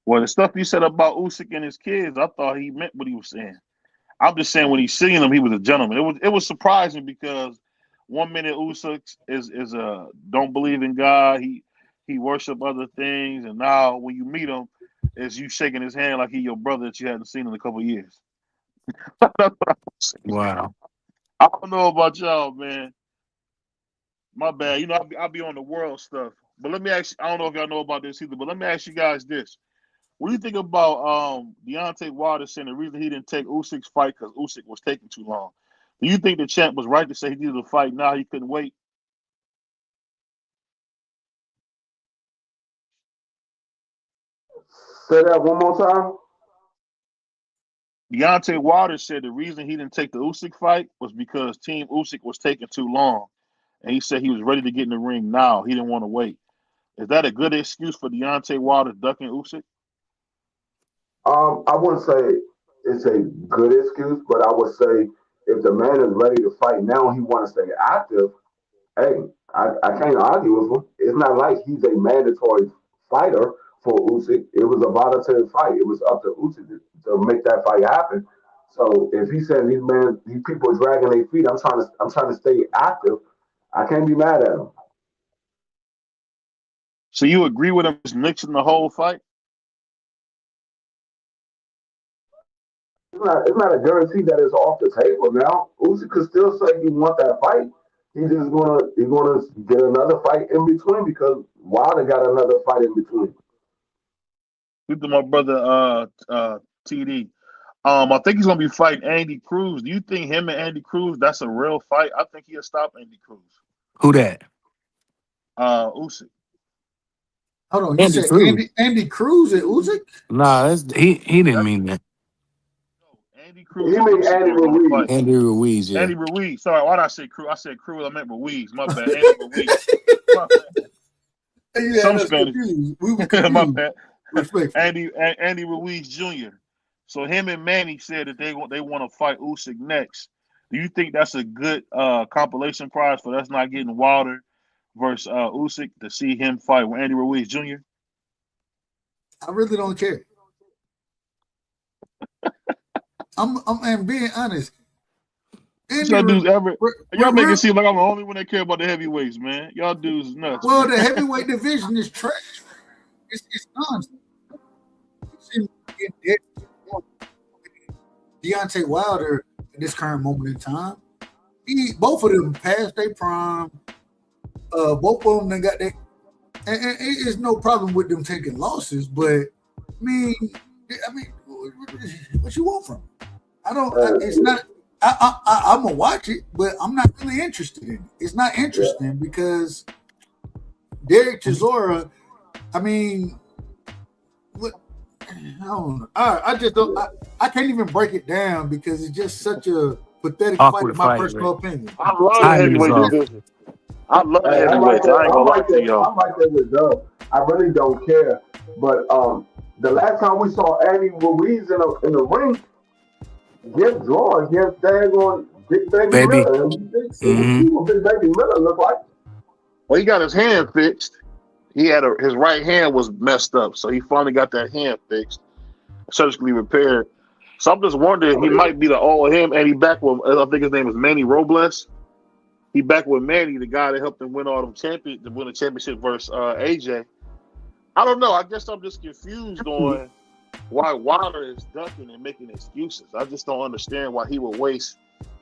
Well, the stuff you said about Usyk and his kids, I thought he meant what he was saying. I'm just saying when he's seeing them, he was a gentleman. It was surprising because 1 minute Usyk is don't believe in God. He worship other things, and now when you meet him, is you shaking his hand like he your brother that you hadn't seen in a couple of years. Wow. I don't know about y'all, man. My bad. I'll be on the world stuff. But let me ask you, I don't know if y'all know about this either, but let me ask you guys this. What do you think about Deontay Wilder saying the reason he didn't take Usyk's fight because Usyk was taking too long? Do you think the champ was right to say he needed to fight now? He couldn't wait? Say that one more time. Deontay Wilder said the reason he didn't take the Usyk fight was because Team Usyk was taking too long. And he said he was ready to get in the ring now. He didn't want to wait. Is that a good excuse for Deontay Wilder ducking Usyk? I wouldn't say it's a good excuse, but I would say if the man is ready to fight now and he wants to stay active, hey, I can't argue with him. It's not like he's a mandatory fighter for Usyk. It was a voluntary fight. It was up to Usyk to make that fight happen. So if he said these people are dragging their feet, I'm trying to stay active, I can't be mad at him. So you agree with him just mixing the whole fight? It's not a guarantee that it's off the table now. Usyk could still say he want that fight. He's gonna get another fight in between because Wilder got another fight in between. Look to my brother TD. I think he's gonna be fighting Andy Cruz. Do you think him and Andy Cruz that's a real fight? I think he'll stop Andy Cruz. Who that? Usyk. Hold on, you said Andy Cruz and Usyk? Nah, he didn't mean that. Andy Cruz. You mean Andy Ruiz? Andy Ruiz, yeah. Andy Ruiz. Sorry, why did I say Cruz? I said Cruz. I meant Ruiz. My bad. Andy Ruiz. My bad. Yeah, Some Spanish. We were confused. My bad. Respect. Andy Ruiz Jr. So him and Manny said that they want to fight Usyk next. Do you think that's a good compilation prize for us not getting Wilder versus Usyk to see him fight with Andy Ruiz Jr.? I really don't care. I'm being honest. Y'all dudes y'all make it seem like I'm the only one that care about the heavyweights, man. Y'all dudes is nuts. Well, man. the heavyweight division is trash. It's nonsense. Deontay Wilder at this current moment in time, both of them passed their prime. Both of them they got that, and it's no problem with them taking losses. But I mean, what you want from them? I don't. It's not. I'm gonna watch it, but I'm not really interested in it. It's not interesting because Derek Chisora. I mean, what? I don't know. I just don't. I can't even break it down because it's just such a pathetic fight, in my personal opinion. I love the heavyweight division. I love the heavyweights. I ain't gonna lie to y'all. I'm like that with Dub. I really don't care. But the last time we saw Andy Ruiz in the ring, get draw against daggone Big Baby Baby. Miller. See what Big Baby Miller look like? Well, he got his hand fixed. He had his right hand was messed up, so he finally got that hand fixed, surgically repaired. So I'm just wondering, he might be the old him, and he back with, I think his name is Manny Robles. He back with Manny, the guy that helped him win all them to win the championship versus AJ. I don't know. I guess I'm just confused on why Wilder is ducking and making excuses. I just don't understand why he would waste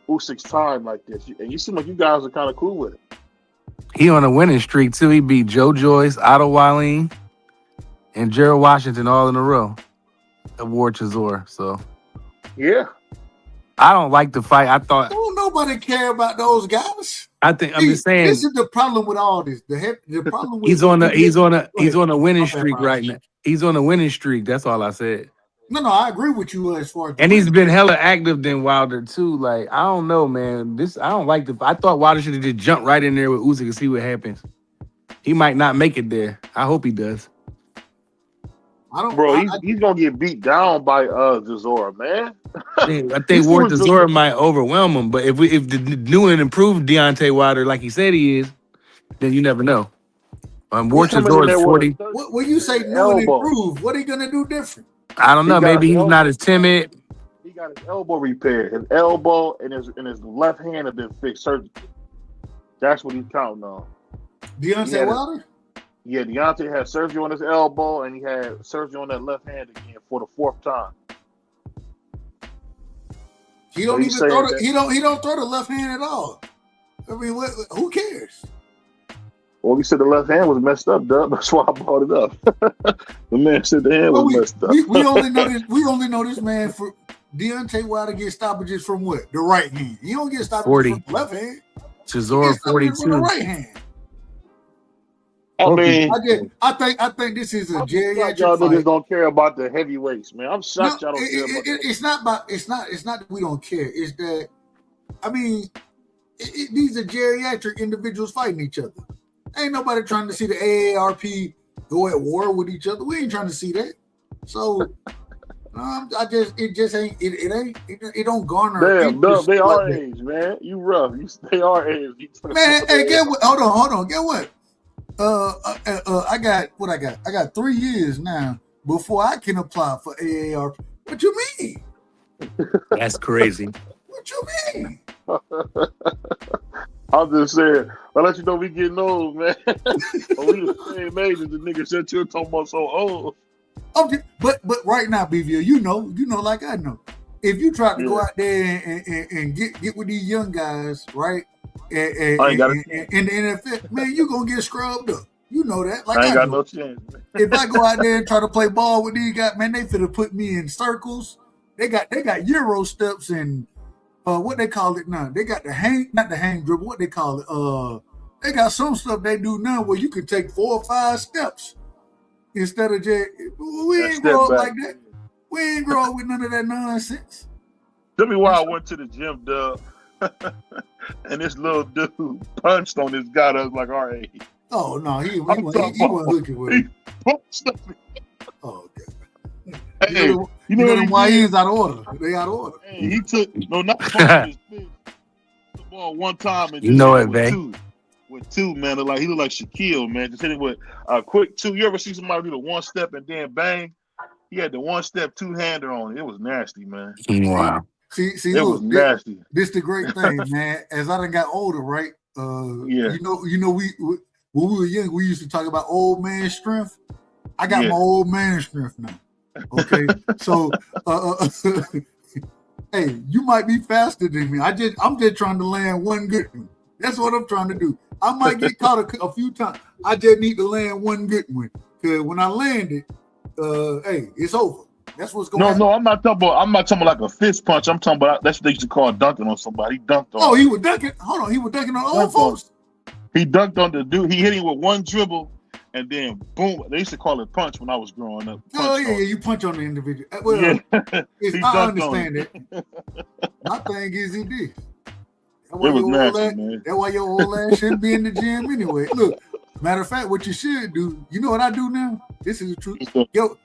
Usyk's time like this. And you seem like you guys are kind of cool with it. He on a winning streak too. He beat Joe Joyce, Otto Wallin, and Gerald Washington all in a row. Award Chisora. So yeah, I don't like the fight. I thought nobody care about those guys. I'm just saying this is the problem with all this. The problem with he's on a winning streak right now. He's on a winning streak. That's all I said. No, I agree with you as far as and he's been hella active than Wilder too. Like I don't know, man. I don't like I thought Wilder should have just jumped right in there with Usyk and see what happens. He might not make it there. I hope he does. He's gonna get beat down by Chisora, man. I think Ward Chisora might overwhelm him. But if the new and improved Deontay Wilder like he said he is, then you never know. Ward Chisora is 40. When you say new and improved, what are you gonna do different? I don't know. Maybe he's not as timid. He got his elbow repaired. His elbow and his left hand have been fixed surgically. That's what he's counting on. Deontay Wilder? Yeah, Deontay had surgery on his elbow and he had surgery on that left hand again for the fourth time. He don't even throw he don't throw the left hand at all. I mean, who cares? Well, he said the left hand was messed up, Dub. That's why I brought it up. The man said the hand was messed up. We only know this man for Deontay Wilder gets stoppages from what? The right hand. He don't get stoppages from the left hand. Chisora 42. From the right hand. I mean, I think this is a geriatric y'all fight. niggas don't care about the heavyweights, man. I'm shocked y'all don't care about that. It's not that we don't care. It's that, I mean, these are geriatric individuals fighting each other. Ain't nobody trying to see the AARP go at war with each other. We ain't trying to see that. So, it don't garner. Damn, Dub, they are age, man. You rough. They are age. Man, hey, get what? Hold on. Get what? I got 3 years now before I can apply for AARP. What you mean? That's crazy. What you mean? I'm just saying, I'll let you know we getting old, man. We the same age as the nigga said you're talking about so old. Okay, but right now, BVO, you know, like I know. If you try to go out there and get with these young guys, right? And in the NFL, man, you gonna get scrubbed up. You know that. Like I ain't got no chance, man. If I go out there and try to play ball with these guys, man, they finna put me in circles. They got Euro steps and what they call it now. They got not the hang dribble, what they call it. They got some stuff they do now where you can take 4 or 5 steps instead of just we ain't grow up like that. We ain't grow up with none of that nonsense. Tell me why I went to the gym, Dub, and this little dude punched on this guy that was like our age. Oh no, he wasn't looking with him. Oh God. Hey, you know them YNs out of order. They out of order. Hey, he took not the ball one time and you know it, man. With two, man, he looked like Shaquille, man. Just hit it with a quick 2. You ever see somebody do the 1 step and then bang? He had the 1 step 2-hander on it. It was nasty, man. Wow. See, it was nasty. This the great thing, man. As I done got older, right? Yeah. You know, when we were young, we used to talk about old man strength. I got my old man strength now. Okay, so hey, you might be faster than me. I'm just trying to land one good one. That's what I'm trying to do. I might get caught a few times. I just need to land one good one. Cause when I land it, hey, it's over. That's what's going on. No, I'm not talking about like a fist punch. I'm talking about that's what they used to call dunking on somebody. He dunked on. Oh, he was dunking. Hold on, he was dunking on old folks. He dunked on the dude. He hit him with one dribble, and then boom. They used to call it punch when I was growing up. You punch on the individual. Well, I understand it. My thing is he did. It was nasty, man. That's why your old ass shouldn't be in the gym anyway. Look, matter of fact, what you should do, you know what I do now? This is the truth. Yo,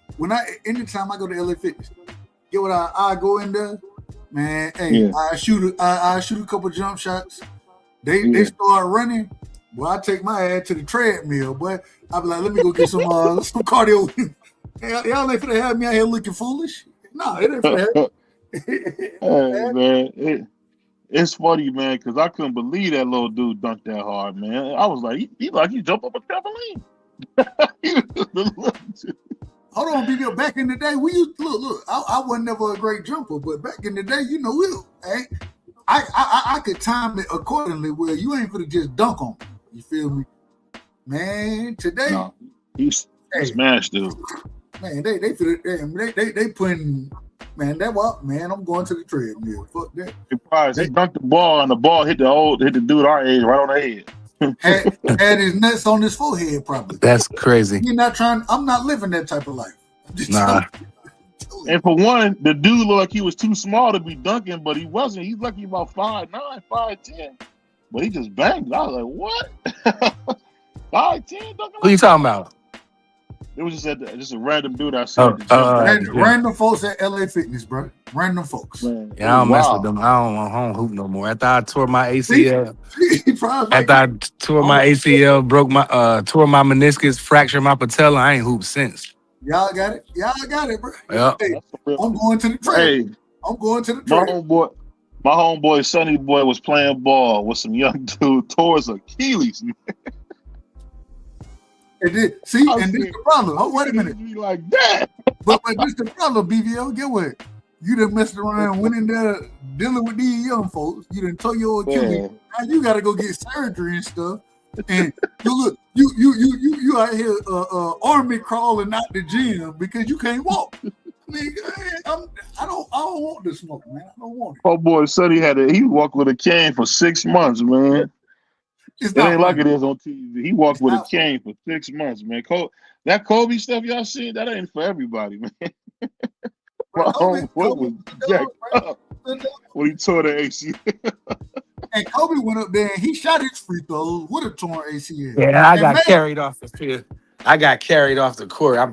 anytime I go to LA Fitness, get what I go in there, Man, hey, Yeah. I shoot a couple jump shots. They start running. Well, I take my ass to the treadmill, boy. I be like, let me go get some cardio. Y'all ain't finna have me out here looking foolish. No, it ain't finna Hey, man, it's funny, man, because I couldn't believe that little dude dunked that hard, man. I was like, he jumped up a trampoline. Hold on, BB. Back in the day, we used look. I wasn't never a great jumper, but back in the day, I could time it accordingly. Where you ain't gonna just dunk on me. You feel me, man? Today, No, he smashed dude. Man, they putting. Man, I'm going to the treadmill. Fuck that. Surprised he dunked the ball and the ball hit the dude our age right on the head. Had his nuts on his forehead, probably. That's crazy. I'm not living that type of life. Nah. And for one, the dude looked like he was too small to be dunking, but he wasn't. He's lucky about 5'9", 5'10". But he just banged. I was like, what? 5'10" dunking? Who you talking about? It was just a random dude I seen. Random folks at LA Fitness, bro. Random folks. Man, yeah, I don't mess with them. I don't hoop no more. After I tore my ACL, tore my meniscus, fractured my patella, I ain't hooped since. Y'all got it, bro. Yep. Hey, I'm going to the trade. Hey, I'm going to the trade. My homeboy Sonny Boy was playing ball with some young dude, tore his Achilles. And this the problem. Oh, wait a minute. Like that. But this the problem, BVO. Get what? You done messed around, went in there dealing with these young folks. You done tore your Achilles. Now you gotta go get surgery and stuff. And you out here army crawling out the gym because you can't walk. I don't want the smoke, man. I don't want it. Oh boy, Sonny he walked with a cane for 6 months, man. It ain't like it is on TV. He walked with a cane for 6 months, man. That Kobe stuff y'all seen, that ain't for everybody, man. My homeboy was jacked up when he tore the ACL. And Kobe went up there and he shot his free throws with a torn ACL. Yeah, I got carried off the field. I got carried off the court. I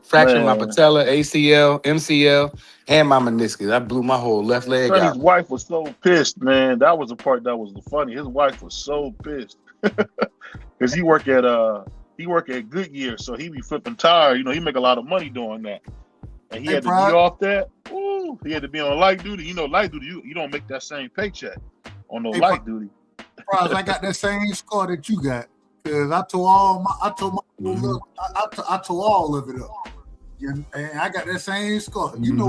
fractured my patella, ACL, MCL, and my meniscus. I blew my whole left leg out. His wife was so pissed, man. That was the part that was funny. His wife was so pissed because he work at Goodyear, so he be flipping tires. You know, he make a lot of money doing that, and he had to be off that. Ooh, he had to be on light duty. You know, light duty, you don't make that same paycheck on no light duty. I got that same scar that you got. Cause I tore all of it up, and I got that same scar. You know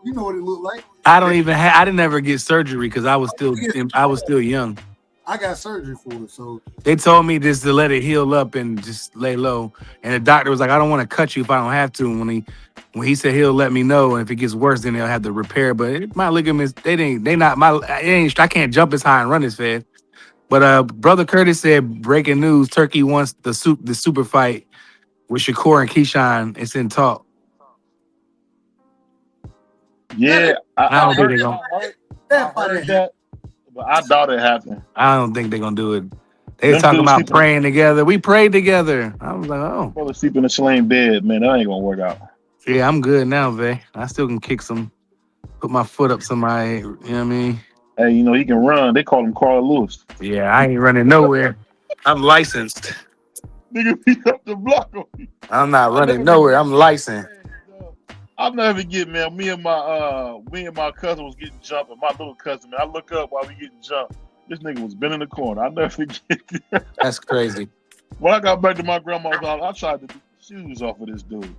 what it looked like. I didn't ever get surgery because I was still young. I got surgery for it, so they told me just to let it heal up and just lay low. And the doctor was like, "I don't want to cut you if I don't have to." And when he said he'll let me know, and if it gets worse, then they'll have to repair. But my ligaments, I can't jump as high and run as fast. But Brother Curtis said, breaking news, Turkey wants the super fight with Shakur and Keyshawn. It's in talk. Yeah, I don't think they're going to. I heard that, but I doubt it happened. I don't think they're going to do it. They were talking about praying together. We prayed together. I was like, oh. Brother sleep in a sling bed, man. That ain't going to work out. Yeah, I'm good now, Vay. I still can kick put my foot up somebody, you know what I mean? Hey, you know, he can run. They call him Carl Lewis. Yeah, I ain't running nowhere. I'm licensed. Nigga beat up the block on me. I'm not running nowhere. I'm licensed. I'll never forget, man. Me and my cousin was getting jumped, and my little cousin, man, I look up while we getting jumped. This nigga was bent in the corner. I'll never forget. That's crazy. When I got back to my grandma's house, I tried to beat the shoes off of this dude.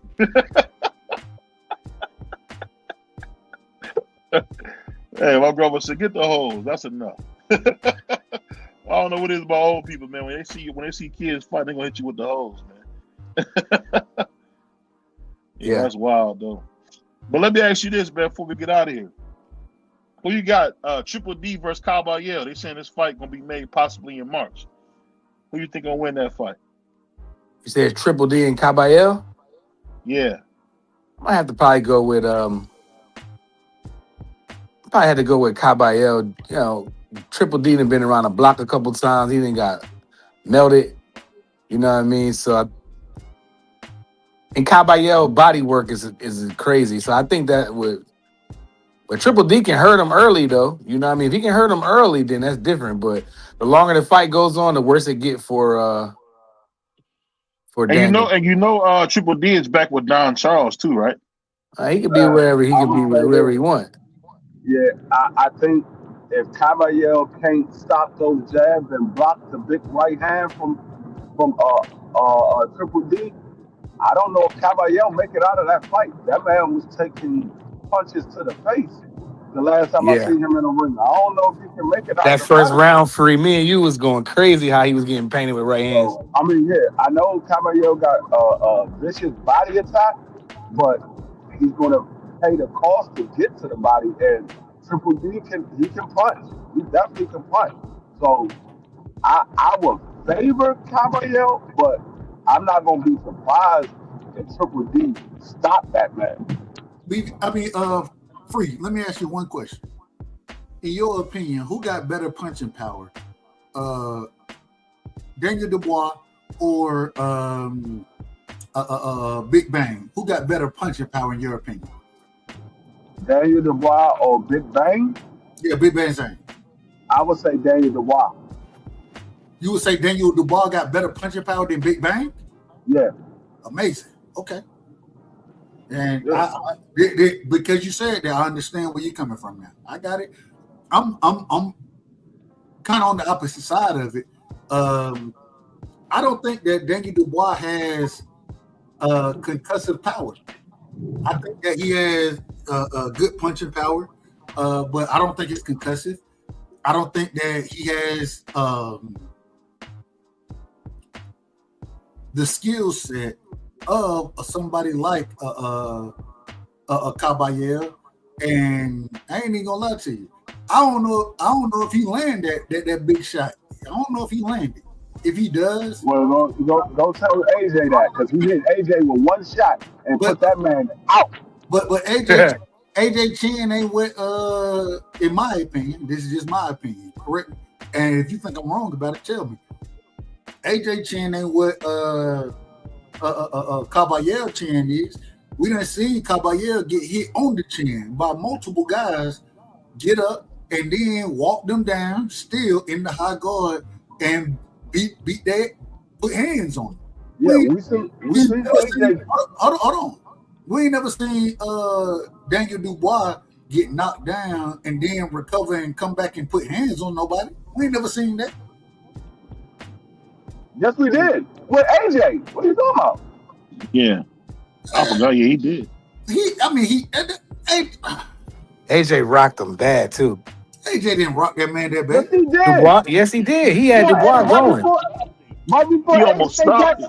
Hey, my grandma said, "Get the hose. That's enough." I don't know what it is about old people, man. When they see kids fight, they're gonna hit you with the hose, man. Yeah, that's wild though. But let me ask you this, man, before we get out of here. Who you got? Triple D versus Caballero. They saying this fight gonna be made possibly in March. Who you think gonna win that fight? You said Triple D and Caballero? Yeah. I might have to probably go with I had to go with Caballero. You know, Triple D done been around the block a couple times. He done got melted. You know what I mean? So, and Caballero body work is crazy. So I think that with But Triple D can hurt him early, though. You know what I mean? If he can hurt him early, then that's different. But the longer the fight goes on, the worse it get for Daniel. Triple D is back with Don Charles too, right? He can be wherever he can be wherever he wants. Yeah, I think if Caballero can't stop those jabs and block the big right hand from Triple D, I don't know if Caballero make it out of that fight. That man was taking punches to the face the last time I seen him in the ring. I don't know if he can make it out. That first round for me and you was going crazy how he was getting painted with right hands. So, I mean, yeah, I know Caballero got a vicious body attack, but he's going to pay the cost to get to the body. And Triple D can punch. He definitely can punch. So I would favor Caballero, but I'm not going to be surprised if Triple D stop that man. Free, let me ask you one question. In your opinion, who got better punching power? Daniel Dubois or Big Bang? Who got better punching power in your opinion? Daniel Dubois or Big Bang? Yeah, Big Bang saying. I would say Daniel Dubois. You would say Daniel Dubois got better punching power than Big Bang? Yeah. Amazing. Okay. And because you said that, I understand where you're coming from now. I got it. I'm kind of on the opposite side of it. I don't think that Daniel Dubois has concussive power. I think that he has a good punching power, but I don't think it's concussive. I don't think that he has the skill set of somebody like a Caballero, and I ain't even gonna lie to you. I don't know if he landed that big shot. I don't know if he landed. If he does, well, go tell AJ that, because he hit AJ with one shot and put that man out. But AJ Chin ain't what, in my opinion. This is just my opinion. Correct me. And if you think I'm wrong about it, tell me. AJ Chin ain't what Caballero chin is. We done seen Caballero get hit on the chin by multiple guys, get up and then walk them down, still in the high guard, and beat that, put hands on them. Yeah, we seen AJ. Hold on. We ain't never seen Daniel Dubois get knocked down and then recover and come back and put hands on nobody. We ain't never seen that. Yes, we did. With AJ. What are you talking about? Yeah. I forgot. Yeah, he did. AJ rocked him bad, too. AJ didn't rock that man that bad. Yes, he did. Dubois, yes, he did. He had Dubois going. Right before He almost stopped.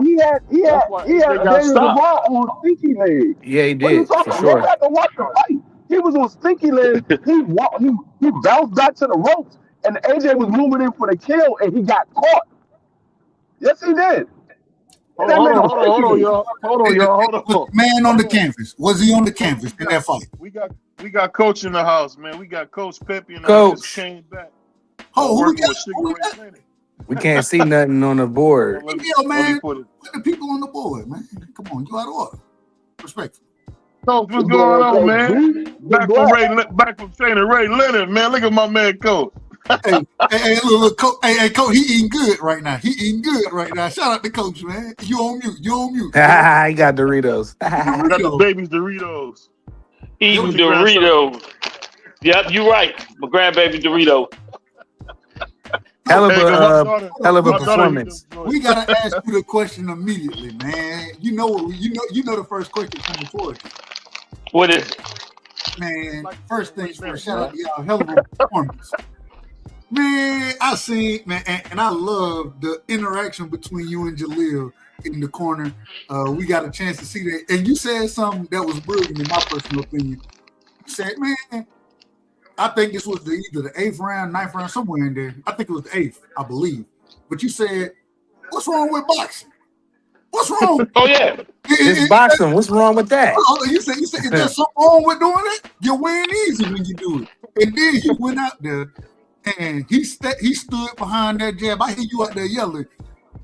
He had Daniel Dubois on stinky leg. Yeah, he What are you did, talking for about? sure. You have to watch the fight. He was on stinky leg. He bounced back to the ropes, and AJ was moving in for the kill, and he got caught. Yes, he did. Hold on, y'all. Man on the canvas. Was he on the canvas in that fight? We got Coach in the house, man. We got Coach Pepe in the Coach. house. Just came back. Oh, who we Working got? with Sugar Ray Leonard. We can't see nothing on the board. Yo, man, put the people on the board, man. Come on, you out of order. Respect. Coach, what's going on, man? Back from training Ray Leonard, man. Look at my man, Coach. hey, look, Coach. Hey, Coach, he eating good right now. Shout out to Coach, man. You on mute. He got Doritos. Got the baby's Doritos. Eating Doritos. Yep, you're right. My grandbaby Dorito. Hell of a performance. We gotta ask you the question immediately, man. You know the first question coming forward. What is it? Man, first things first, shout out to y'all. Hell of a performance. Man, I seen, man, and I love the interaction between you and Jalil in the corner. We got a chance to see that. And you said something that was brilliant in my personal opinion. You said, man, I think this was either the 8th round, 9th round, somewhere in there. I think it was the 8th, I believe. But you said, what's wrong with boxing? What's wrong? Oh, yeah. It's boxing. What's wrong with that? You said, is there something wrong with doing it? You win easy when you do it. And then he went out there and he stood behind that jab. I hear you out there yelling,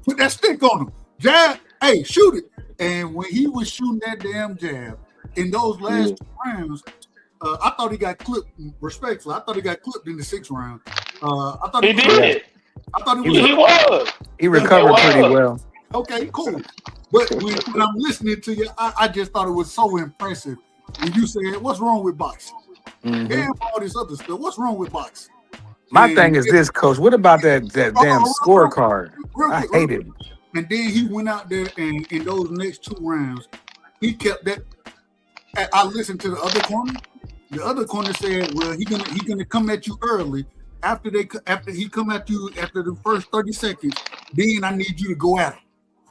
put that stick on him. Jab, hey, shoot it. And when he was shooting that damn jab in those last 2 rounds, I thought he got clipped. Respectfully, I thought he got clipped in the 6th round. I thought He did. I thought He was. He recovered pretty well. Okay, cool. But when I'm listening to you, I just thought it was so impressive when you said, "What's wrong with boxing?" And all this other stuff. What's wrong with boxing? My thing is this, Coach. What about that damn scorecard? I hate it. And then he went out there and in those next 2 rounds, he kept that. I listened to the other corner. The other corner said, "Well, he's gonna come at you early. After he come at you after the first 30 seconds, then I need you to go at him.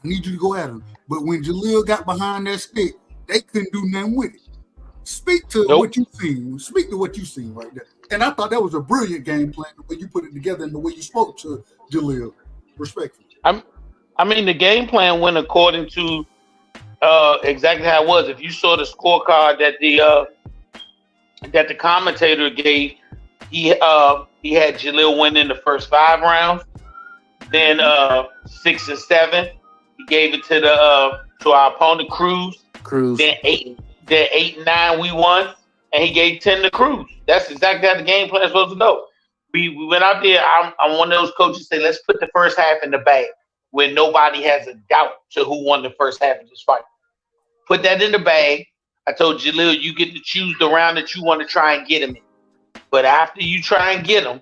I need you to go at him." But when Jalil got behind that stick, they couldn't do nothing with it. Speak to what you seen. Speak to what you seen right there. And I thought that was a brilliant game plan, the way you put it together and the way you spoke to Jalil. Respectfully. I mean, the game plan went according to exactly how it was. If you saw the scorecard that the commentator gave, he had Jalil winning the first 5 rounds. Then 6 and 7, he gave it to our opponent Cruz. Then 8 and 9 we won, and he gave 10 to Cruz. That's exactly how the game plan is supposed to go. We went out there. I'm one of those coaches say, let's put the first half in the bag where nobody has a doubt to who won the first half of this fight. Put that in the bag. I told Jalil, you get to choose the round that you want to try and get him in. But after you try and get him,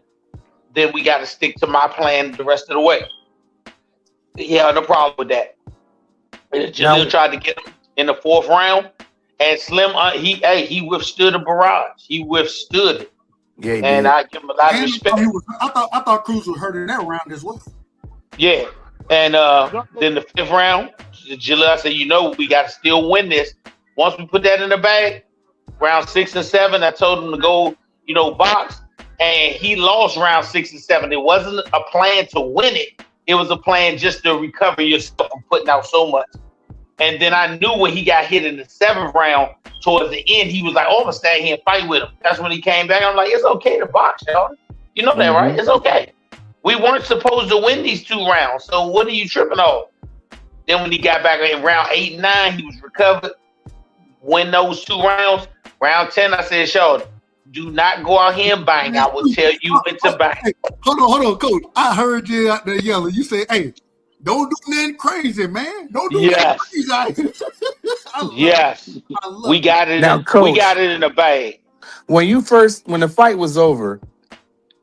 then we got to stick to my plan the rest of the way. Yeah, no problem with that. Jalil tried to get him in the 4th round, and Slim, he withstood a barrage. He withstood it. Yeah, and I give him a lot of respect. I thought Cruz was hurt in that round as well. Yeah, and then the 5th round, Jalil, I said, we got to still win this. Once we put that in the bag, round 6 and 7, I told him to go, box, and he lost round 6 and 7. It wasn't a plan to win it. It was a plan just to recover yourself from putting out so much. And then I knew when he got hit in the 7th round, towards the end, he was like, I'm going to stand here and fight with him. That's when he came back. I'm like, it's okay to box, y'all. You know that, right? It's okay. We weren't supposed to win these 2 rounds, so what are you tripping off? Then when he got back in round 8 and 9, he was recovered. Win those 2 rounds. Round 10, I said, Sean, do not go out here and bang. I will tell you when to bang. Hey, hold on, Coach. I heard you out there yelling. You said, hey, don't do nothing crazy, man. Don't do nothing crazy out here. Yes. We got it. Now, Coach, we got it in the bag. When the fight was over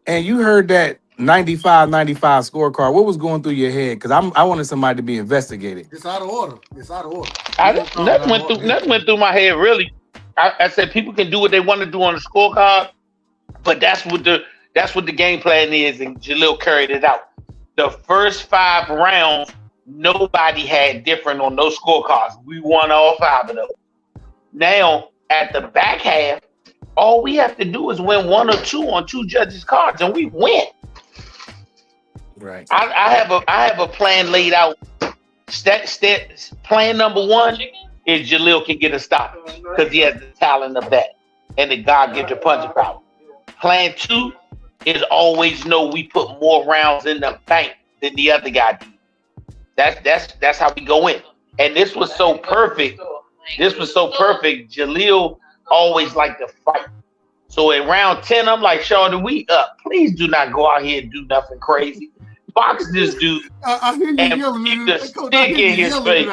and you heard that 95 scorecard, what was going through your head? Because I wanted somebody to be investigated. It's out of order. Nothing went through my head, really. I said people can do what they want to do on the scorecard, but that's what the game plan is, and Jalil carried it out. The first 5 rounds, nobody had different on those scorecards. We won all 5 of those. Now, at the back half, all we have to do is win 1 or 2 on 2 judges' cards, and we win. Right. I have a plan laid out. Plan number 1 is Jalil can get a stop because he has the talent of that and the God-gifted punching power. Plan 2 is always know we put more rounds in the bank than the other guy did. That's how we go in. And this was so perfect. Jalil always liked to fight. So in round 10, I'm like, Sean, we up. Please do not go out here and do nothing crazy. Box this dude I hear you and yelling, keep man. the stick in his face.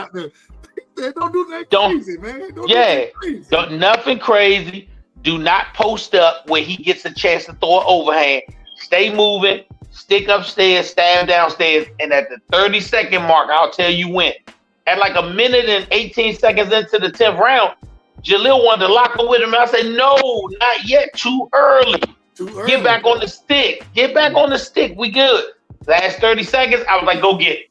Don't do that crazy, man. Don't do that crazy. Nothing crazy. Do not post up where he gets a chance to throw an overhand. Stay moving. Stick upstairs, stab downstairs. And at the 30-second mark, I'll tell you when. At like 1 minute and 18 seconds into the 10th round, Jalil wanted to lock up with him. And I said, no, not yet. Too early. Get back on the stick. We good. Last 30 seconds, I was like, go get it.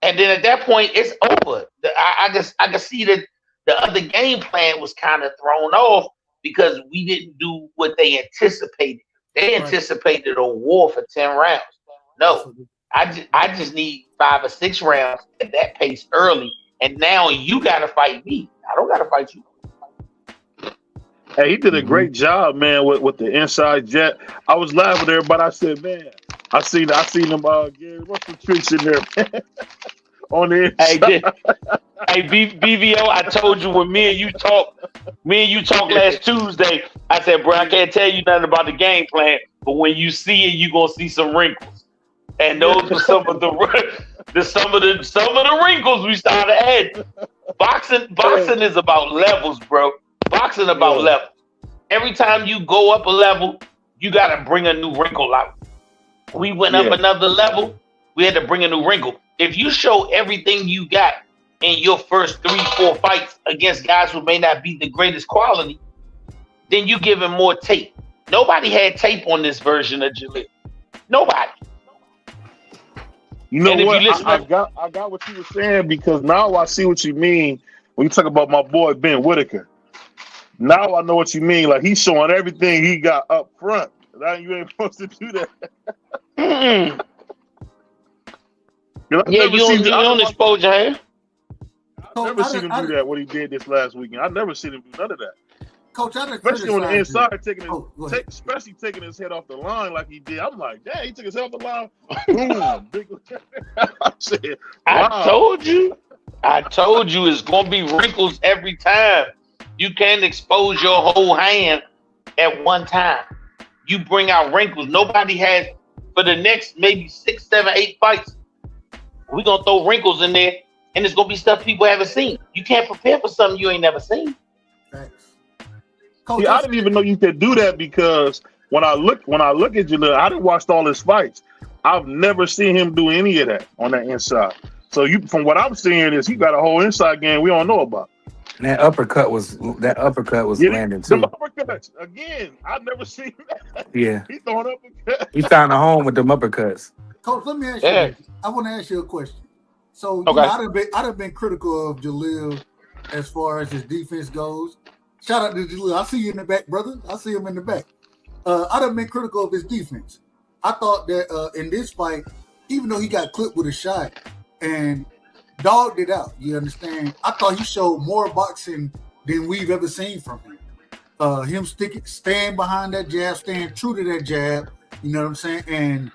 And then at that point, it's over. I can see that the other game plan was kind of thrown off because we didn't do what they anticipated. They anticipated a war for 10 rounds. No, I just need 5 or 6 rounds at that pace early. And now you got to fight me. I don't got to fight you. Hey, he did a great job, man, with the inside jet. I was laughing there, but I said, man, I seen them Gary Russell tricks in there, man. On the inside. Hey, BVO, I told you when me and you talked last Tuesday, I said, bro, I can't tell you nothing about the game plan, but when you see it, you're gonna see some wrinkles. And those were some of the wrinkles we started adding. Boxing is about levels, bro. Boxing about levels. Every time you go up a level, you gotta bring a new wrinkle out. We went up another level, we had to bring a new wrinkle. If you show everything you got in your first 3-4 fights against guys who may not be the greatest quality, then you give him more tape. Nobody had tape on this version of Jalil. Nobody. You know what? I got what you were saying, because now I see what you mean when you talk about my boy Ben Whitaker. Now I know what you mean. Like, he's showing everything he got up front. Now you ain't supposed to do that. Yeah, you don't expose your hair. I've never seen him do that, what he did this last weekend. I've never seen him do none of that. Coach, especially on the inside, especially taking his head off the line like he did. I'm like, dang, he took his head off the line. Boom. I said, wow. I told you it's going to be wrinkles every time. You can't expose your whole hand at one time. You bring out wrinkles. Nobody has, for the next maybe 6, 7, 8 fights, we're going to throw wrinkles in there, and it's going to be stuff people haven't seen. You can't prepare for something you ain't never seen. Thanks. See, I didn't even know you could do that, because when I look at Jalil, I didn't watch all his fights. I've never seen him do any of that on that inside. So from what I'm seeing is he got a whole inside game we don't know about. And that uppercut was landing too. The uppercuts again. I've never seen that. Yeah, he's throwing uppercuts. He found a home with them uppercuts. Coach, let me ask you. I want to ask you a question. So I've been critical of Jalil as far as his defense goes. Shout out to Jalil. I see you in the back, brother. I see him in the back. I'd have been critical of his defense. I thought that in this fight, even though he got clipped with a shot and dogged it out, you understand? I thought he showed more boxing than we've ever seen from him. Him staying behind that jab, staying true to that jab. You know what I'm saying? And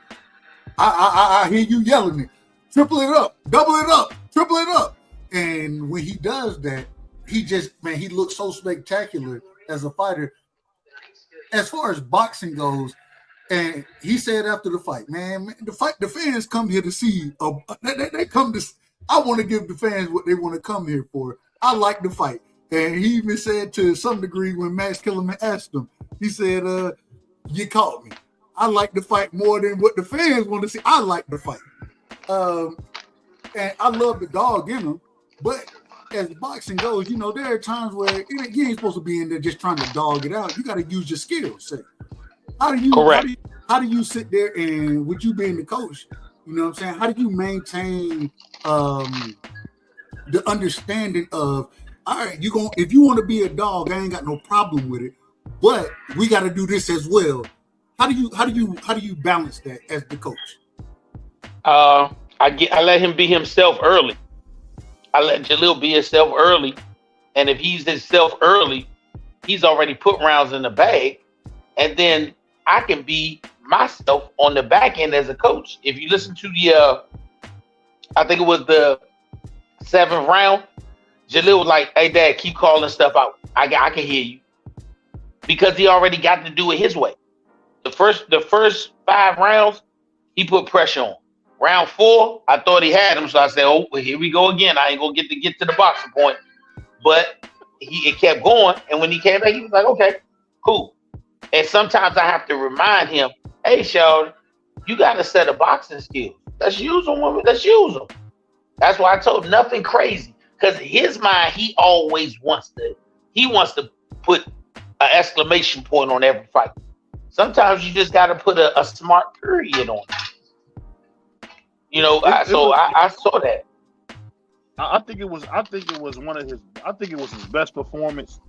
I hear you yelling it. Triple it up, double it up, triple it up. And when he does that, he looks so spectacular as a fighter. As far as boxing goes, and he said after the fight, the fans come here to see. They come to. I want to give the fans what they want to come here for. I like the fight, and he even said to some degree when Max Kellerman asked him, he said, "You caught me. I like the fight more than what the fans want to see. I like the fight, and I love the dog in him, but." As boxing goes, you know, there are times where you ain't supposed to be in there just trying to dog it out. You got to use your skills. How do you sit there and, with you being the coach, you know what I'm saying? How do you maintain the understanding of, all right, if you want to be a dog, I ain't got no problem with it, but we got to do this as well. How do you balance that as the coach? I let him be himself early. I let Jalil be himself early, and if he's himself early, he's already put rounds in the bag, and then I can be myself on the back end as a coach. If you listen to the, I think it was the 7th round, Jalil was like, "Hey, Dad, keep calling stuff out. I can hear you," because he already got to do it his way. The first 5 rounds, he put pressure on. Round 4, I thought he had him, so I said, "Oh, well, here we go again. I ain't gonna get to the boxing point." But it kept going, and when he came back, he was like, "Okay, cool." And sometimes I have to remind him, "Hey, Sheldon, you got a set of boxing skills. Let's use them, woman. Let's use them." That's why I told him nothing crazy, because in his mind, he always wants to put an exclamation point on every fight. Sometimes you just got to put a smart period on it. You know, I saw that. I think it was his best performance,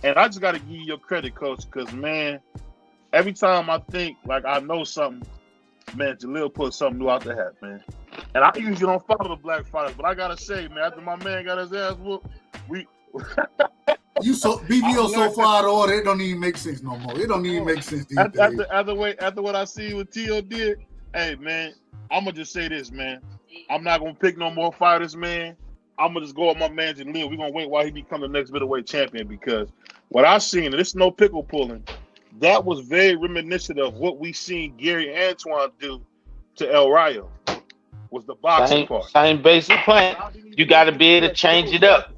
and I just got to give you your credit, Coach, because man, every time I think like I know something, man, Jalil put something new out the hat, man. And I usually don't follow the black fighters, but I gotta say, man, after my man got his ass whooped, BBO so far out of order, it don't even make sense no more. It don't even make sense. After what I see what Tio did, hey man. I'm gonna just say this, man. I'm not gonna pick no more fighters, man. I'm gonna just go with my man Jalil. We're gonna wait while he become the next middleweight champion because what I seen, and this is no pickle pulling, that was very reminiscent of what we seen Gary Antoine do to El Rayo. Was the boxing part. Same basic plan. You got to be able to change it up.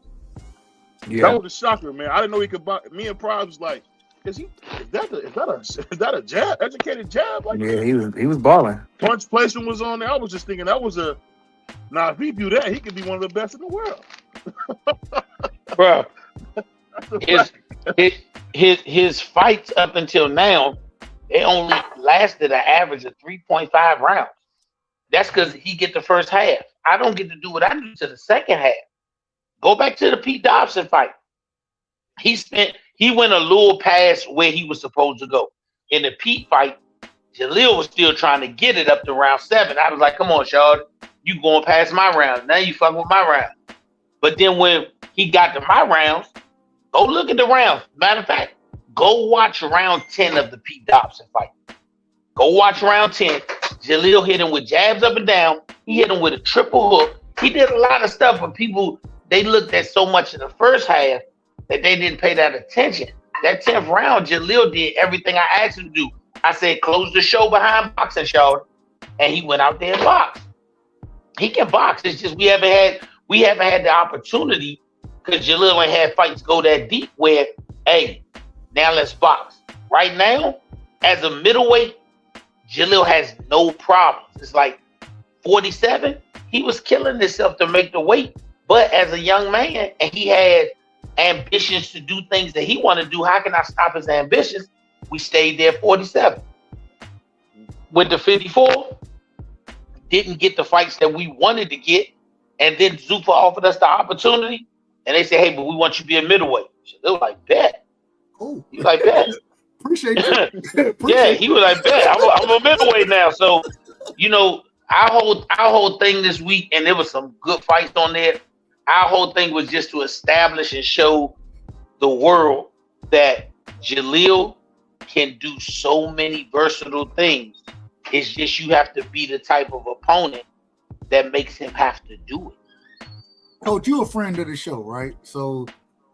Yeah. That was a shocker, man. I didn't know he could box. Me and Pride was like, is that a jab? Educated jab? Like yeah, he was balling. Punch placement was on there. I was just thinking that was a. Now if he do that, he could be one of the best in the world. Bro, his fights up until now, they only lasted an average of 3.5 rounds. That's because he get the first half. I don't get to do what I do to the second half. Go back to the Pete Dobson fight. He went a little past where he was supposed to go. In the Pete fight, Jalil was still trying to get it up to round 7. I was like, come on, Shard. You going past my round. Now you fucking with my round. But then when he got to my rounds, go look at the rounds. Matter of fact, go watch round 10 of the Pete Dobson fight. Go watch round 10. Jalil hit him with jabs up and down. He hit him with a triple hook. He did a lot of stuff, but people, they looked at so much in the first half that they didn't pay that attention. That 10th round, Jalil did everything I asked him to do. I said, close the show behind boxing, Shard. And he went out there and boxed. He can box. It's just we haven't had the opportunity because Jalil ain't had fights go that deep where, hey, now let's box. Right now, as a middleweight, Jalil has no problems. It's like 47, he was killing himself to make the weight. But as a young man, and he had ambitions to do things that he want to do, how can I stop his ambitions? We stayed there 47. With the 54, didn't get the fights that we wanted to get. And then Zuffa offered us the opportunity. And they said, hey, but we want you to be a middleweight. They were like, bet. Oh, he was like, bet. Appreciate you. Yeah, he was like, bet. I'm a middleweight now. So, you know, our whole thing this week, and there was some good fights on there. Our whole thing was just to establish and show the world that Jalil can do so many versatile things. It's just you have to be the type of opponent that makes him have to do it. Coach, you're a friend of the show, right? So,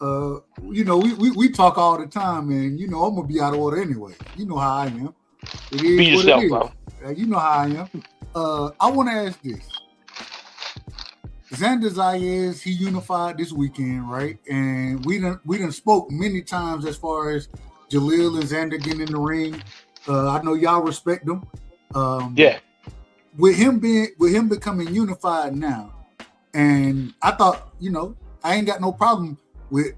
you know, we talk all the time, and you know I'm gonna be out of order anyway. You know how I am. It is be yourself, bro. You know how I am. I want to ask this. Xander Zayas, he unified this weekend, right? And we done spoke many times as far as Jalil and Xander getting in the ring. I know y'all respect them. Yeah. With him becoming unified now, and I thought, you know, I ain't got no problem with.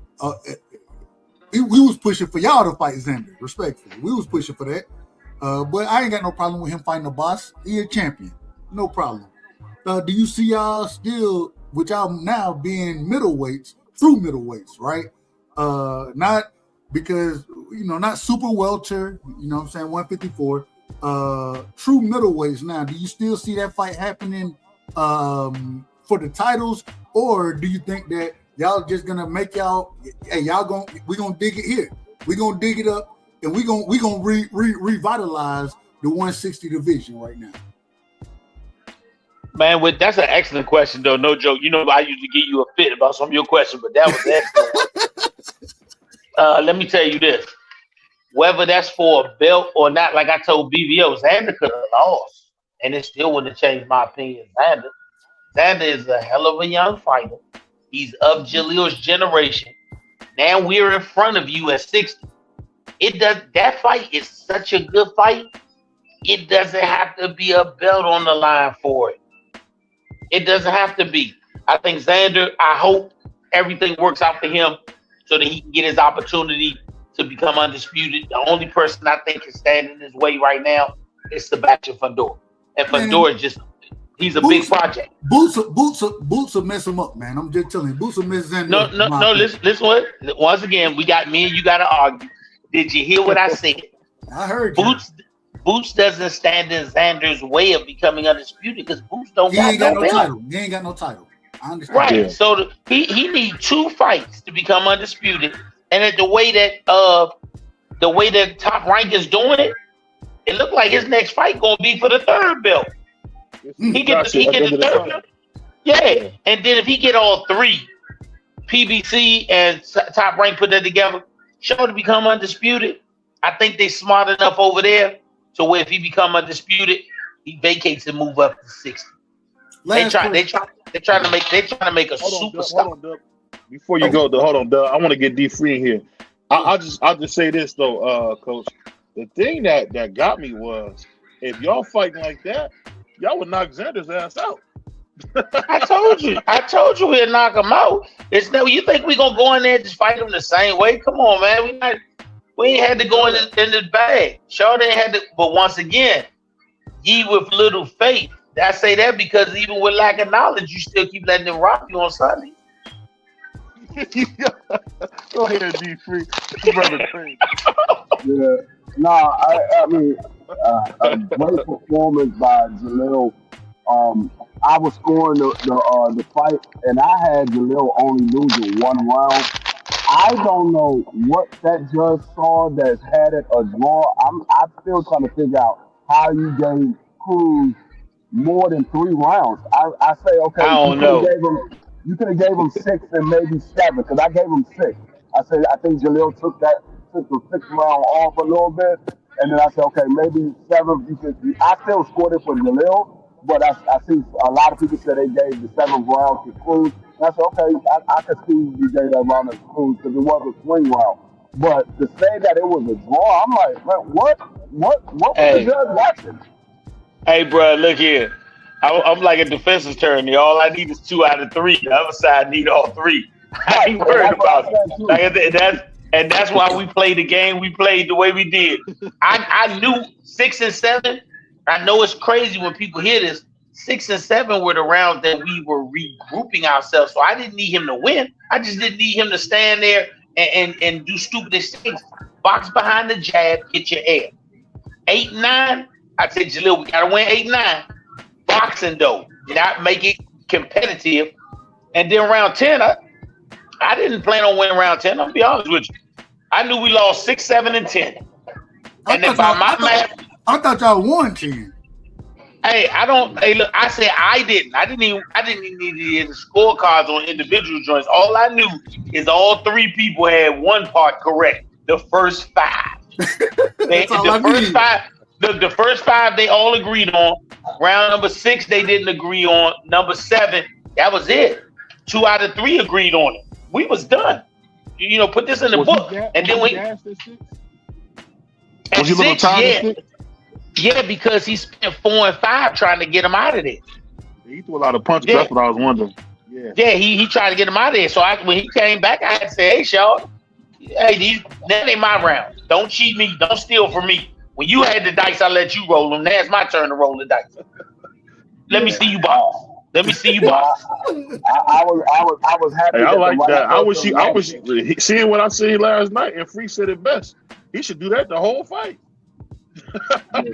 We was pushing for y'all to fight Xander, respectfully. We was pushing for that, but I ain't got no problem with him fighting the boss. He a champion, no problem. Do you see y'all still, with y'all now being middleweights, true middleweights, right? Not because, you know, not super welter, you know what I'm saying, 154. True middleweights now. Do you still see that fight happening for the titles, or do you think that y'all just gonna make y'all, hey, we gonna dig it here, we gonna dig it up, and we gonna revitalize the 160 division right now? Man, that's an excellent question, though. No joke. You know, I usually give you a fit about some of your questions, but that was excellent. Let me tell you this. Whether that's for a belt or not, like I told BVO, Xander could have lost, and it still wouldn't have changed my opinion. Xander is a hell of a young fighter. He's of Jalil's generation. Now we're in front of you at 60. That fight is such a good fight. It doesn't have to be a belt on the line for it. It doesn't have to be. I think Xander, I hope everything works out for him so that he can get his opportunity to become undisputed. The only person I think is standing in his way right now is Sebastian Fundora. And Fundora he's a big project. Boots will mess him up, man. I'm just telling you. Boots will mess Xander up. No, listen what? Once again, me and you got to argue. Did you hear what I said? I heard you. Boots doesn't stand in Xander's way of becoming undisputed because Boots He ain't got no title. He ain't got no title. I understand. Right. Yeah. So he needs 2 fights to become undisputed. And the way that Top Rank is doing it, it looked like his next fight gonna be for the 3rd belt. He get the 3rd belt. Yeah, and then if he get all three, PBC and Top Rank put that together, show to become undisputed. I think they smart enough over there to where if he become undisputed, he vacates and move up to 60. They're trying to make a superstar. Hold on, Doug. Before you go, hold on, Doug. I want to get D free in here. I'll just say this though, Coach. The thing that got me was if y'all fighting like that, y'all would knock Xander's ass out. I told you we'd knock him out. It's no. You think we gonna go in there and just fight him the same way? Come on, man. We ain't had to go in the bag. Sure, they had to. But once again, ye with little faith. I say that because even with lack of knowledge, you still keep letting them rock you on Sunday. Go ahead, D free. Yeah. Nah, I mean, a great performance by Jalil. I was scoring the fight, and I had Jalil only losing one round. I don't know what that judge saw that's had it a draw. I'm still trying to figure out how you gave Cruz more than 3 rounds. I say, okay, I don't know. You could have gave him 6 and maybe 7, because I gave him 6. I think Jalil took the 6th round off a little bit, and then I said, okay, maybe 7. I still scored it for Jalil, but I see a lot of people say they gave the 7th round to Cruz. And I said, okay, I could see you gave that round to Cruz because it was a swing round. But to say that it was a draw, I'm like, man, what was the judge watching? Hey, bro, look here. I'm like a defense attorney. All I need is 2 out of 3. The other side need all 3. I ain't worried about it. That's why we played the game we played the way we did. I knew 6 and 7. I know it's crazy when people hear this. 6 and 7 were the rounds that we were regrouping ourselves. So I didn't need him to win. I just didn't need him to stand there and do stupidest things. Box behind the jab, get your air. 8 and 9. I said, Jalil, we gotta win 8 and 9. Boxing though, not make it competitive. And then round 10, I didn't plan on winning round 10. I'll be honest with you. I knew we lost 6, 7, and 10. And then by my math, I thought y'all won 10. Hey, look, I said I didn't. I didn't even need the scorecards on individual joints. All I knew is all 3 people had one part correct. The first 5. The first 5 they all agreed on. Round number 6 they didn't agree on. Number 7, that was it. 2 out of 3 agreed on it. We was done. Put this in the book. And then we at 6, yeah, because he spent 4 and 5 trying to get him out of there. He threw a lot of punches. Yeah. That's what I was wondering. Yeah, he tried to get him out of there. So when he came back, I had to say, hey, Shaw, that ain't my round. Don't cheat me. Don't steal from me. When you had the dice, I let you roll them. Now it's my turn to roll the dice. Let me see you boss. Let me see you boss. I was happy. Hey, I like that. I was seeing what I seen last night, and Free said it best. He should do that the whole fight. He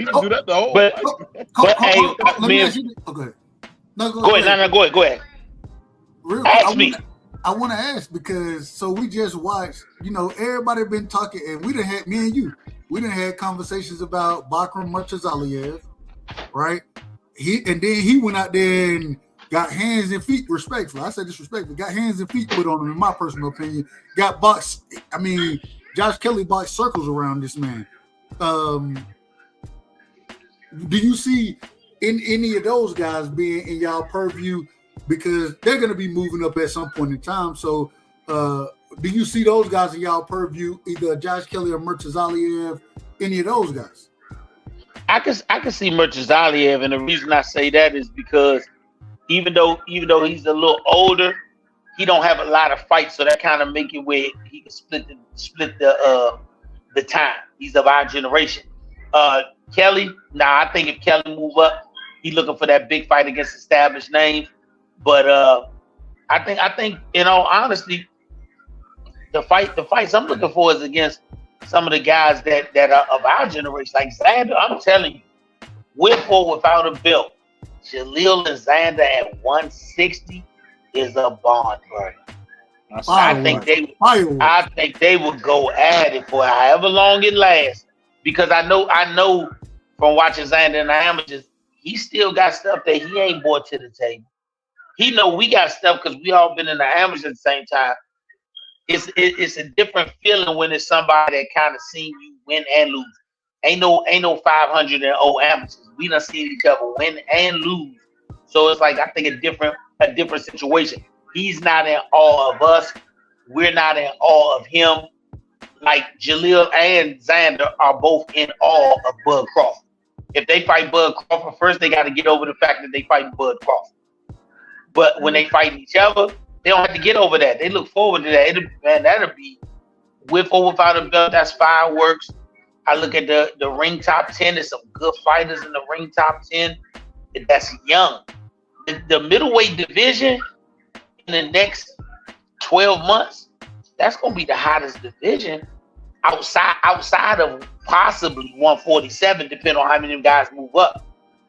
should do that the whole fight. But hey, let me ask you. Okay. No, go ahead. Go ahead. Ask me. I want to ask because we just watched. Everybody been talking, and we done had me and you. We done had conversations about Bakram Murtazaliev, right? Then he went out there and got hands and feet respectful. I said disrespectful. Got hands and feet put on him, in my personal opinion. Got boxed. I mean, Josh Kelly boxed circles around this man. Do you see in any of those guys being in y'all purview? Because they're going to be moving up at some point in time. So, do you see those guys in y'all purview, either Josh Kelly or Murtazaliev, any of those guys? I can see Murtazaliev, and the reason I say that is because even though he's a little older, he don't have a lot of fights, so that kind of make it where he can split the time. He's of our generation. Kelly, I think if Kelly move up, he's looking for that big fight against established names. But I think in all honesty, the fights I'm looking for is against some of the guys that are of our generation. Like Xander, I'm telling you, with or without a belt, Jalil and Xander at 160 is a bond burner. I think they would go at it for however long it lasts. Because I know from watching Xander in the amateurs, he still got stuff that he ain't brought to the table. he know we got stuff because we all been in the amateurs at the same time. It's a different feeling when it's somebody that kind of seen you win and lose. Ain't no 500 and 0 amateurs. We done seen each other win and lose. So it's like I think a different situation. He's not in awe of us. We're not in awe of him. Like Jalil and Xander are both in awe of Bud Crawford. If they fight Bud Crawford first, they got to get over the fact that they fight Bud Crawford. But when they fight each other, they don't have to get over that. They look forward to that. That'll be with or without a belt. That's fireworks. I look at the ring top 10. There's some good fighters in the ring top 10. That's young. The middleweight division in the next 12 months, that's gonna be the hottest division outside of possibly 147, depending on how many of them guys move up.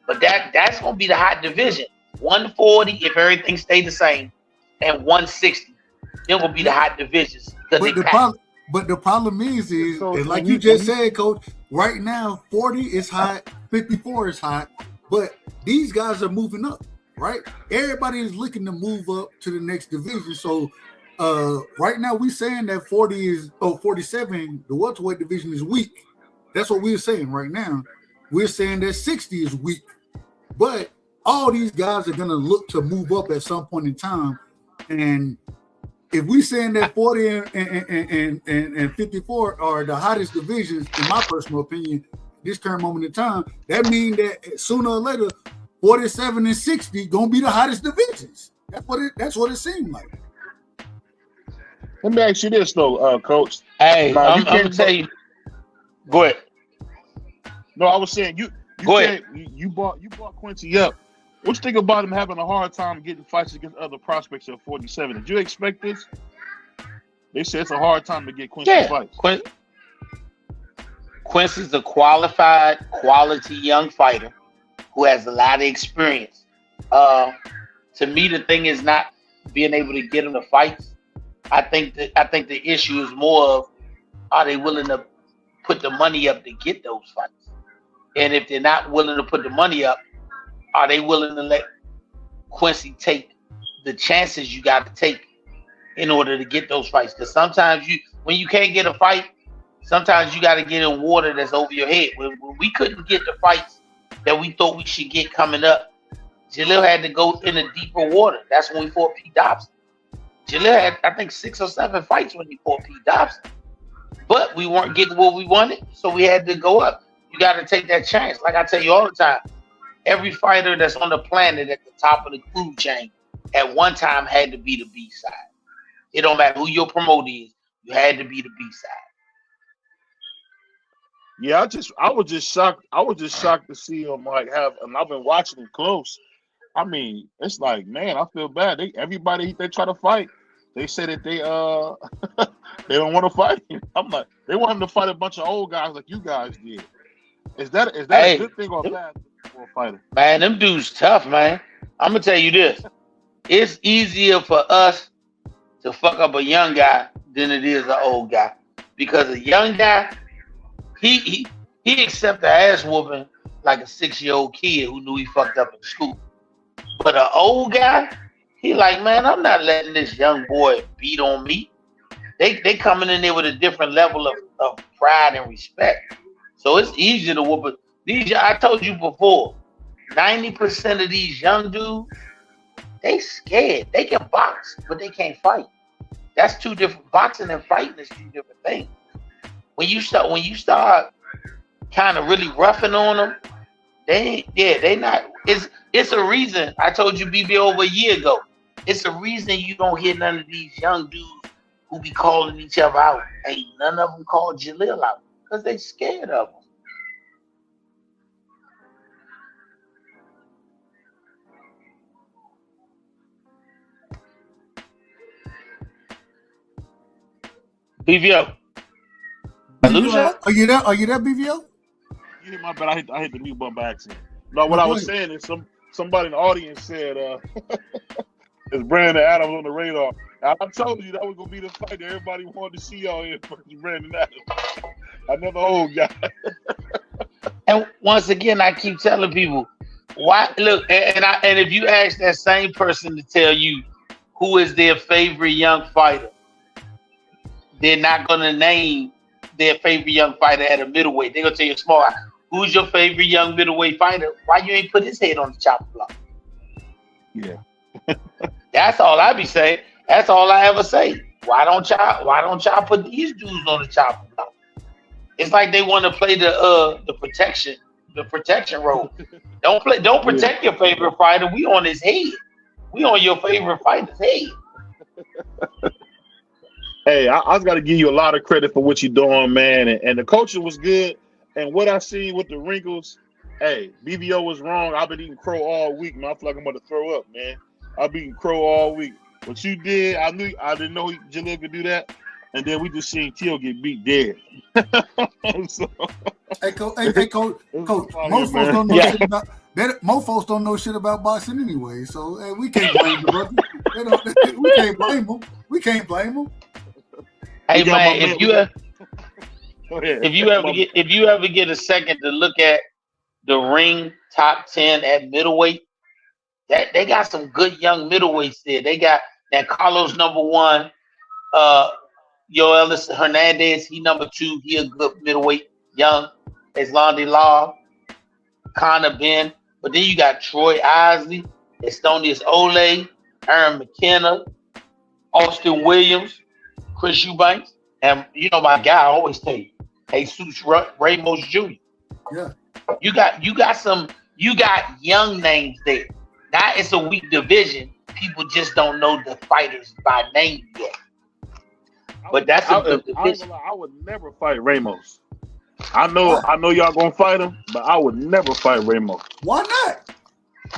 But that's gonna be the hot division. 140 if everything stayed the same, and 160. They're gonna be the hot divisions. But the problem is like you just said, Coach. Right now, 40 is hot, 54 is hot, but these guys are moving up. Right, everybody is looking to move up to the next division. So right now we're saying that 47, the welterweight division is weak. That's what we're saying right now. We're saying that 60 is weak, but all these guys are gonna look to move up at some point in time. And if we're saying that 40 and 54 are the hottest divisions, in my personal opinion, this current moment in time, that means that sooner or later, 47 and 60 gonna be the hottest divisions. That's what it seemed like. Let me ask you this though, Coach. Hey, I'm gonna tell you. Go ahead. No, I was saying you go ahead. You brought Quincy up. What you think about him having a hard time getting fights against other prospects at 47? Did you expect this? They said it's a hard time to get Quincy fights. Quincy's a qualified, quality young fighter who has a lot of experience. To me, the thing is not being able to get him to fights. I think the issue is more of, are they willing to put the money up to get those fights? And if they're not willing to put the money up, are they willing to let Quincy take the chances you got to take in order to get those fights? Because sometimes when you can't get a fight, sometimes you got to get in water that's over your head. When we couldn't get the fights that we thought we should get coming up, Jalil had to go in a deeper water. That's when we fought Pete Dobson. Jalil had, I think, 6 or 7 fights when he fought Pete Dobson. But we weren't getting what we wanted, so we had to go up. You got to take that chance. Like I tell you all the time, every fighter that's on the planet at the top of the food chain at one time had to be the B side. It don't matter who your promoter is, you had to be the B side. Yeah, I was just shocked. I was just shocked to see him and I've been watching him close. I mean, it's like, man, I feel bad. Everybody they try to fight, they say that they they don't want to fight him. I'm like, they want him to fight a bunch of old guys like you guys did. Is that a good thing or bad for a fighter? Man, them dudes tough, man. I'm gonna tell you this: it's easier for us to fuck up a young guy than it is an old guy, because a young guy, he accept the ass whooping like a 6-year-old kid who knew he fucked up in school. But an old guy, he like, man, I'm not letting this young boy beat on me. They coming in there with a different level of pride and respect. So it's easier to whoop it. I told you before, 90% of these young dudes, they scared. They can box, but they can't fight. That's two different. Boxing and fighting is two different things. When you start kind of really roughing on them, they not. It's a reason. I told you BB over a year ago. It's a reason you don't hear none of these young dudes who be calling each other out. Ain't none of them call Jalil out because they scared of him. BVO. Are you there, BVO? You hit my bad. I hit the mute button by accident. No, what I was saying is somebody in the audience said is Brandon Adams on the radar. I told you that was gonna be the fight that everybody wanted to see y'all in versus Brandon Adams. Another old guy. And once again, I keep telling people, Why? Look, and if you ask that same person to tell you who is their favorite young fighter, they're not gonna name their favorite young fighter at a middleweight. They're gonna tell you, smart. Who's your favorite young middleweight fighter? Why you ain't put his head on the chopping block? Yeah. That's all I be saying. That's all I ever say. Why don't y'all put these dudes on the chopping block? It's like they want to play the protection role. Don't protect your favorite fighter. We on his head. We on your favorite fighter's head. Hey, I got to give you a lot of credit for what you're doing, man. And the coaching was good. And what I seen with the wrinkles, hey, BBO was wrong. I've been eating crow all week, man. I feel like I'm about to throw up, man. I've been eating crow all week. What you did, I didn't know Jalil could do that. And then we just seen Teal get beat dead. So, Hey, coach. Most folks don't know shit about. Most folks don't know shit about boxing anyway. So hey, we can't blame the brother. We can't blame them. We can't blame them. Hey man, if you ever get a second to look at the ring top 10 at middleweight, that they got some good young middleweights there. They got that Carlos #1, Yoelis Hernandez, he #2, he a good middleweight, young. Islandi Law, Conor Ben, but then you got Troy Isley, Estonius Ole, Aaron McKenna, Austin Williams, Chris Eubanks, and you know my guy I always tell you, Jesus Ramos Jr. Yeah. You got young names there. Now it's a weak division. People just don't know the fighters by name yet. But that's a good division. I would never fight Ramos. I know y'all gonna fight him, but I would never fight Ramos. Why not?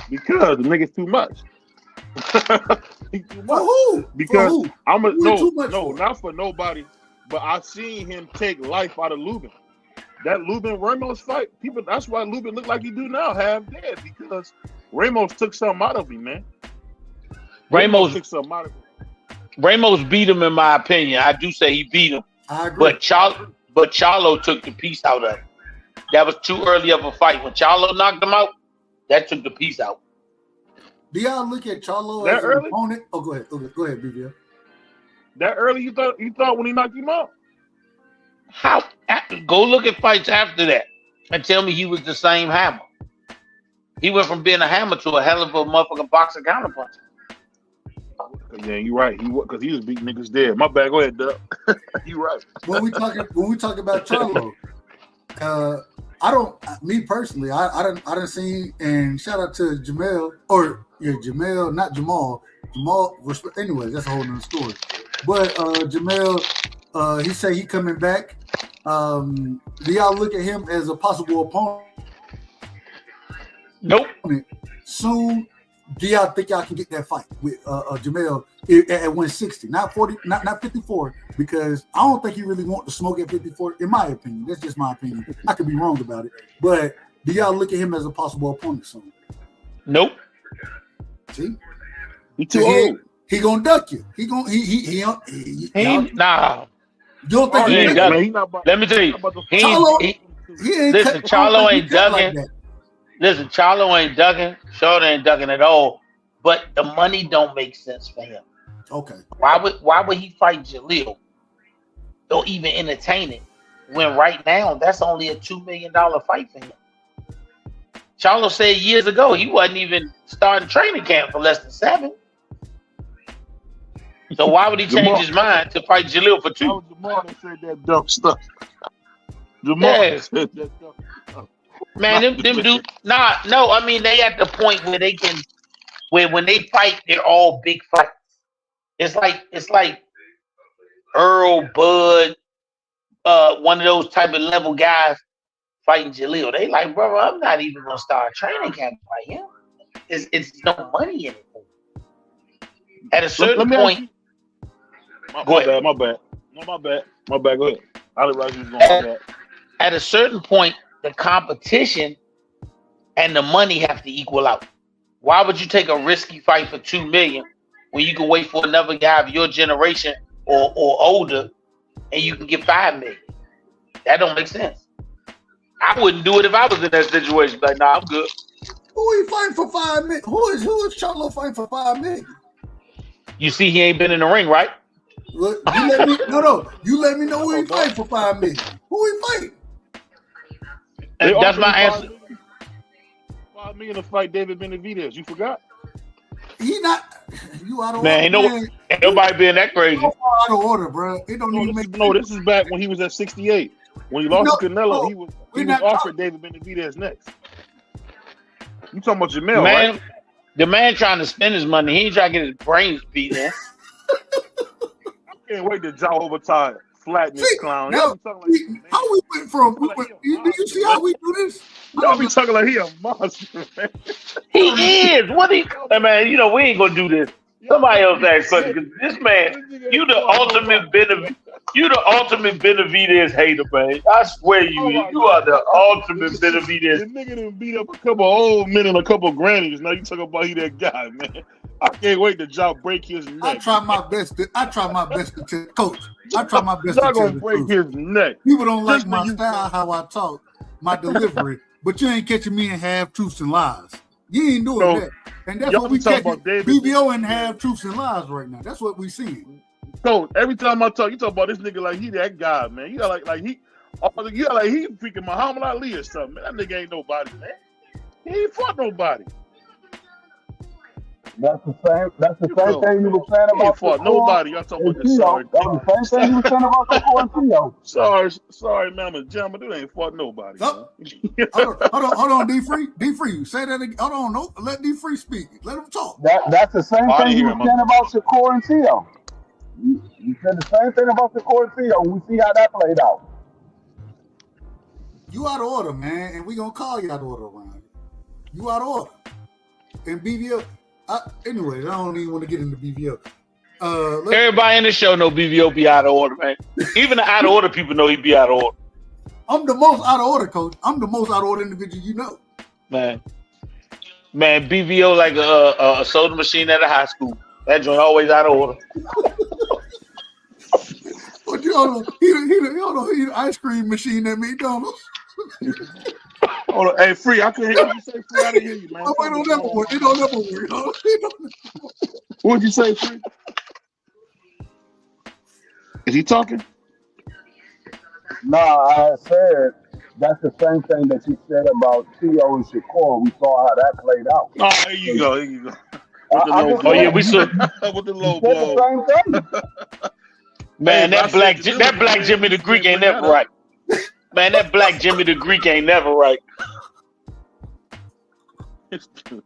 Because the nigga's too much. He's too much. For who? Because for who? Not for nobody. But I seen him take life out of Lubin. That Lubin Ramos fight, that's why Lubin look like he do now, half dead, because Ramos took something out of him, man. Ramos took something out of him. Ramos beat him, in my opinion. I do say he beat him. I agree. But Charlo took the piece out of him. That was too early of a fight. When Charlo knocked him out, that took the piece out. Do y'all look at Charlo as an opponent? Oh, go ahead, BBL. That early you thought when he knocked him out? How? Go look at fights after that and tell me he was the same hammer. He went from being a hammer to a hell of a motherfucking boxer counterpuncher. Yeah, you're right. Because he was beating niggas dead. My bad. Go ahead, Doug. You're right. When we talk about Charlo, me personally, I didn't see, and shout out to Jamel, Jamel, not Jamal. Jamal, anyways, that's a whole nother story. But Jamel, he said he coming back. Do y'all look at him as a possible opponent? Nope. Soon, do y'all think y'all can get that fight with Jamel at 160, not 40, not 54? Because I don't think he really want to smoke at 54. In my opinion, that's just my opinion. I could be wrong about it, but do y'all look at him as a possible opponent soon? Nope. See, he too old. He gonna duck you. He nah. You don't think he ain't ducking? Let me tell you, Charlo ain't ducking. Like listen, Charlo ain't ducking. Shorty ain't ducking at all. But the money don't make sense for him. Okay. Why would he fight Jalil or even entertain it when right now that's only a $2 million fight for him? Charlo said years ago he wasn't even starting training camp for less than 7. So why would he change his mind to fight Jalil for 2? Jamal that said that dumb stuff. Jamal said that dumb stuff. Man, them dudes. No. I mean, they at the point where they can, when they fight, they're all big fights. It's like Earl, Bud, one of those type of level guys fighting Jalil. They like, bro, I'm not even gonna start training camp by him. It's no money in it. At a certain point. My bad. Go ahead. I didn't realize you was going to that. At a certain point, the competition and the money have to equal out. Why would you take a risky fight for $2 million when you can wait for another guy of your generation or older and you can get $5 million? That don't make sense. I wouldn't do it if I was in that situation. Like, nah, I'm good. Who he fighting for $5 million? Who is Charlo fighting for $5 million? You see, he ain't been in the ring, right? Look, you let me no. You let me know who he fighting for $5 million. Who he fighting? And that's my answer. $5 million to fight David Benavidez. You forgot? He not. You out of Man, order. Ain't nobody being that crazy. Out of order, bro. It don't even make No, this is back when he was at 68. When he lost to Canelo, he was offered David Benavidez next. You talking about Jamel, man? Right? The man trying to spend his money. He ain't trying to get his brains beat in. I can't wait to jaw over time. Flatten this clown. Now, how we went from? Did you see how we do this? Y'all be talking like he a monster, man. He is. What he? Man, you know we ain't gonna do this. Somebody else ask something. This man, you the ultimate Benavidez hater, man. I swear you are the ultimate Benavidez. The nigga done beat up a couple old men and a couple grannies. Now you talking about he that guy, man. I can't wait to jaw break his neck. I try my best to coach. I try my best Y'all to gonna break his neck. People don't like my style, how I talk, my delivery, but you ain't catching me in half truths and lies. You ain't doing that. And that's what we catching BBO in half truths and lies right now. That's what we seeing. So every time I talk, you talk about this nigga like he that guy, man. You got like he freaking Muhammad Ali or something. Man, that nigga ain't nobody, man. He ain't fought nobody. That's the same thing you were saying about nobody. Y'all talking about this sorry. That was the same thing you were saying about Shakur and Theo. Sorry, mama, Jama, dude ain't fought nobody. Oh. hold on, D-Free. Say that again. Hold on, no, let D-Free speak. Let him talk. That's the same thing you were saying about Shakur and Theo. You said the same thing about Shakur and Theo. We see how that played out. You out of order, man, and we gonna call you out of order around here. You out of order. And BBO. Anyway, I don't even want to get into BBO. Everybody in the show know BBO be out of order, man. Even the out of order people know he be out of order. I'm the most out of order, coach. I'm the most out of order individual you know. Man, BBO like a soda machine at a high school. That joint always out of order. But you don't know, he the ice cream machine at McDonald's. Hold on, hey, Free, I couldn't hear you say Free. I didn't hear you, man. It don't never work. It don't never work. What'd you say, Free? Is he talking? No, I said that's the same thing that you said about Theo and Shakur. We saw how that played out. Oh, here you go. We saw with the low blow. The same thing. Man, that black Jimmy the Greek ain't never right. Man, that black Jimmy the Greek ain't never right. So,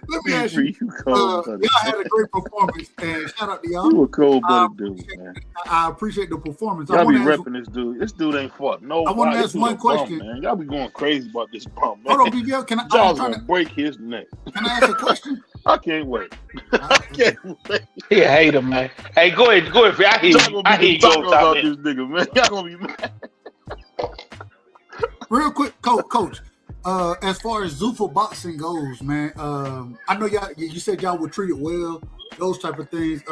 let me ask you. Y'all had a great performance, and shout out to y'all. You a cold-blooded dude, man. I appreciate the performance. Y'all be repping this dude. This dude ain't fought nobody. I want to ask one question. Man. Y'all be going crazy about this bump, man. Hold on, BBL. Can I? Y'all gonna break his neck. Can I ask a question? I can't wait. I can't wait. He a hater, man. Hey, go ahead. I hear you. I hear you about this nigga, man. Y'all gonna be mad. Real quick, coach. As far as Zuffa boxing goes, man, I know y'all. You said y'all were treated well, those type of things.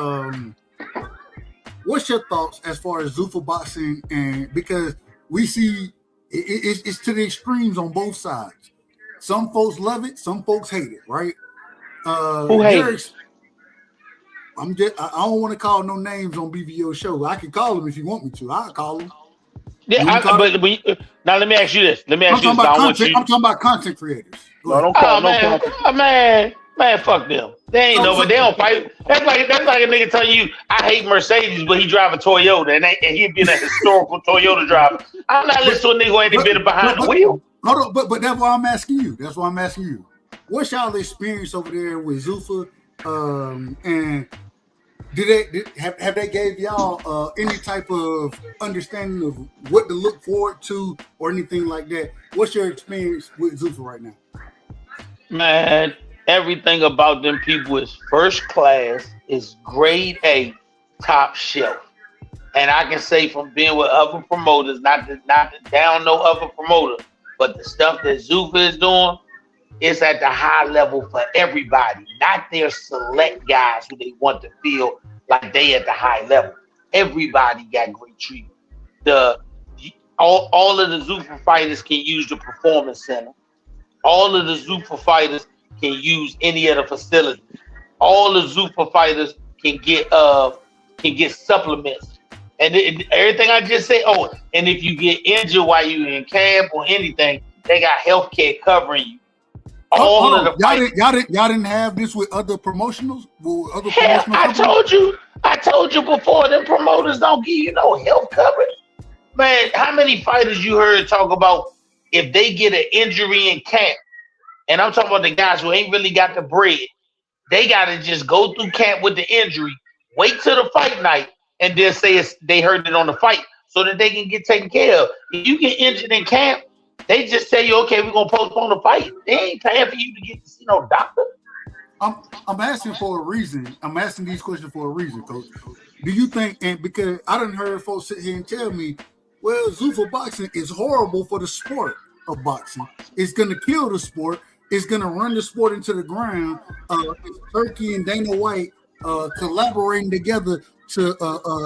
What's your thoughts as far as Zuffa boxing? And because we see it's to the extremes on both sides. Some folks love it, some folks hate it, right? Who hates? I don't want to call no names on BVO show. I can call them if you want me to. I'll call them. Yeah, now let me ask you this. I'm talking about content creators. No, don't call no man, fuck them. They ain't nobody. They don't fight. That's like a nigga telling you, I hate Mercedes, but he drive a Toyota, and he be a historical Toyota driver. I'm not listening to a nigga who ain't been behind the wheel. Hold on, but that's why I'm asking you. What's y'all experience over there with Zuffa? And have they gave y'all any type of understanding of what to look forward to or anything like that? What's your experience with Zuffa right now? Man, everything about them people is first class, is grade A, top shelf. And I can say from being with other promoters, not to down no other promoter, but the stuff that Zuffa is doing, it's at the high level for everybody, not their select guys who they want to feel like they at the high level. Everybody got great treatment. All of the Zuffa fighters can use the performance center. All of the Zuffa fighters can use any of the facilities. All the Zuffa fighters can get supplements. And everything I just said, and if you get injured while you're in camp or anything, they got healthcare covering you. All of the y'all didn't have this with other promotionals? I told you before, them promoters don't give you no health coverage. Man, how many fighters you heard talk about if they get an injury in camp? And I'm talking about the guys who ain't really got the bread. They got to just go through camp with the injury, wait till the fight night, and then say they heard it on the fight so that they can get taken care of. If you get injured in camp, they just tell you, okay, we're going to postpone the fight. They ain't paying for you to get to see no doctor. I'm asking for a reason. I'm asking these questions for a reason, Coach. Do you think, and because I done heard folks sit here and tell me, well, Zuffa boxing is horrible for the sport of boxing. It's going to kill the sport. It's going to run the sport into the ground. Turkey and Dana White collaborating together to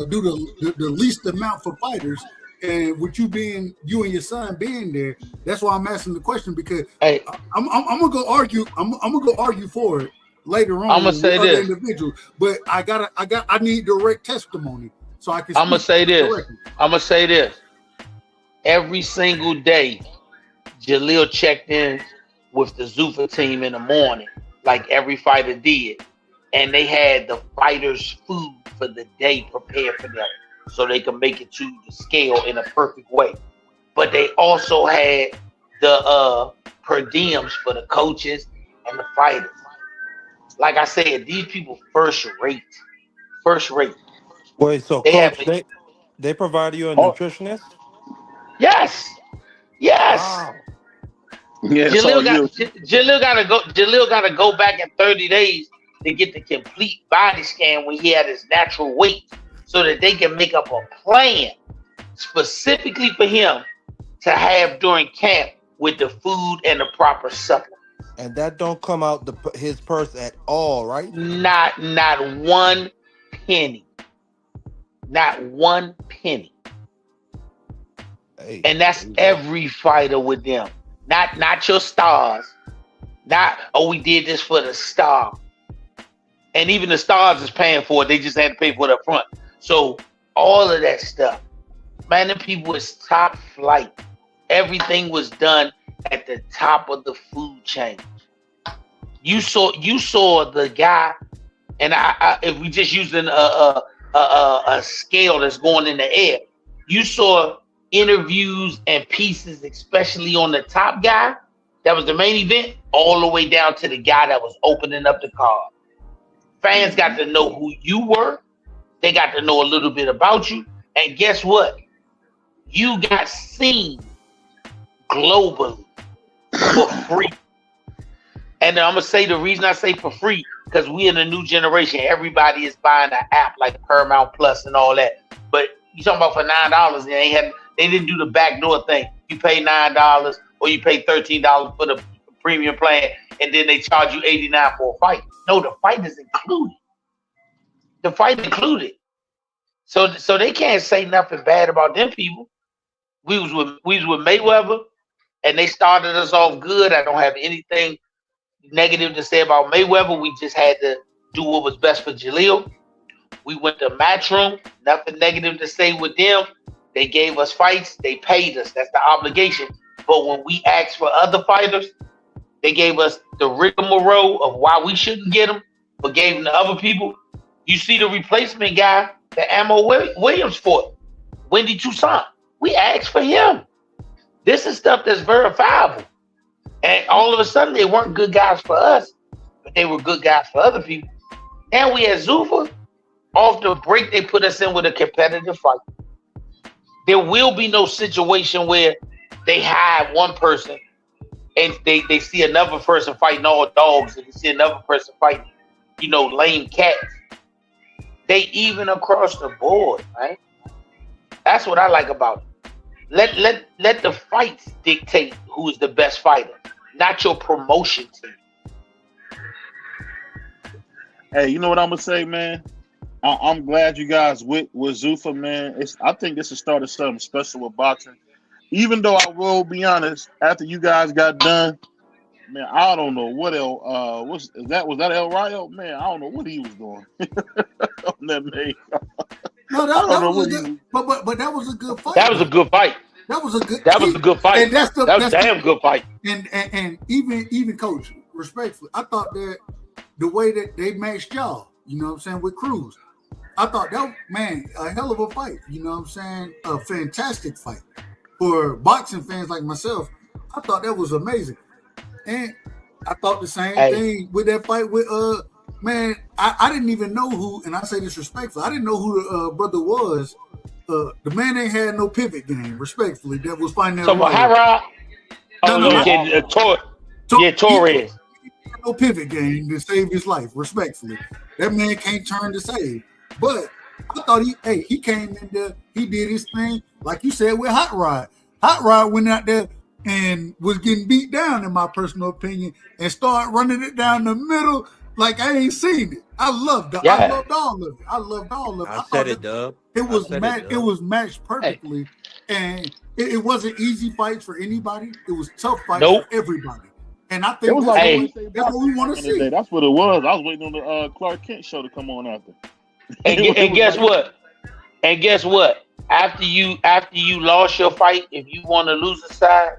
do the least amount for fighters. And with you and your son being there, that's why I'm asking the question, because I'm gonna go argue. I'm gonna go argue for it later on. I'm gonna say this, individual, but I need direct testimony so I can. I'm gonna say this. I'm gonna say this. Every single day, Jalil checked in with the Zuffa team in the morning, like every fighter did, and they had the fighters' food for the day prepared for them, so they can make it to the scale in a perfect way. But they also had the per diems for the coaches and the fighters. Like I said, these people first rate. Wait, so Coach, they provide you a nutritionist? Yes. Wow. Yeah, Jalil gotta go back in 30 days to get the complete body scan when he had his natural weight, so that they can make up a plan specifically for him to have during camp with the food and the proper supplements. And that don't come out his purse at all, right? Not one penny. Not one penny. Hey, and that's every fighter with them. Not your stars. Not, we did this for the star. And even the stars is paying for it. They just had to pay for it up front. So all of that stuff, man, them people is top flight. Everything was done at the top of the food chain. You saw the guy, and I if we just using a scale that's going in the air, you saw interviews and pieces, especially on the top guy that was the main event, all the way down to the guy that was opening up the card. Fans got to know who you were. They got to know a little bit about you. And guess what? You got seen globally for free. And I'm going to say the reason I say for free, because we in a new generation, everybody is buying an app like Paramount Plus and all that. But you talking about for $9, they didn't do the backdoor thing. You pay $9 or you pay $13 for the premium plan, and then they charge you $89 for a fight. No, the fight is included. The fight included. So they can't say nothing bad about them people. We was with Mayweather, and they started us off good. I don't have anything negative to say about Mayweather. We just had to do what was best for Jalil. We went to Matchroom. Nothing negative to say with them. They gave us fights. They paid us. That's the obligation. But when we asked for other fighters, they gave us the rigmarole of why we shouldn't get them, but gave them to other people. You see the replacement guy that Ammo Williams fought, Wendy Toussaint. We asked for him. This is stuff that's verifiable. And all of a sudden, they weren't good guys for us, but they were good guys for other people. And we had Zuffa. Off the break, they put us in with a competitive fight. There will be no situation where they hire one person and they see another person fighting all dogs, and they see another person fighting, lame cats. They even across the board, right? That's what I like about it. Let the fights dictate who is the best fighter, not your promotion team. Hey, you know what I'm gonna say, man? I'm glad you guys with Zuffa, man. I think this is start of something special with boxing. Even though I will be honest, after you guys got done, Man, I don't know what was that El Rayo? Man, I don't know what he was doing on that man. No, I don't that know was what a he good, was. but that was a good fight. That was a good fight. That was a good. That was a good fight. And that's that was a damn good fight. And even coach, respectfully, I thought that the way that they matched y'all, you know what I'm saying, with Cruz, I thought that, man, a hell of a fight. You know what I'm saying? A fantastic fight for boxing fans like myself. I thought that was amazing. And I thought the same thing with that fight with man, I didn't even know who, and I say this respectfully, I didn't know who the brother was. The man ain't had no pivot game, respectfully, that was fighting that. So Hara, Torres. No pivot game to save his life, respectfully. That man can't turn to save. But I thought he came in there, he did his thing, like you said, with Hot Rod. Hot Rod went out there and was getting beat down, in my personal opinion, and started running it down the middle like I ain't seen it. I loved it. I loved all of it. I said it, Dub. It was matched perfectly, and it wasn't easy fights for anybody. It was tough fights for everybody. And I think that's what we want to see. That's what it was. I was waiting on the Clark Kent show to come on after. And guess what? And guess what? After you lost your fight, if you want to lose a side,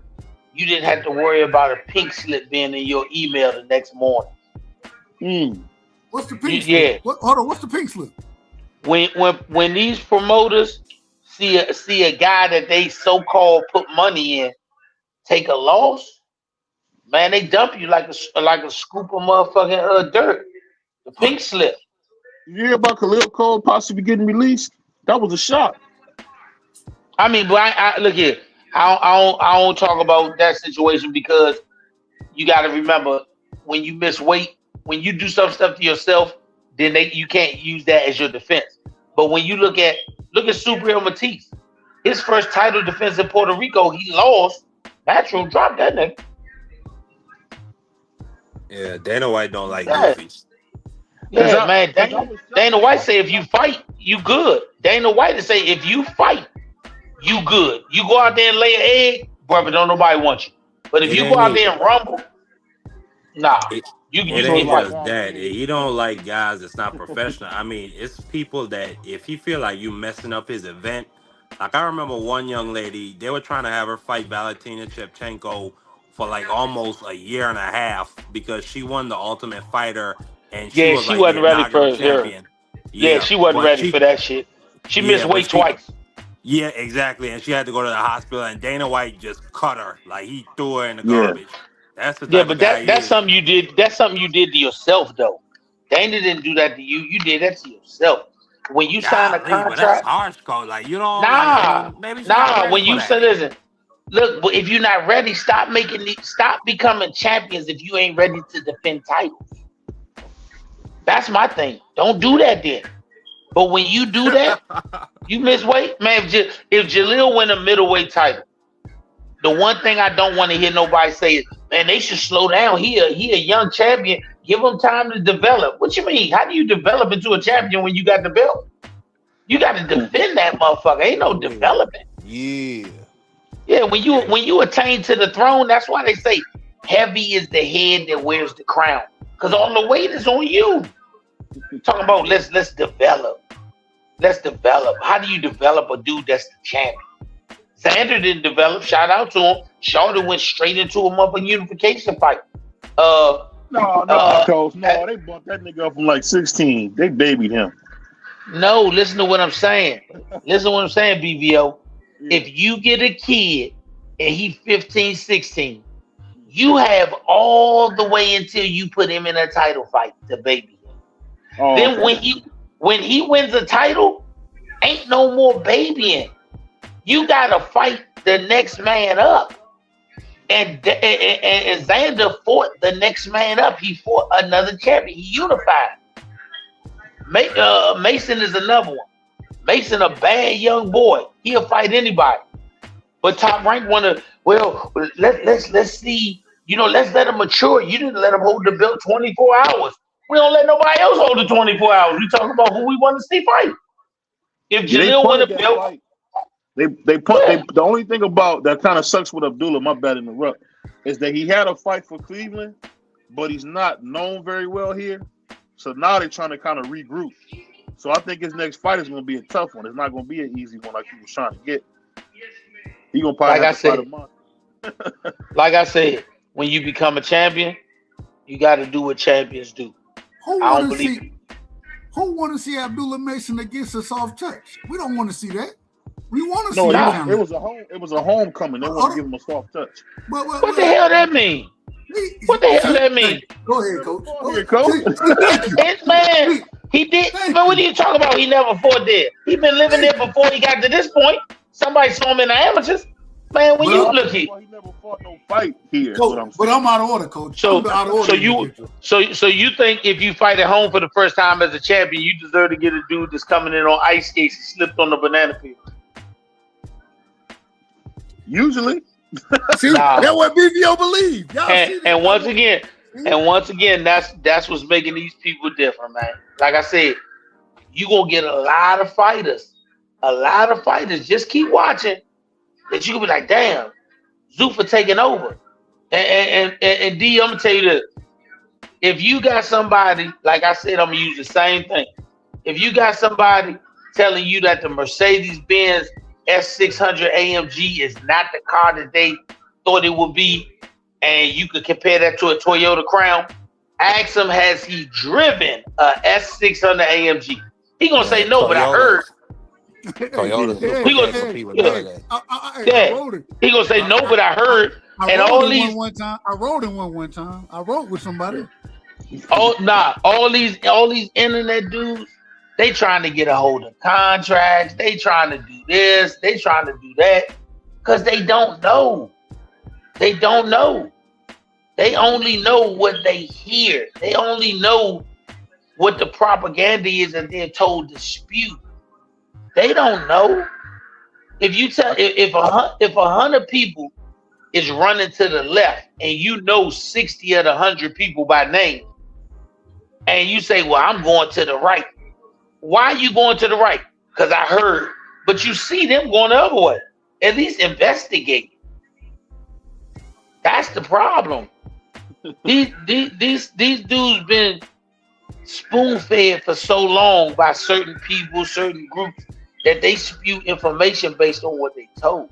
you didn't have to worry about a pink slip being in your email the next morning. What's the pink slip? Hold on, what's the pink slip? When these promoters see a guy that they so-called put money in take a loss, man, they dump you like a scoop of motherfucking dirt. The pink slip. You hear about Khalil Cole possibly getting released? That was a shock. I mean, but I look here. I don't talk about that situation because you got to remember when you miss weight, when you do some stuff to yourself, then you can't use that as your defense. But when you look at Subriel Matisse, his first title defense in Puerto Rico, he lost. Natural dropped that nigga. Yeah, Dana White don't like goofies. Yeah, man. Dana White say if you fight, you good. Dana White say if you fight, you good. You go out there and lay an egg, brother, don't nobody want you. But if you go out there and rumble, nah. You ain't just that. He don't like guys that's not professional. I mean, it's people that if he feel like you messing up his event, like I remember one young lady, they were trying to have her fight Valentina Shevchenko for like almost a year and a half because she won the Ultimate Fighter and she was like wasn't ready for champion. Yeah, she wasn't ready for that shit. She missed weight twice. Yeah, exactly. And she had to go to the hospital and Dana White just cut her. Like he threw her in the garbage. That's the type but of guy that's something you did. That's something you did to yourself, though. Dana didn't do that to you. You did that to yourself. When you sign a contract, that's harsh, code. Like you don't. When you say, listen, look, but if you're not ready, stop becoming champions if you ain't ready to defend titles. That's my thing. Don't do that then. But when you do that, you miss weight, man. If Jalil win a middleweight title, the one thing I don't want to hear nobody say is, man, they should slow down. He a young champion. Give him time to develop. What you mean? How do you develop into a champion when you got the belt? You got to defend that motherfucker. Ain't no development. Yeah. Yeah, when you attain to the throne, that's why they say heavy is the head that wears the crown. Because all the weight is on you. Talking about let's develop. Let's develop. How do you develop a dude that's the champion? Sanders didn't develop. Shout out to him. Shorter went straight into a motherfucking unification fight. Coach. No, they bumped that nigga up from like 16. They babied him. No, listen to what I'm saying. BVO. Yeah. If you get a kid and he's 15, 16, you have all the way until you put him in a title fight to baby him. Then when he wins a title, ain't no more babying. You gotta fight the next man up. And Xander fought the next man up. He fought another champion. He unified. Mason is another one. Mason, a bad young boy. He'll fight anybody. But Top Rank let's see. Let's let him mature. You didn't let him hold the belt 24 hours. We don't let nobody else hold the 24 hours. We talking about who we want to see fight. If Jalil win a belt, the only thing about that kind of sucks with Abdullah. My bad interrupt. is that he had a fight for Cleveland, but he's not known very well here. So now they're trying to kind of regroup. So I think his next fight is going to be a tough one. It's not going to be an easy one like he was trying to get. He's going to probably have to fight a month. Like I said, when you become a champion, you got to do what champions do. Who want to see Abdullah Mason against a soft touch? We don't want to see that. We want to see it was a homecoming. They want to give him a soft touch. What the hell that mean? What the hell that mean? Go ahead, coach. Go ahead, coach. Man, he did. Man, what are you talking about? He never fought there. He been living there before he got to this point. Somebody saw him in the amateurs. Man, when you look here, he never fought no fight here. Coach, but I'm out of order, coach. So you think if you fight at home for the first time as a champion, you deserve to get a dude that's coming in on ice skates and slipped on the banana peel? Usually. See, that's what BVO believe. And once again, that's what's making these people different, man. Like I said, you gonna get a lot of fighters. Just keep watching. That you can be like, damn, Zuffa taking over. And D, I'm gonna tell you this. If you got somebody, like I said, I'm gonna use the same thing. If you got somebody telling you that the Mercedes-Benz S600 AMG is not the car that they thought it would be, and you could compare that to a Toyota Crown, ask him, has he driven a S600 AMG? He gonna say no, but I heard. Toyota. He gonna say no, but I heard. I rode in one time. I rode with somebody. All these internet dudes, they trying to get a hold of contracts. They trying to do this. They trying to do that because they don't know. They don't know. They only know what they hear. They only know what the propaganda is that they're told to spew. They don't know. If you tell if 100 people is running to the left and you know 60 of the 100 people by name, and you say, well, I'm going to the right. Why are you going to the right? Because I heard, but you see them going the other way. At least investigate. That's the problem. These dudes been spoon-fed for so long by certain people, certain groups, that they spew information based on what they told.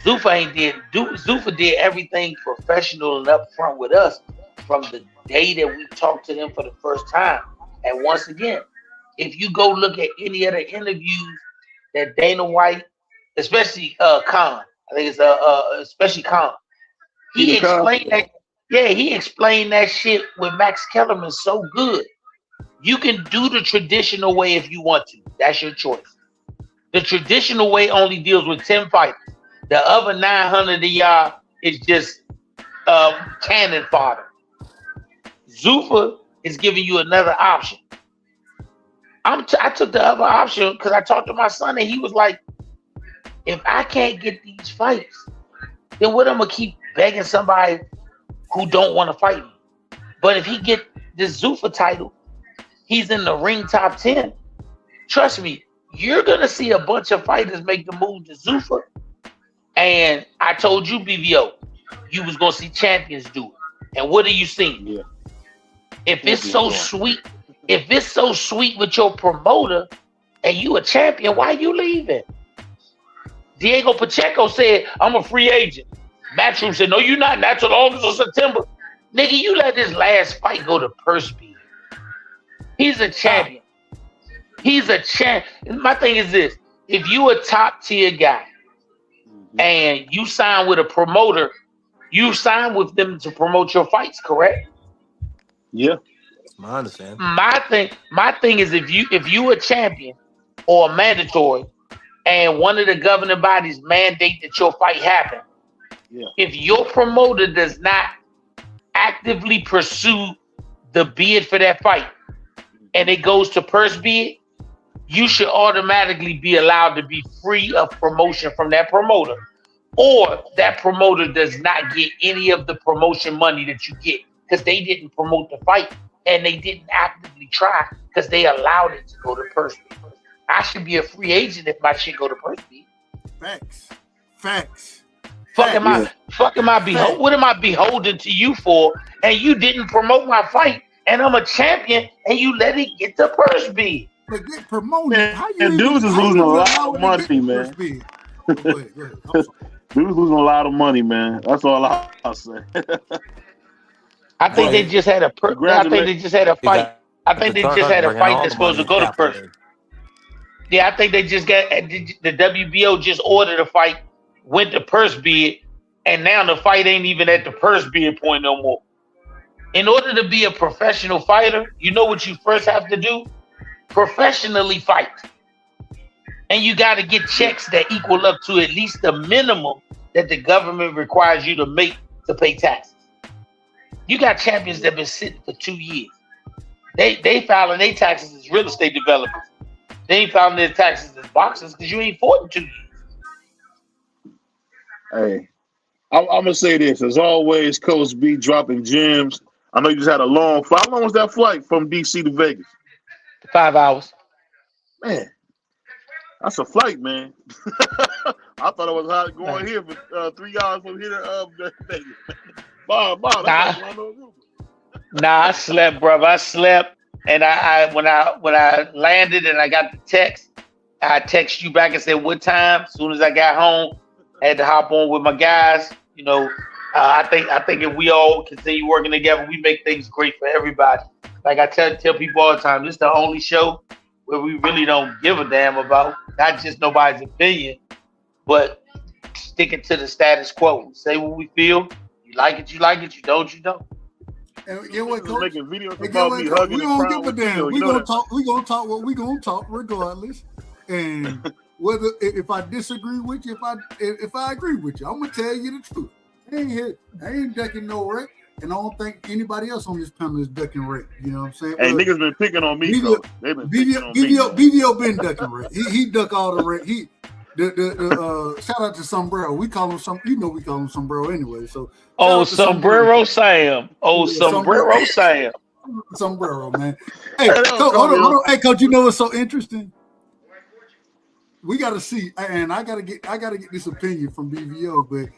Zuffa did everything professional and upfront with us from the day that we talked to them for the first time. And once again, if you go look at any other interviews that Dana White, especially Khan, I think it's especially Khan, he explained that. Yeah, he explained that shit with Max Kellerman so good. You can do the traditional way if you want to. That's your choice. The traditional way only deals with 10 fighters. The other 900 of y'all is just cannon fodder. Zuffa is giving you another option. I took the other option because I talked to my son and he was like, if I can't get these fights, then what, I'm gonna keep begging somebody who don't want to fight me? But if he get this Zuffa title, he's in the ring top 10. Trust me, you're gonna see a bunch of fighters make the move to Zuffa. And I told you, BVO, you was gonna see champions do it. And what are you seeing? Yeah. If it's so sweet with your promoter and you a champion, why you leaving? Diego Pacheco said, I'm a free agent. Matchroom said, no, you're not. Not till August or September. Nigga, you let this last fight go to purse beat. He's a champion. He's a champ. My thing is this. If you a top tier guy and you sign with a promoter, you sign with them to promote your fights, correct? Yeah. I understand. My thing is if you a champion or a mandatory and one of the governing bodies mandate that your fight happen, if your promoter does not actively pursue the bid for that fight and it goes to purse bid, you should automatically be allowed to be free of promotion from that promoter, or that promoter does not get any of the promotion money that you get because they didn't promote the fight and they didn't actively try because they allowed it to go to purse bid. I should be a free agent if my shit go to purse bid. Facts. Fuck am Facts. I behold? What am I beholden to you for? And you didn't promote my fight, and I'm a champion, and you let it get the purse bid. But get promoted. Man, How you and even, dudes is how you losing a even lot allow of it to money, get the man. first bid? Go ahead. I'm sorry. Dudes losing a lot of money, man. That's all I'll say. I think they just had a. I think Congratulations. they just had a He fight. got I think the they just truck had a bringing fight all that's the supposed to money go to capital purse. in. Yeah, I think they just got the WBO just ordered a fight, went to purse bid, and now the fight ain't even at the purse bid point no more. In order to be a professional fighter, you know what you first have to do? Professionally fight. And you got to get checks that equal up to at least the minimum that the government requires you to make to pay taxes. You got champions that have been sitting for 2 years. They filing their taxes as real estate developers. They ain't filing their taxes as boxers because you ain't fought in 2 years. Hey, I'm gonna say this. As always, Coach B dropping gems. I know you just had a long flight. How long was that flight from DC to Vegas? 5 hours. Man, that's a flight, man. I thought it was hot going here for 3 hours from here to Vegas. Wow, that's like Nah, I slept, brother. I slept, and I when I landed and I got the text, I text you back and said what time. As soon as I got home, I had to hop on with my guys. You know, I think if we all continue working together, we make things great for everybody. Like I tell people all the time, this is the only show where we really don't give a damn about not just nobody's opinion, but sticking to the status quo. Say what we feel. You like it, you like it. You don't, you don't. And get what, Coach? making videos And about me hugging we and don't crying give a with damn. Tio, We you know gonna that. talk. We gonna talk what we gonna talk regardless. And whether if I disagree with you, if I agree with you, I'm gonna tell you the truth. I ain't ducking no wreck, and I don't think anybody else on this panel is ducking wreck. You know what I'm saying? Hey, niggas been picking on me, Coach. They've been picking on me. BVO been ducking wreck. He duck all the wreck. Shout out to Sombrero. We call him we call him Sombrero anyway. So oh, Sombrero Sam. Oh, Sombrero Sam. Sombrero, man. Hey, Coach, hold on. Hey, Coach, you know what's so interesting? We got to see, and I gotta get this opinion from BVO, but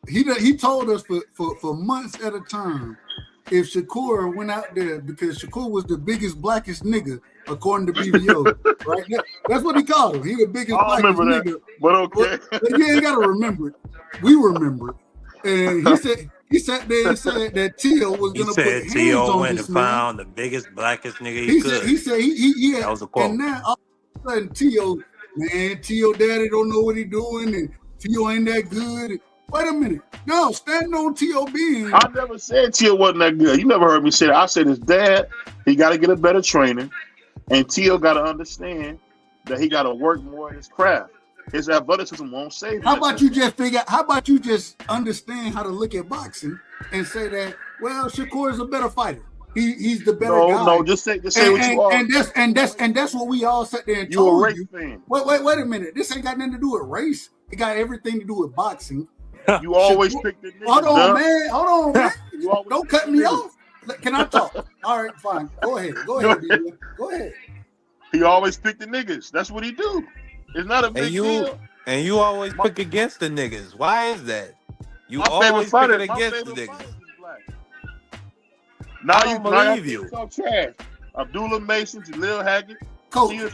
he told us for months at a time if Shakur went out there, because Shakur was the biggest blackest nigga according to BVO, right? That's what he called him. He the biggest blackest nigga. But okay, but you ain't gotta remember it. We remember it. And he sat there and said that Tio was gonna put hands Tio on went this and man. found the biggest, blackest nigga he could. He said he had, that was a quote. and now all of a sudden Tio daddy don't know what he doing, and Tio ain't that good. Wait a minute. No, stand on Tio being. I never said Tio wasn't that good. You never heard me say that. I said his dad, he got to get a better trainer, and Tio got to understand that he got to work more in his craft. His athleticism won't save him. How about you just understand how to look at boxing and say that, well, Shakur is a better fighter. He's the better guy. No, just say what you are. And that's what we all sat there and You a told race you. fan. Wait a minute. This ain't got nothing to do with race. It got everything to do with boxing. You always pick the niggas. Hold on, man. Don't cut me off. Can I talk? All right, fine. Go ahead. Go ahead. He always pick the niggas. That's what he do. It's not a big deal. And you always pick against the niggas. Why is that? You always fighter, picking against the niggas. Now I don't believe you. Talk trash. Abdullah Mason, Jalil Hackett. Coach, you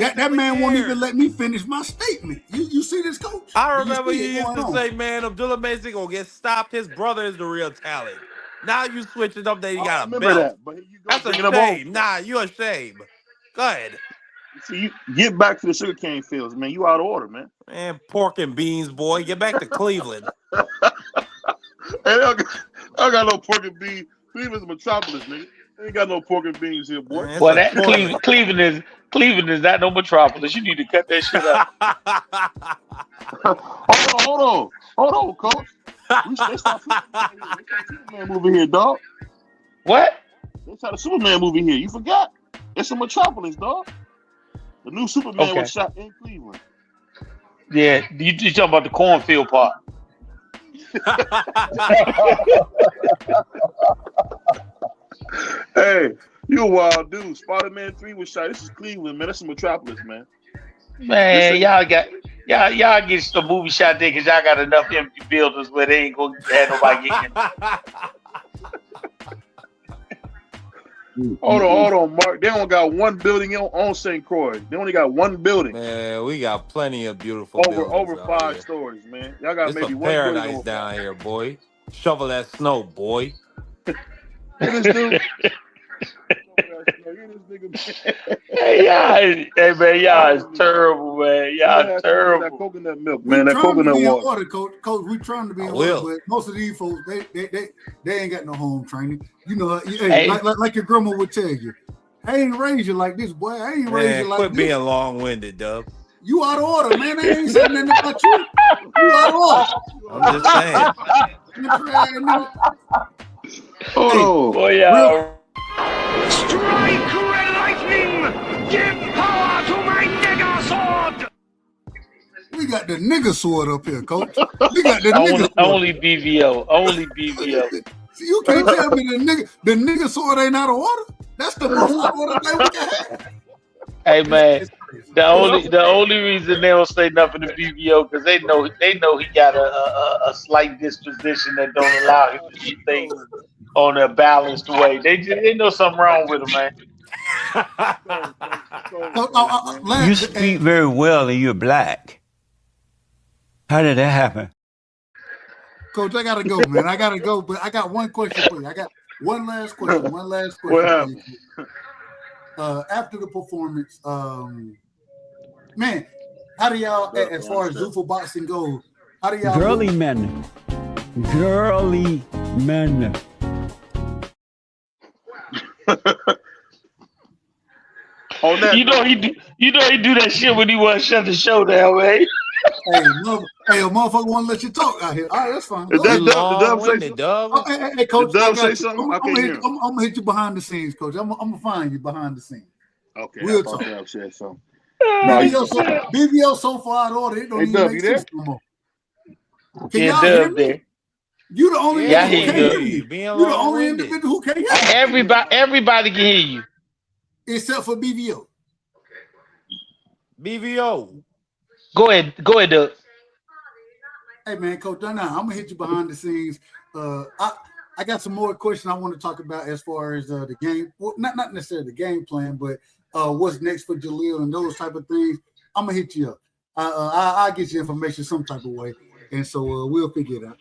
that man won't even let me finish my statement. You see this, Coach? I remember you used to say, man, Abdullah Mason gonna get stopped. His brother is the real talent. Now you switch it up that he got a belt. That, but you That's a shame. Nah, you're a shame. Go ahead. See, you get back to the sugarcane fields, man. You out of order, man. Man, pork and beans, boy. Get back to Cleveland. Hey, I got no pork and beans. Cleveland's a metropolis, nigga. Ain't got no pork and beans here, boy. Man, well, that Cleveland is not no metropolis. You need to cut that shit out. Hold on, Coach. They start Superman movie here, dog. What? They shot a Superman movie here. You forgot? It's a metropolis, dog. The new Superman was shot in Cleveland. Yeah, you talking about the cornfield part. Hey, you a wild dude. Spider-Man 3 was shot. This is Cleveland, man. That's a metropolis, man. Man, y'all got Y'all get some movie shot there because y'all got enough empty buildings where they ain't gonna have nobody getting in. Hold on, Mark. They only got one building on St. Croix. They only got one building. Man, we got plenty of beautiful buildings over out 5 here. stories, man. Y'all got It's maybe a one building paradise over down here, boy. Shovel that snow, boy. this dude. Hey man, y'all is terrible, man. Y'all terrible. That coconut milk, man. That coconut water. Coach, we trying to be in will. order, but most of these folks, they ain't got no home training. You know, like your grandma would tell you, I ain't raised you like this, boy. I ain't raised you like quit this. being long-winded, Dub. You out of order, man. I ain't saying nothing about you. You out of order. I'm just saying. Boy, y'all. Strike red lightning! Give power to my nigger sword! We got the nigger sword up here, Coach. We got the nigger sword. Only BVO. Only BVO. See, you can't tell me the nigger sword ain't out of order. That's the most out of order thing we can have. Hey man, the only reason they don't say nothing to BVO because they know he got a slight disposition that don't allow him to do things on a balanced way. They know something wrong with him, man. You speak very well and you're black. How did that happen? Coach, I gotta go, man. I gotta go, but I got one question for you. I got one last question. For you. After the performance, man, how do y'all, as far as Zuffa boxing goes, how do y'all Girly men. You know he do that shit when he want to shut the show down, man. Hey, a motherfucker want to let you talk out here. All right, that's fine. Did Dub say something? Hey, Coach, Dub say something? I'm gonna hit you behind the scenes, Coach. I'm gonna find you behind the scenes. Okay, we'll talk. Dub said something. BVO so far out of order, it don't even make sense no more. Can y'all hear me? You the only yeah, who can't hear you. You the only individual who can't hear me. Everybody can hear you. Except for BVO. BVO. Go ahead, Doug. Hey man, Coach, I'm gonna hit you behind the scenes. I got some more questions I want to talk about as far as the game. Well, not necessarily the game plan, but what's next for Jalil and those type of things. I'm gonna hit you up. I'll get you information some type of way, and so we'll figure it out.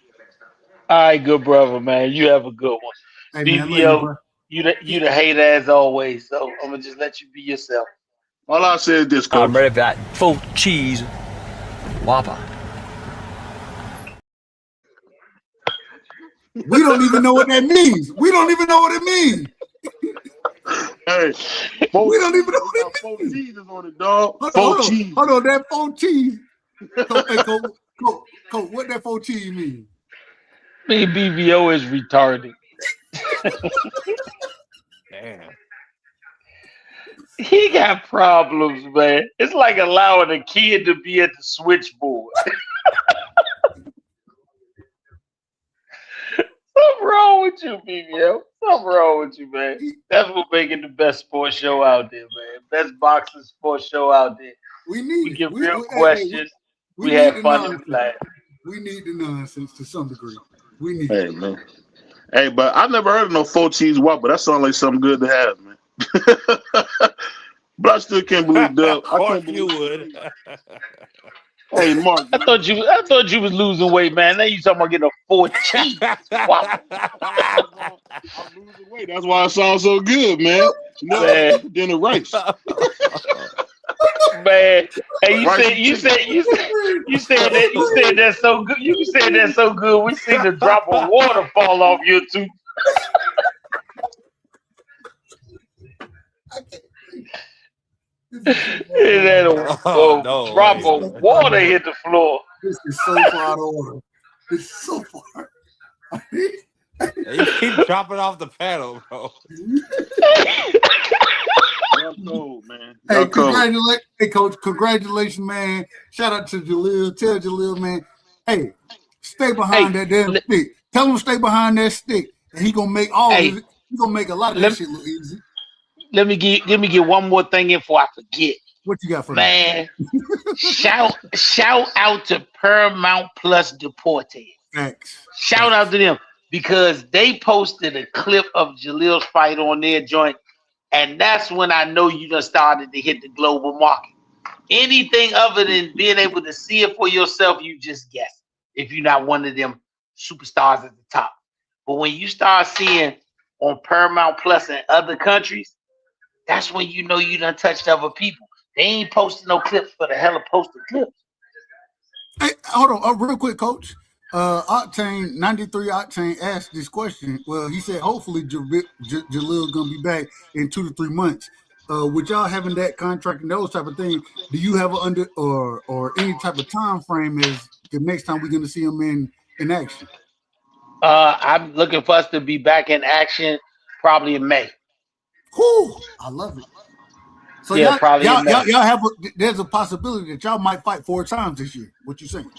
All right, good brother, man. You have a good one. Hey, BVO, man, you the hater as always. So I'm gonna just let you be yourself. All I said is this, Coach. I'm ready for that full cheese Whopper. We don't even know what that means. Hey, we don't even know what it means. 4 cheeses on it, dog. Hold on, that 4 cheese. Coach, what that 4 cheese mean? Me BVO is retarded. Damn. He got problems, man. It's like allowing a kid to be at the switchboard. Something wrong with you, BVO. Something wrong with you, man. That's what making the best sports show out there, man. Best boxing sports show out there. We get real questions. We have fun and laugh. We need the nonsense to some degree. We need it. Man. Hey, but I never heard of no 4 cheese Whopper. That sounds like something good to have, man. But I still can't believe Dub. I can't believe you would. Hey, Mark. I thought you was losing weight, man. Now you talking about getting a 4 cheese. Wow. I'm losing weight. That's why it sounds so good, man. Dinner rice. Man, hey, you said that's so good. You said that's so good. We seen the drop of water fall off your tooth. Drop of water hit the floor. This is so far out of order. This is so far. You keep dropping off the panel, bro. Cold, man. Hey, Coach, congratulations, man. Shout out to Jalil. Tell Jalil, man, hey, stay behind that damn stick. Tell him to stay behind that stick. And he gonna make he gonna make a lot of that shit look easy. Let me get one more thing in before I forget. What you got for man? shout out to Paramount Plus Deportes. Thanks. Shout out to them because they posted a clip of Jalil's fight on their joint, and that's when I know you done started to hit the global market. Anything other than being able to see it for yourself, you just guess if you're not one of them superstars at the top. But when you start seeing on Paramount Plus in other countries, that's when you know you done touched other people. They ain't posting no clips for the hell of posting clips. Hey, hold on, real quick, Coach. Octane 93 Octane asked this question. Well, he said hopefully Jalil gonna be back in 2 to 3 months. With y'all having that contract and those type of things, do you have a or any type of time frame as the next time we're gonna see him in action? I'm looking for us to be back in action probably in May. Whew, I love it. So yeah, probably y'all have there's a possibility that y'all might fight 4 times this year. What you saying?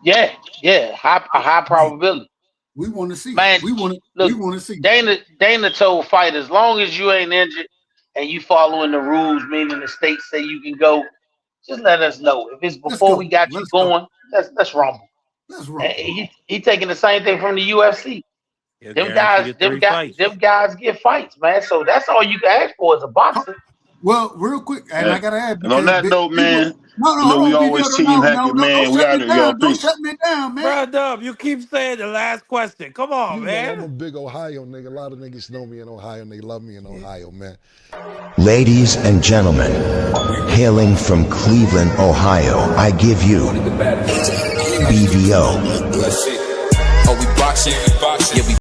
Yeah, high probability. We want to see, man. We want to see. Dana told fight as long as you ain't injured and you following the rules, meaning the states say you can go. Just let us know. If it's before we got you going, let's rumble. Let's rumble. He taking the same thing from the UFC. Them guys get fights, man. So that's all you can ask for as a boxer. Well, real quick, and I gotta add. And on that note, man, we always team Hackett, man. We out of y'all. Don't shut me down, man. Bro, Dub, you keep saying the last question. Come on, man. I'm a big Ohio nigga. A lot of niggas know me in Ohio, and they love me in Ohio, man. Ladies and gentlemen, hailing from Cleveland, Ohio, I give you BVO. Oh, we boxing. Yeah, we